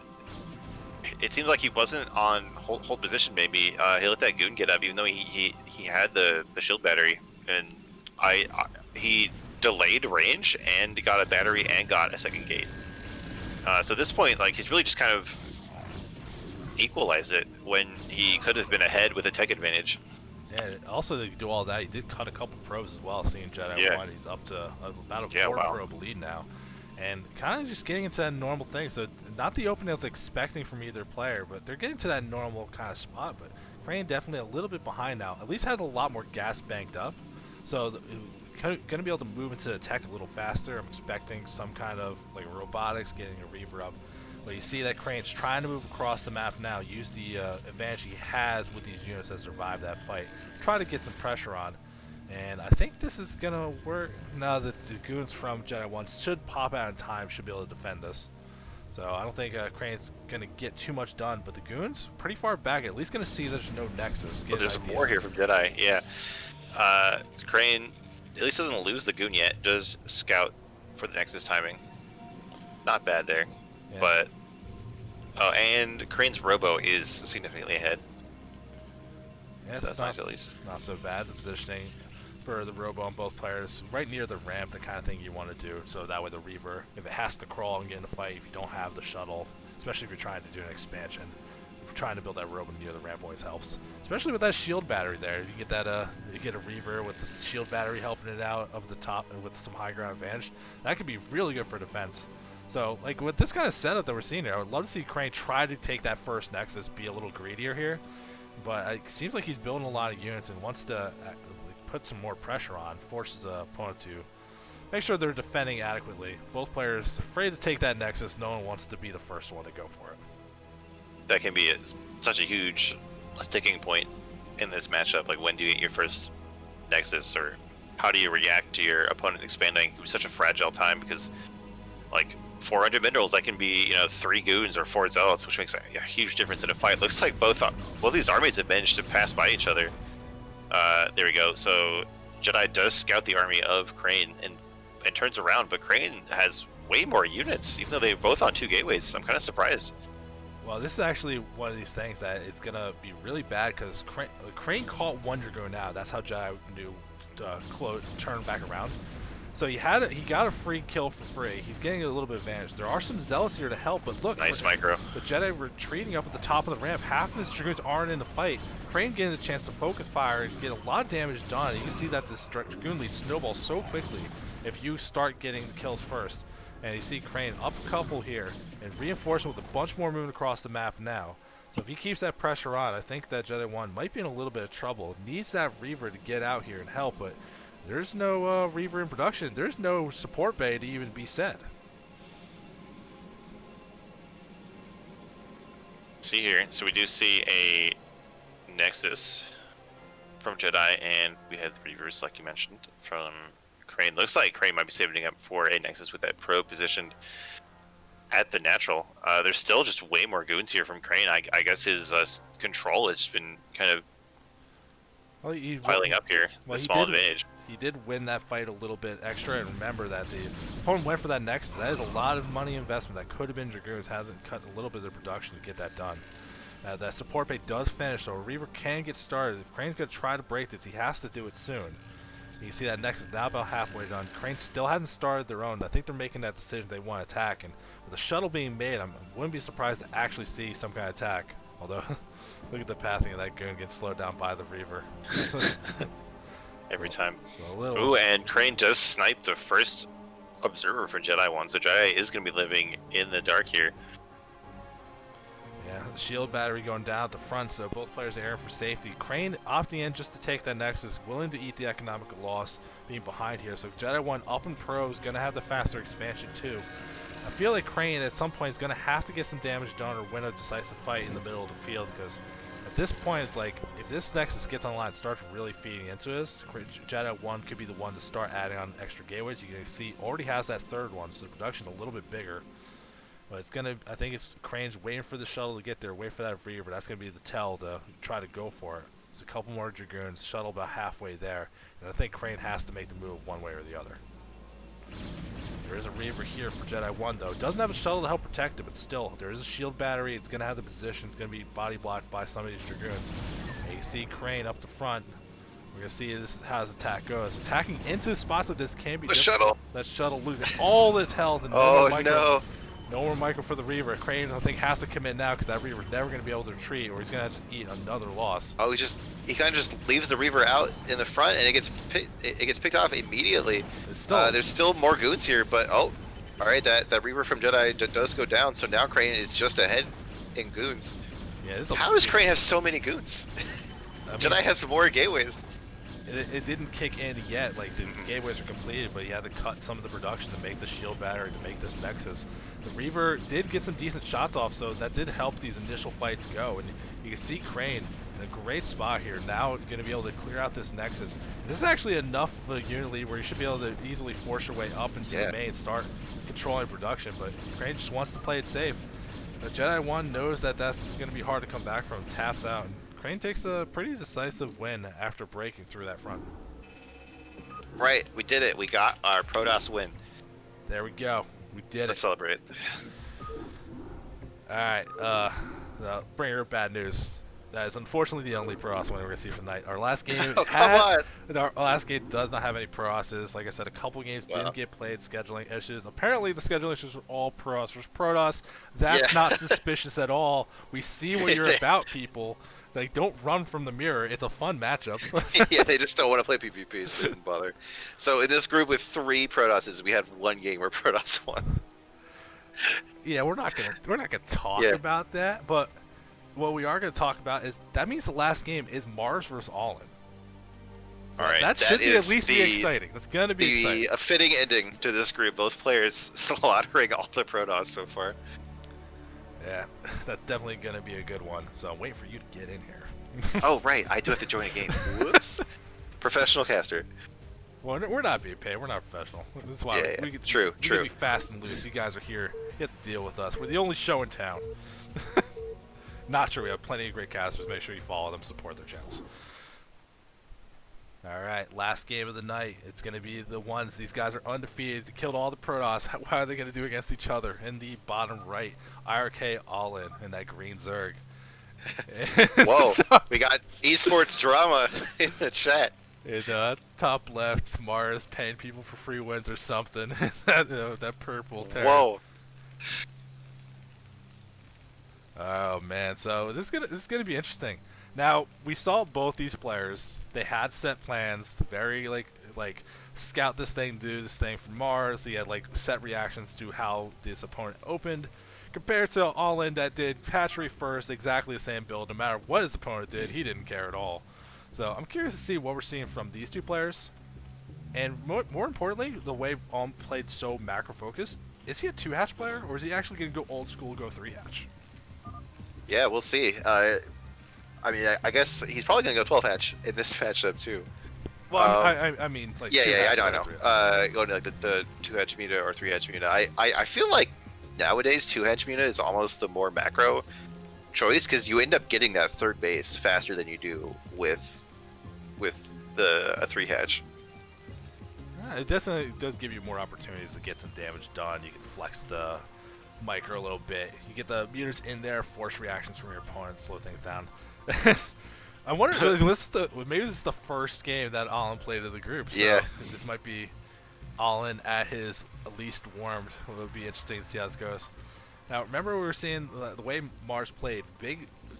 it seems like he wasn't on hold position, maybe. He let that goon get up, even though he had the shield battery. And he delayed range and got a battery and got a second gate. So at this point, like, he's really just kind of equalized it when he could have been ahead with a tech advantage. Yeah, also to do all that, he did cut a couple probes as well, seeing Jedi 1. He's up to about a 4 probe lead now. And kind of just getting into that normal thing. So not the opening I was expecting from either player, but they're getting to that normal kind of spot. But Crane definitely a little bit behind now. At least has a lot more gas banked up. So going to be able to move into the tech a little faster. I'm expecting some kind of like robotics, getting a Reaver up. But you see that Crane's trying to move across the map now, use the advantage he has with these units that survive that fight. Try to get some pressure on. And I think this is going to work now that the goons from Jedi 1 should pop out in time, should be able to defend this. So I don't think Crane's going to get too much done, but the goons pretty far back, at least going to see there's no nexus. Well, there's more here from Jedi, yeah. Crane at least doesn't lose the goon yet, does scout for the nexus timing. Not bad there. Yeah. But and Crane's robo is significantly ahead. Yeah, so that's nice, at least. Not so bad. The positioning for the robo on both players, right near the ramp, the kind of thing you want to do. So that way the Reaver, if it has to crawl and get in a fight, if you don't have the shuttle, especially if you're trying to do an expansion, if you're trying to build that robo near the ramp, always helps. Especially with that shield battery there, you get that you get a Reaver with the shield battery helping it out of the top and with some high ground advantage. That could be really good for defense. So, like, with this kind of setup that we're seeing here, I would love to see Crane try to take that first Nexus, be a little greedier here. But it seems like he's building a lot of units and wants to put some more pressure on, forces the opponent to make sure they're defending adequately. Both players afraid to take that Nexus. No one wants to be the first one to go for it. That can be such a huge sticking point in this matchup. Like, when do you get your first Nexus, or how do you react to your opponent expanding? It was such a fragile time because, like, 400 minerals, that can be, 3 goons or 4 zealots, which makes a huge difference in a fight. Looks like both these armies have managed to pass by each other. There we go. So Jedi does scout the army of Crane and turns around, but Crane has way more units, even though they're both on 2 gateways. I'm kind of surprised. Well, this is actually one of these things that is going to be really bad because Crane caught 1 Dragoon now. That's how Jedi knew to turn back around. So he got a free kill for free. He's getting a little bit of advantage. There are some zealots here to help, but look, nice micro. The Jedi retreating up at the top of the ramp. Half of his Dragoons aren't in the fight. Crane getting the chance to focus fire and get a lot of damage done. You can see that this Dragoon lead snowballs so quickly if you start getting the kills first. And you see Crane up a couple here and reinforcement with a bunch more moving across the map now. So if he keeps that pressure on, I think that Jedi 1 might be in a little bit of trouble. Needs that Reaver to get out here and help, but there's no Reaver in production. There's no support bay to even be set. See here, so we do see a Nexus from Jedi, and we have the Reavers, like you mentioned, from Crane. Looks like Crane might be saving up for a Nexus with that probe positioned at the natural. There's still just way more goons here from Crane. I guess his control has just been kind of piling up here. Well, the small advantage. He did win that fight a little bit extra, and remember that the opponent went for that Nexus. That is a lot of money investment that could have been Dragoons. Hasn't cut a little bit of their production to get that done. That support bay does finish, so a Reaver can get started. If Crane's going to try to break this, he has to do it soon. You can see that Nexus now about halfway done. Crane still hasn't started their own. I think they're making that decision they want to attack. And with the shuttle being made, I wouldn't be surprised to actually see some kind of attack. Although, look at the pathing of that goon getting slowed down by the Reaver. Every time. So Ooh, and Crane does snipe the first observer for Jedi 1, so Jedi is going to be living in the dark here. Yeah, the shield battery going down at the front, so both players are here for safety. Crane opting in just to take that Nexus, willing to eat the economical loss being behind here. So Jedi 1 up in pro is going to have the faster expansion too. I feel like Crane at some point is going to have to get some damage done or win a decisive fight in the middle of the field, because at this point it's like if this Nexus gets online, starts really feeding into us, Jedi 1 could be the one to start adding on extra gateways. You can see already has that third one, so the production's a little bit bigger. But it's gonna, I think it's Crane's waiting for the shuttle to get there, wait for that Reaver. That's gonna be the tell to try to go for it. There's a couple more Dragoons, shuttle about halfway there, and I think Crane has to make the move one way or the other. There is a Reaver here for Jedi 1 though. Doesn't have a shuttle to help protect it, but still, there is a shield battery. It's gonna have the position. It's gonna be body blocked by some of these Dragoons. And you see Crane up the front. We're gonna see this is how his attack goes. Attacking into spots like this can be The difficult. shuttle. That shuttle losing all its health and No. No more micro for the Reaver. Crane, I think, has to commit now because that Reaver's never going to be able to retreat, or he's going to just eat another loss. Oh, he kind of just leaves the Reaver out in the front, and it gets picked off immediately. There's still more goons here, but all right, that Reaver from Jedi does go down, so now Crane is just ahead in goons. Yeah, how does Crane have so many goons? I mean, Jedi has more gateways. It didn't kick in yet, like the gateways are completed, but he had to cut some of the production to make the shield battery, to make this Nexus. The Reaver did get some decent shots off, so that did help these initial fights go, and you can see Crane in a great spot here, now going to be able to clear out this Nexus. This is actually enough of a unit lead where you should be able to easily force your way up into the main, start controlling production, but Crane just wants to play it safe. The Jedi 1 knows that that's going to be hard to come back from, taps out. Crane takes a pretty decisive win after breaking through that front. Right, we did it. We got our Protoss win. There we go. We did Let's celebrate. Alright, bring her bad news. That is unfortunately the only Protoss win we're going to see for the night. Our last game our last game does not have any Protosses. Like I said, a couple games didn't get played, scheduling issues. Apparently the scheduling issues were all Protoss versus Protoss. That's not suspicious at all. We see what you're about, people. Like, don't run from the mirror. It's a fun matchup. Yeah, they just don't want to play PvP, so they didn't bother. So in this group with 3 Protosses, we had one game where Protoss won. Yeah, we're not gonna talk about that, but what we are gonna talk about is that means the last game is Mars versus All-In. So all right, that should be at least be exciting. That's gonna be exciting. A fitting ending to this group. Both players slaughtering all the Protoss so far. Yeah, that's definitely going to be a good one. So I'm waiting for you to get in here. Oh, right. I do have to join a game. Whoops. Professional caster. Well, we're not being paid. We're not professional. That's why we can be fast and loose. You guys are here. You have to deal with us. We're the only show in town. Not sure. We have plenty of great casters. Make sure you follow them, support their channels. All right, last game of the night. It's going to be the ones. These guys are undefeated. They killed all the Protoss. How are they going to do against each other? In the bottom right, IRK All-In in that green Zerg. Whoa, we got esports drama in the chat. In top left, Mars paying people for free wins or something. that purple terror. Whoa. Oh man, so this is gonna be interesting. Now, we saw both these players. They had set plans, very like scout this thing, do this thing for Mars. He had like set reactions to how this opponent opened, compared to All-In that did Patchery first, exactly the same build. No matter what his opponent did, he didn't care at all. So I'm curious to see what we're seeing from these two players, and more importantly, the way All-In played so macro focused. Is he a 2-hatch player, or is he actually going to go old school, go 3-hatch? Yeah, we'll see. I mean, I guess he's probably going to go 12-hatch in this matchup, too. Well, I mean, like... Yeah, I know. Going to like the 2-hatch meta or 3-hatch meta. I feel like nowadays 2-hatch meta is almost the more macro choice, because you end up getting that third base faster than you do with a 3-hatch. It definitely does give you more opportunities to get some damage done. You can flex the micro a little bit. You get the units in there, force reactions from your opponent, slow things down. I wonder, maybe this is the first game that Allen played in the group. So Yeah. this might be Allen at his least warmed. It would be interesting to see how this goes. Now, remember we were seeing the way Mars played.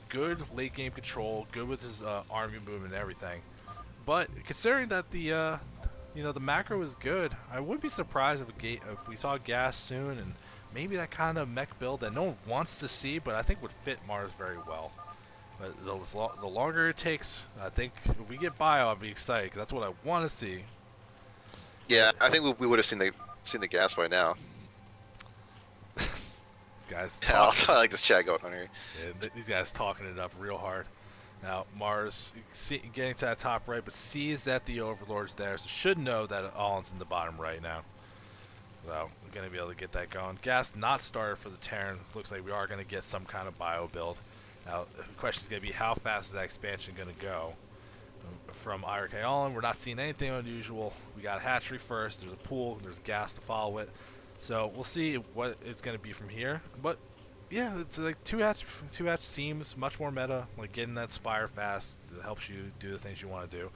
Good late game control, good with his army movement and everything. But considering that the the macro is good, I wouldn't be surprised if we saw gas soon, and maybe that kind of mech build that no one wants to see, but I think would fit Mars very well. But the longer it takes, I think if we get bio, I'll be excited because that's what I want to see. Yeah, I think we would have seen the gas by now. These guys. I like this chat going on here. Yeah, these guys talking it up real hard. Now Mars getting to that top right, but sees that the Overlord's there, so should know that Allen's in the bottom right now. So we're gonna be able to get that going. Gas not started for the Terrans. Looks like we are gonna get some kind of bio build. Now, the question is going to be how fast is that expansion going to go? From IRK Allen, we're not seeing anything unusual. We got a hatchery first, there's a pool, there's gas to follow it. So we'll see what it's going to be from here. But yeah, it's like two hatch seems much more meta. Like getting that spire fast helps you do the things you want to do.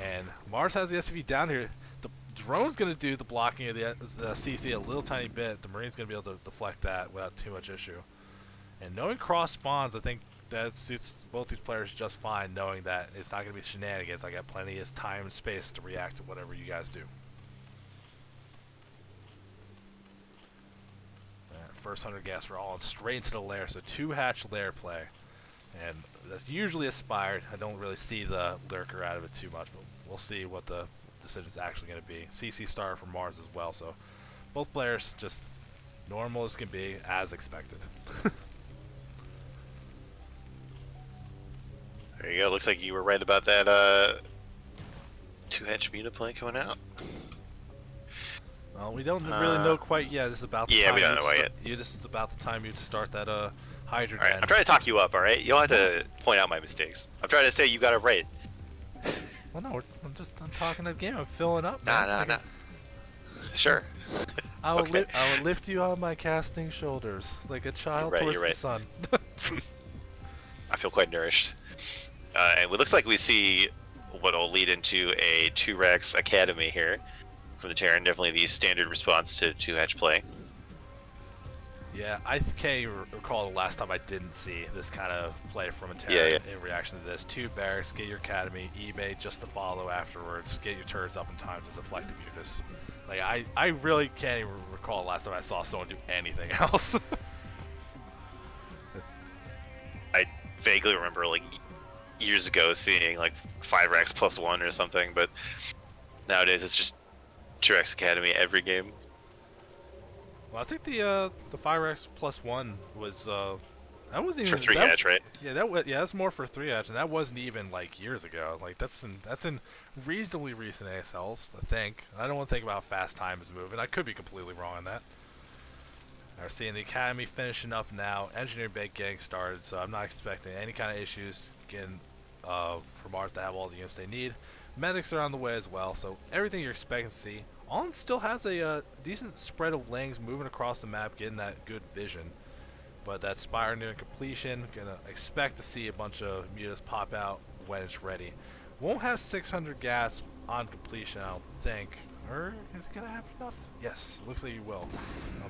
And Mars has the SCV down here. The drone's going to do the blocking of the CC a little tiny bit. The Marine's going to be able to deflect that without too much issue. And knowing cross spawns, I think that suits both these players just fine, knowing that it's not going to be shenanigans. I got plenty of time and space to react to whatever you guys do. First 100 gas for all and straight into the lair, so 2-hatch lair play. And that's usually aspired. I don't really see the lurker out of it too much, but we'll see what the decision's actually going to be. CC star for Mars as well, so both players just normal as can be, as expected. There you go. Looks like you were right about that 2-hatch Muta play coming out. Well, we don't really know quite yet. This is about the time we don't know yet. This is about the time you start that Hydra All right, den. I'm trying to talk you up, all right? You don't have to point out my mistakes. I'm trying to say you got it right. Well, no, I'm talking the game. I'm filling up. Nah. Sure. I will Okay. lift you on my casting shoulders like a child You're right, towards you're the right. sun. I feel quite nourished. And it looks like we see what will lead into a 2-Rex Academy here from the Terran. Definitely the standard response to 2-hatch play. Yeah, I can't recall the last time I didn't see this kind of play from a Terran in reaction to this. 2 barracks, get your academy, eBay just to follow afterwards, get your turrets up in time to deflect the mucus. Like, I really can't even recall the last time I saw someone do anything else. I vaguely remember, like, years ago seeing, like, 5-Rex plus 1 or something, but nowadays it's just 2-Rex Academy every game. Well, I think the 5X plus 1 was that wasn't For even 3-hatch, right? Yeah, that's more for 3-hatch, and that wasn't even like years ago. Like that's in reasonably recent ASLs, I think. I don't want to think about how fast time is moving. I could be completely wrong on that. We're seeing the academy finishing up now, engineering bay getting started, so I'm not expecting any kind of issues getting for Mars to have all the units they need. Medics are on the way as well, so everything you're expecting to see. Allen still has a decent spread of lanes moving across the map, getting that good vision. But that Spire near completion, gonna expect to see a bunch of mutas pop out when it's ready. Won't have 600 gas on completion, I don't think. Or is it gonna have enough? Yes, looks like you will.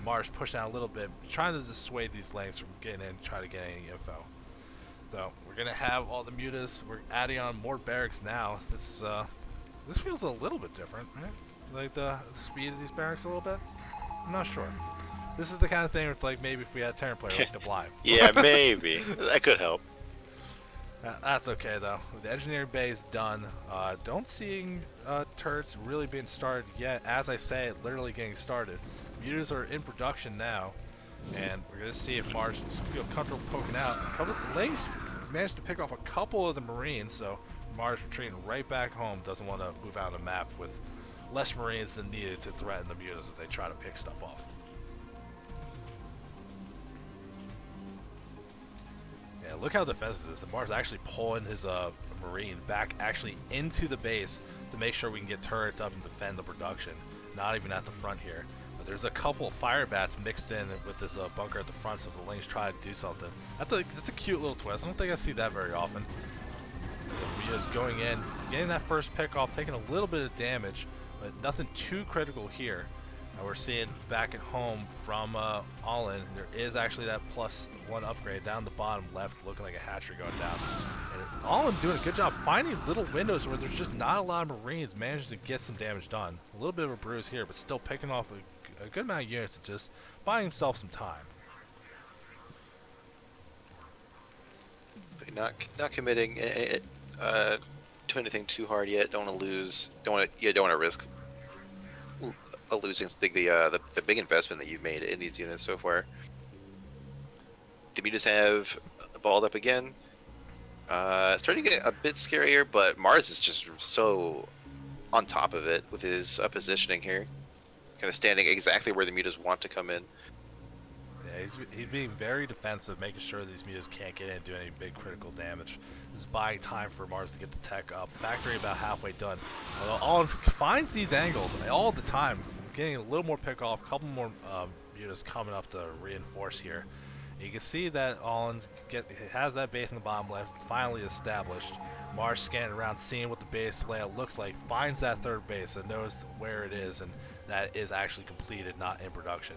Mars pushing out a little bit, trying to dissuade these lanes from getting in, try to get any info. So we're gonna have all the mutas. We're adding on more barracks now. This feels a little bit different, right? Like the speed of these barracks a little bit? I'm not sure. This is the kind of thing where it's like maybe if we had a Terran player like Sublime. Yeah, maybe. That could help. That's okay though. The engineering bay is done. Don't see turrets really being started yet. As I say, literally getting started. Mutas are in production now, and we're gonna see if Mars feel comfortable poking out. A couple of lanes managed to pick off a couple of the Marines, so Mars retreating right back home. Doesn't want to move out of the map with less Marines than needed to threaten the mutas if they try to pick stuff off. Yeah, look how defensive this is. The Mars actually pulling his Marine back actually into the base to make sure we can get turrets up and defend the production. Not even at the front here. But there's a couple of fire bats mixed in with this bunker at the front, so if the lanes try to do something. That's a cute little twist. I don't think I see that very often. Mia's going in, getting that first pick off, taking a little bit of damage, but nothing too critical here. And we're seeing back at home from Allin, there is actually that +1 upgrade down the bottom left, looking like a hatchery going down. And Allin doing a good job finding little windows where there's just not a lot of Marines managing to get some damage done. A little bit of a bruise here, but still picking off a good amount of units and just buying himself some time. They're not committing to anything too hard yet. Don't want to lose. Don't want to risk losing the big investment that you've made in these units so far. The mutas have balled up again. Starting to get a bit scarier, but Mars is just so on top of it with his positioning here. Kind of standing exactly where the mutas want to come in. Yeah, he's being very defensive, making sure these mutas can't get in and do any big critical damage. Just buying time for Mars to get the tech up. Factory about halfway done. Allin finds these angles all the time, getting a little more pick off, a couple more mutas coming up to reinforce here. And you can see that Allin has that base in the bottom left, finally established. Mars scanning around, seeing what the base layout looks like, finds that third base and knows where it is, and that is actually completed, not in production.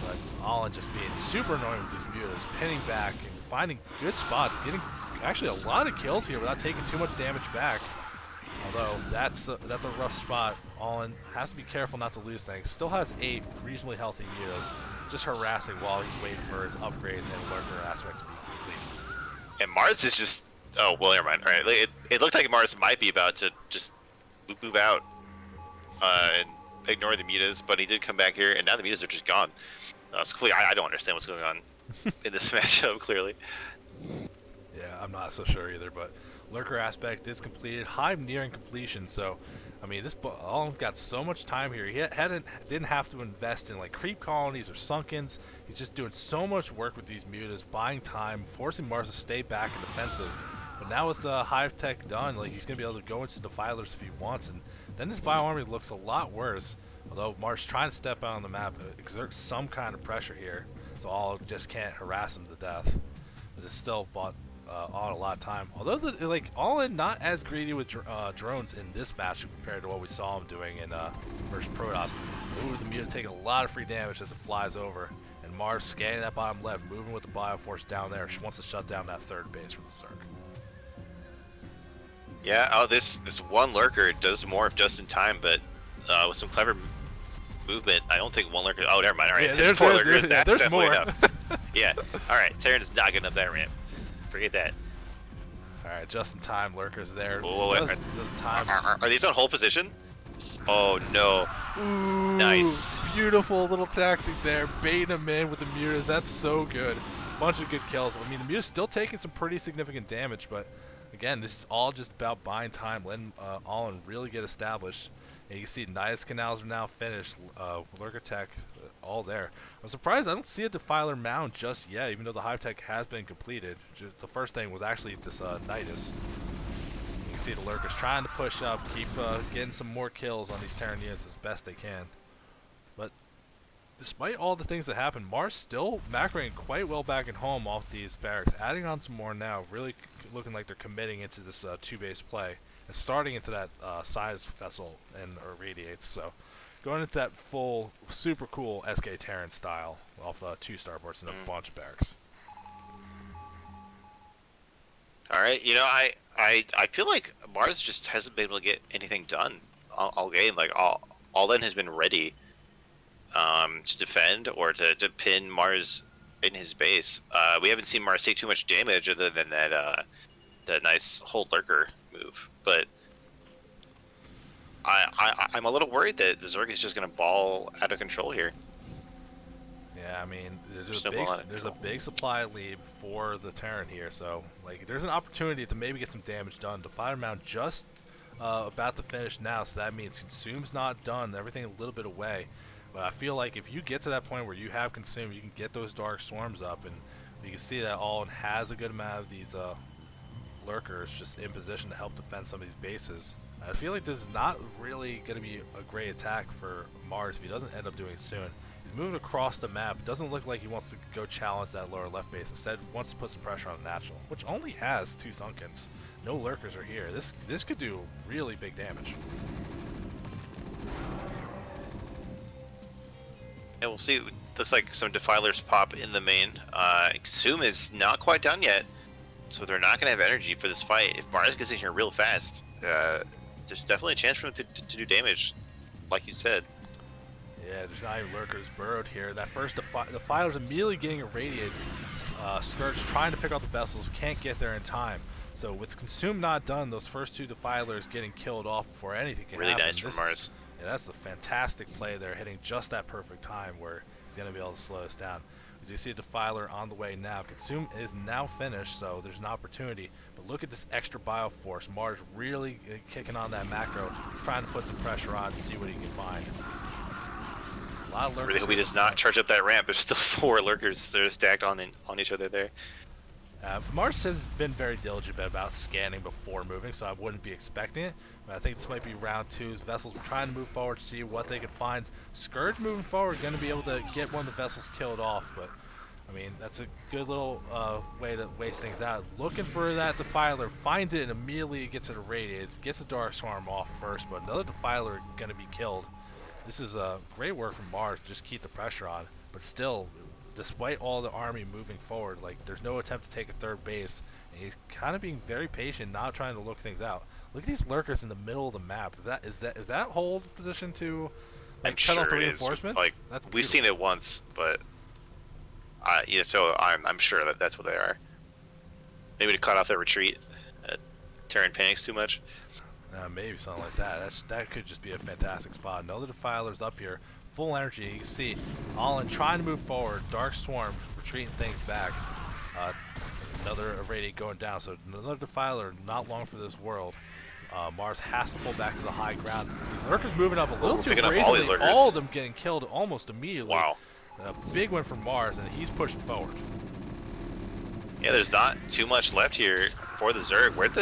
But Allin just being super annoying with these mutas, pinning back and finding good spots, getting actually a lot of kills here without taking too much damage back. Although that's a rough spot. Allin has to be careful not to lose things. Still has 8 reasonably healthy mutas, just harassing while he's waiting for his upgrades and lurker aspect to be complete. And Mars is just... Oh, well, never mind. All right, it looked like Mars might be about to just move out and ignore the mutas, but he did come back here, and now the mutas are just gone. So clearly, I don't understand what's going on in this matchup, clearly. Yeah, I'm not so sure either, but lurker aspect is completed. Hive nearing completion, so I mean, this Allin's got so much time here. He didn't have to invest in like creep colonies or sunkens. He's just doing so much work with these mutas, buying time, forcing Mars to stay back and defensive. But now with the hive tech done, like he's gonna be able to go into defilers if he wants, and then this bio army looks a lot worse. Although Mars trying to step out on the map, exert some kind of pressure here, so All just can't harass him to death. But it's still bought on a lot of time. Although Allin not as greedy with drones in this match compared to what we saw him doing in versus Protoss. Ooh, the muta taking a lot of free damage as it flies over, and Mars scanning that bottom left, moving with the Bioforce down there. She wants to shut down that third base from Berserk. Yeah, oh, this one lurker does more just in time, but with some clever movement, I don't think one lurker... Oh, never mind. All right, yeah, there's 4 lurkers. That's there's definitely more. enough. Yeah. All right, Terran's not getting up that ramp. Forget that. All right, just in time, lurkers there. Oh, Just in time. Are these on hold position? Oh no! Ooh, Nice. Beautiful little tactic there, baiting him in with the mutas. That's so good. Bunch of good kills. I mean, the muta's still taking some pretty significant damage, but again, this is all just about buying time, letting Allin really get established. And you can see Nidus canals are now finished. Lurker tech, all there. I'm surprised I don't see a Defiler mound just yet, even though the hive tech has been completed. Just the first thing was actually this Nidus. You can see the lurkers trying to push up, keep getting some more kills on these Terran units as best they can. But despite all the things that happened, Mars still macroing quite well back at home off these barracks, adding on some more now, really looking like they're committing into this 2-base play and starting into that side vessel and irradiates. So going into that full, super cool SK Terran style off 2 starports and a bunch of barracks. All right, you know, I feel like Mars just hasn't been able to get anything done all game. Like Allin has been ready to defend or to pin Mars in his base. We haven't seen Mars take too much damage other than that nice hold lurker move. But I'm a little worried that the Zerg is just going to ball out of control here. Yeah, I mean, there's a big supply lead for the Terran here, so like there's an opportunity to maybe get some damage done. The fire mount just about to finish now, so that means Consume's not done. Everything a little bit away, but I feel like if you get to that point where you have Consume, you can get those dark swarms up, and you can see that Allin has a good amount of these lurkers just in position to help defend some of these bases. I feel like this is not really going to be a great attack for Mars if he doesn't end up doing it soon. He's moving across the map. It doesn't look like he wants to go challenge that lower left base. Instead, wants to put some pressure on the natural, which only has 2 Sunkens. No lurkers are here. This could do really big damage. And we'll see. Looks like some defilers pop in the main. Consume is not quite done yet, so they're not going to have energy for this fight. If Mars gets in here real fast, there's definitely a chance for them to do damage, like you said. Yeah, there's not even lurkers burrowed here. That first defiler's immediately getting irradiated. Scourge trying to pick up the vessels, can't get there in time. So with Consume not done, those first 2 defilers getting killed off before anything can happen. Really nice from Mars. Yeah, that's a fantastic play there, hitting just that perfect time where he's going to be able to slow us down. We do see a defiler on the way now. Consume is now finished, so there's an opportunity. But look at this extra bioforce. Mars really kicking on that macro, trying to put some pressure on and see what he can find. A lot of lurkers. Really hope he does not charge up that ramp. There's still 4 lurkers that are stacked on each other there. Mars has been very diligent about scanning before moving, so I wouldn't be expecting it. But I think this might be round 2. Vessels trying to move forward, see what they can find. Scourge moving forward, going to be able to get one of the vessels killed off, but I mean, that's a good little way to waste things out. Looking for that defiler, finds it, and immediately gets it irradiated. Gets the Dark Swarm off first, but another defiler going to be killed. This is great work from Mars to just keep the pressure on, but still, despite all the army moving forward, like there's no attempt to take a 3rd base, and he's kind of being very patient, not trying to look things out. Look at these lurkers in the middle of the map. Is that hold position to like cut off the reinforcements? Like we've seen it once, but yeah. So I'm sure that's what they are. Maybe to cut off their retreat. Terran panics too much. Maybe something like that. That could just be a fantastic spot. Another defiler's up here, full energy. You can see Allen trying to move forward. Dark Swarm retreating things back. Another irradiate going down. So another defiler, not long for this world. Mars has to pull back to the high ground. These lurkers moving up a little too crazy. All of them getting killed almost immediately. Wow. A big win from Mars, and he's pushing forward. Yeah, there's not too much left here for the Zerg. Where'd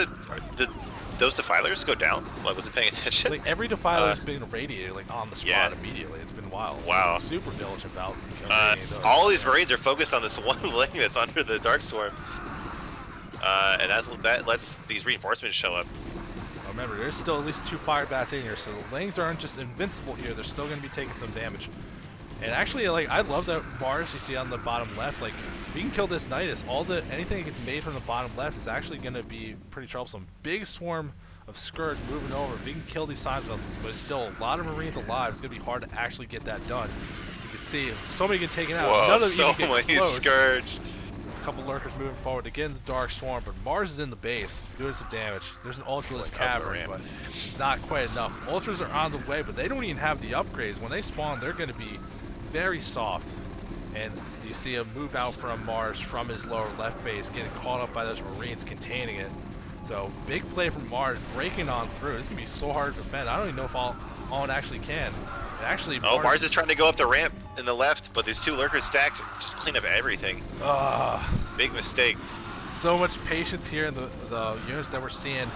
those defilers go down? I wasn't paying attention. Like every defiler's been irradiated like on the spot immediately. It's been wild. Wow. Super diligent about all these Marines are focused on this one lane that's under the Dark Swarm. And that lets these reinforcements show up. Remember, there's still at least 2 fire bats in here, so the lanes aren't just invincible here. They're still going to be taking some damage. And actually, like, I love that Mars you see on the bottom left. Like, if we can kill this Nidus, anything that gets made from the bottom left is actually going to be pretty troublesome. Big swarm of Scourge moving over. If we can kill these side vessels, but it's still a lot of Marines alive. It's going to be hard to actually get that done. You can see so many getting taken out. Whoa, so many Scourge. A couple lurkers moving forward to get in the Dark Swarm, but Mars is in the base doing some damage. There's an Ultraless Cavern, but it's not quite enough. Ultras are on the way, but they don't even have the upgrades. When they spawn, they're going to be very soft. And you see him move out from Mars from his lower left base, getting caught up by those Marines containing it. So big play from Mars, breaking on through. This is going to be so hard to defend. I don't even know if Allen actually can. Actually, Mars is trying to go up the ramp in the left, but these 2 lurkers stacked just clean up everything. Big mistake. So much patience here in the units that we're seeing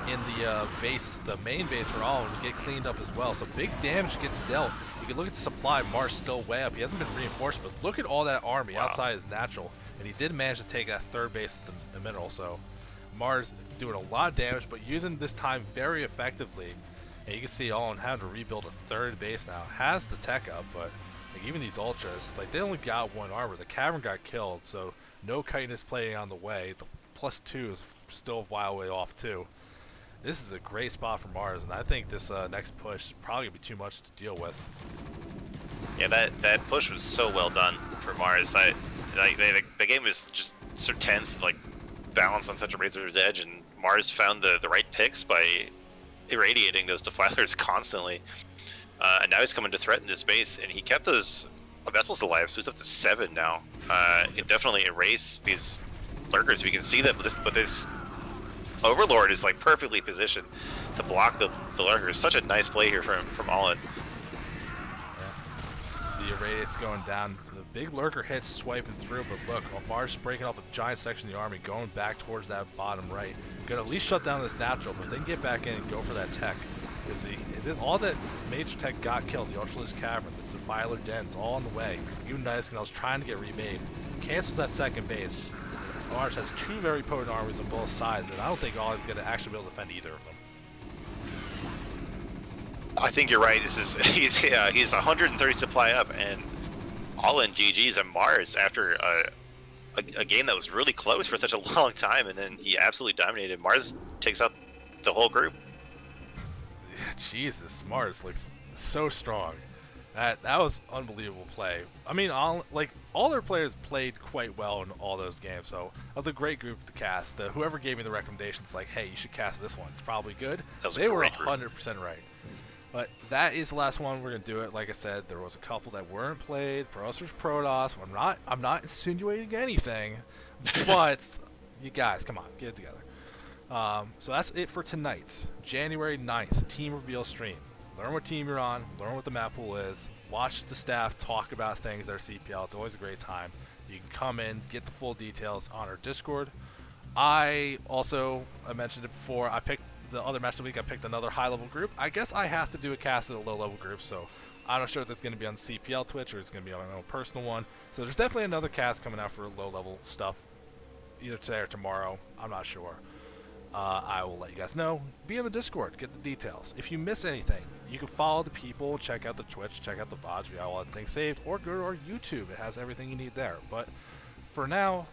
in the base, the main base for Allen, to get cleaned up as well. So big damage gets dealt. You can look at the supply. Mars still way up. He hasn't been reinforced, but look at all that army outside his natural, and he did manage to take that 3rd base at the mineral. So Mars doing a lot of damage, but using this time very effectively. And you can see Allen having to rebuild a 3rd base now. Has the tech up, but like even these ultras, like they only got 1 armor. The cavern got killed, so no chitinous plating on the way. The +2 is still a while way off too. This is a great spot for Mars, and I think this next push is probably gonna be too much to deal with. Yeah, that push was so well done for Mars. The game was just so tense, like balanced on such a razor's edge, and Mars found the right picks by irradiating those defilers constantly. And now he's coming to threaten this base, and he kept those vessels alive, so he's up to 7 now. He can definitely erase these lurkers. We can see them, but this Overlord is like perfectly positioned to block the lurkers. Such a nice play here from Allen. Yeah. The radius going down to the big lurker hits, swiping through, but look, Mars breaking off a giant section of the army, going back towards that bottom right. Gonna at least shut down this natural, but if they can get back in and go for that tech, You see, it is all that Major Tech got killed. The Ultralist Cavern, the Defiler Dens, all on the way. Even Nightingale's trying to get remade. Cancels that second base. Orange has two very potent armies on both sides, and I don't think Ollie's going to actually be able to defend either of them. I think you're right. This is he's 130 supply up, and all in GG's on Mars after a game that was really close for such a long time, and then he absolutely dominated. Mars takes out the whole group. Yeah, Jesus, Mars looks so strong. That was unbelievable play. I mean, all their players played quite well in all those games, so that was a great group to cast. Whoever gave me the recommendations, like, hey, you should cast this one. It's probably good. They were 100% right. But that is the last one. We're gonna do it. Like I said, there was a couple that weren't played. Protoss versus Protoss. I'm not insinuating anything, but you guys, come on, get it together. So that's it for tonight, January 9th, team reveal stream. Learn what team you're on, learn what the map pool is, watch the staff talk about things that are CPL. It's always a great time. You can come in, get the full details on our Discord. I mentioned it before, I picked the other match of the week. I picked another high-level group. I guess I have to do a cast at a low-level group, so I'm not sure if it's going to be on CPL Twitch or it's going to be on my own personal one. So there's definitely another cast coming out for low-level stuff, either today or tomorrow. I'm not sure. I will let you guys know. Be in the Discord. Get the details. If you miss anything, you can follow the people, check out the Twitch, check out the VODs. We have all the things saved, or go to our YouTube. It has everything you need there. But for now,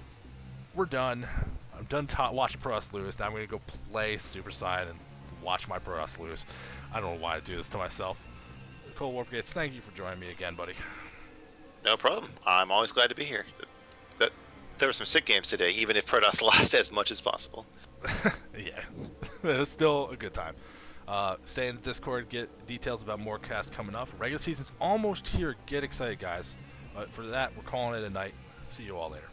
we're done. I'm done watching Protoss lose. Now I'm going to go play Super Saiyan and watch my Protoss lose. I don't know why I do this to myself. Cold Warpgates, thank you for joining me again, buddy. No problem. I'm always glad to be here. There were some sick games today, even if Protoss lost as much as possible. Yeah, it was still a good time. Stay in the Discord, get details about more casts coming up. Regular season's almost here. Get excited, guys. But for that, we're calling it a night. See you all later.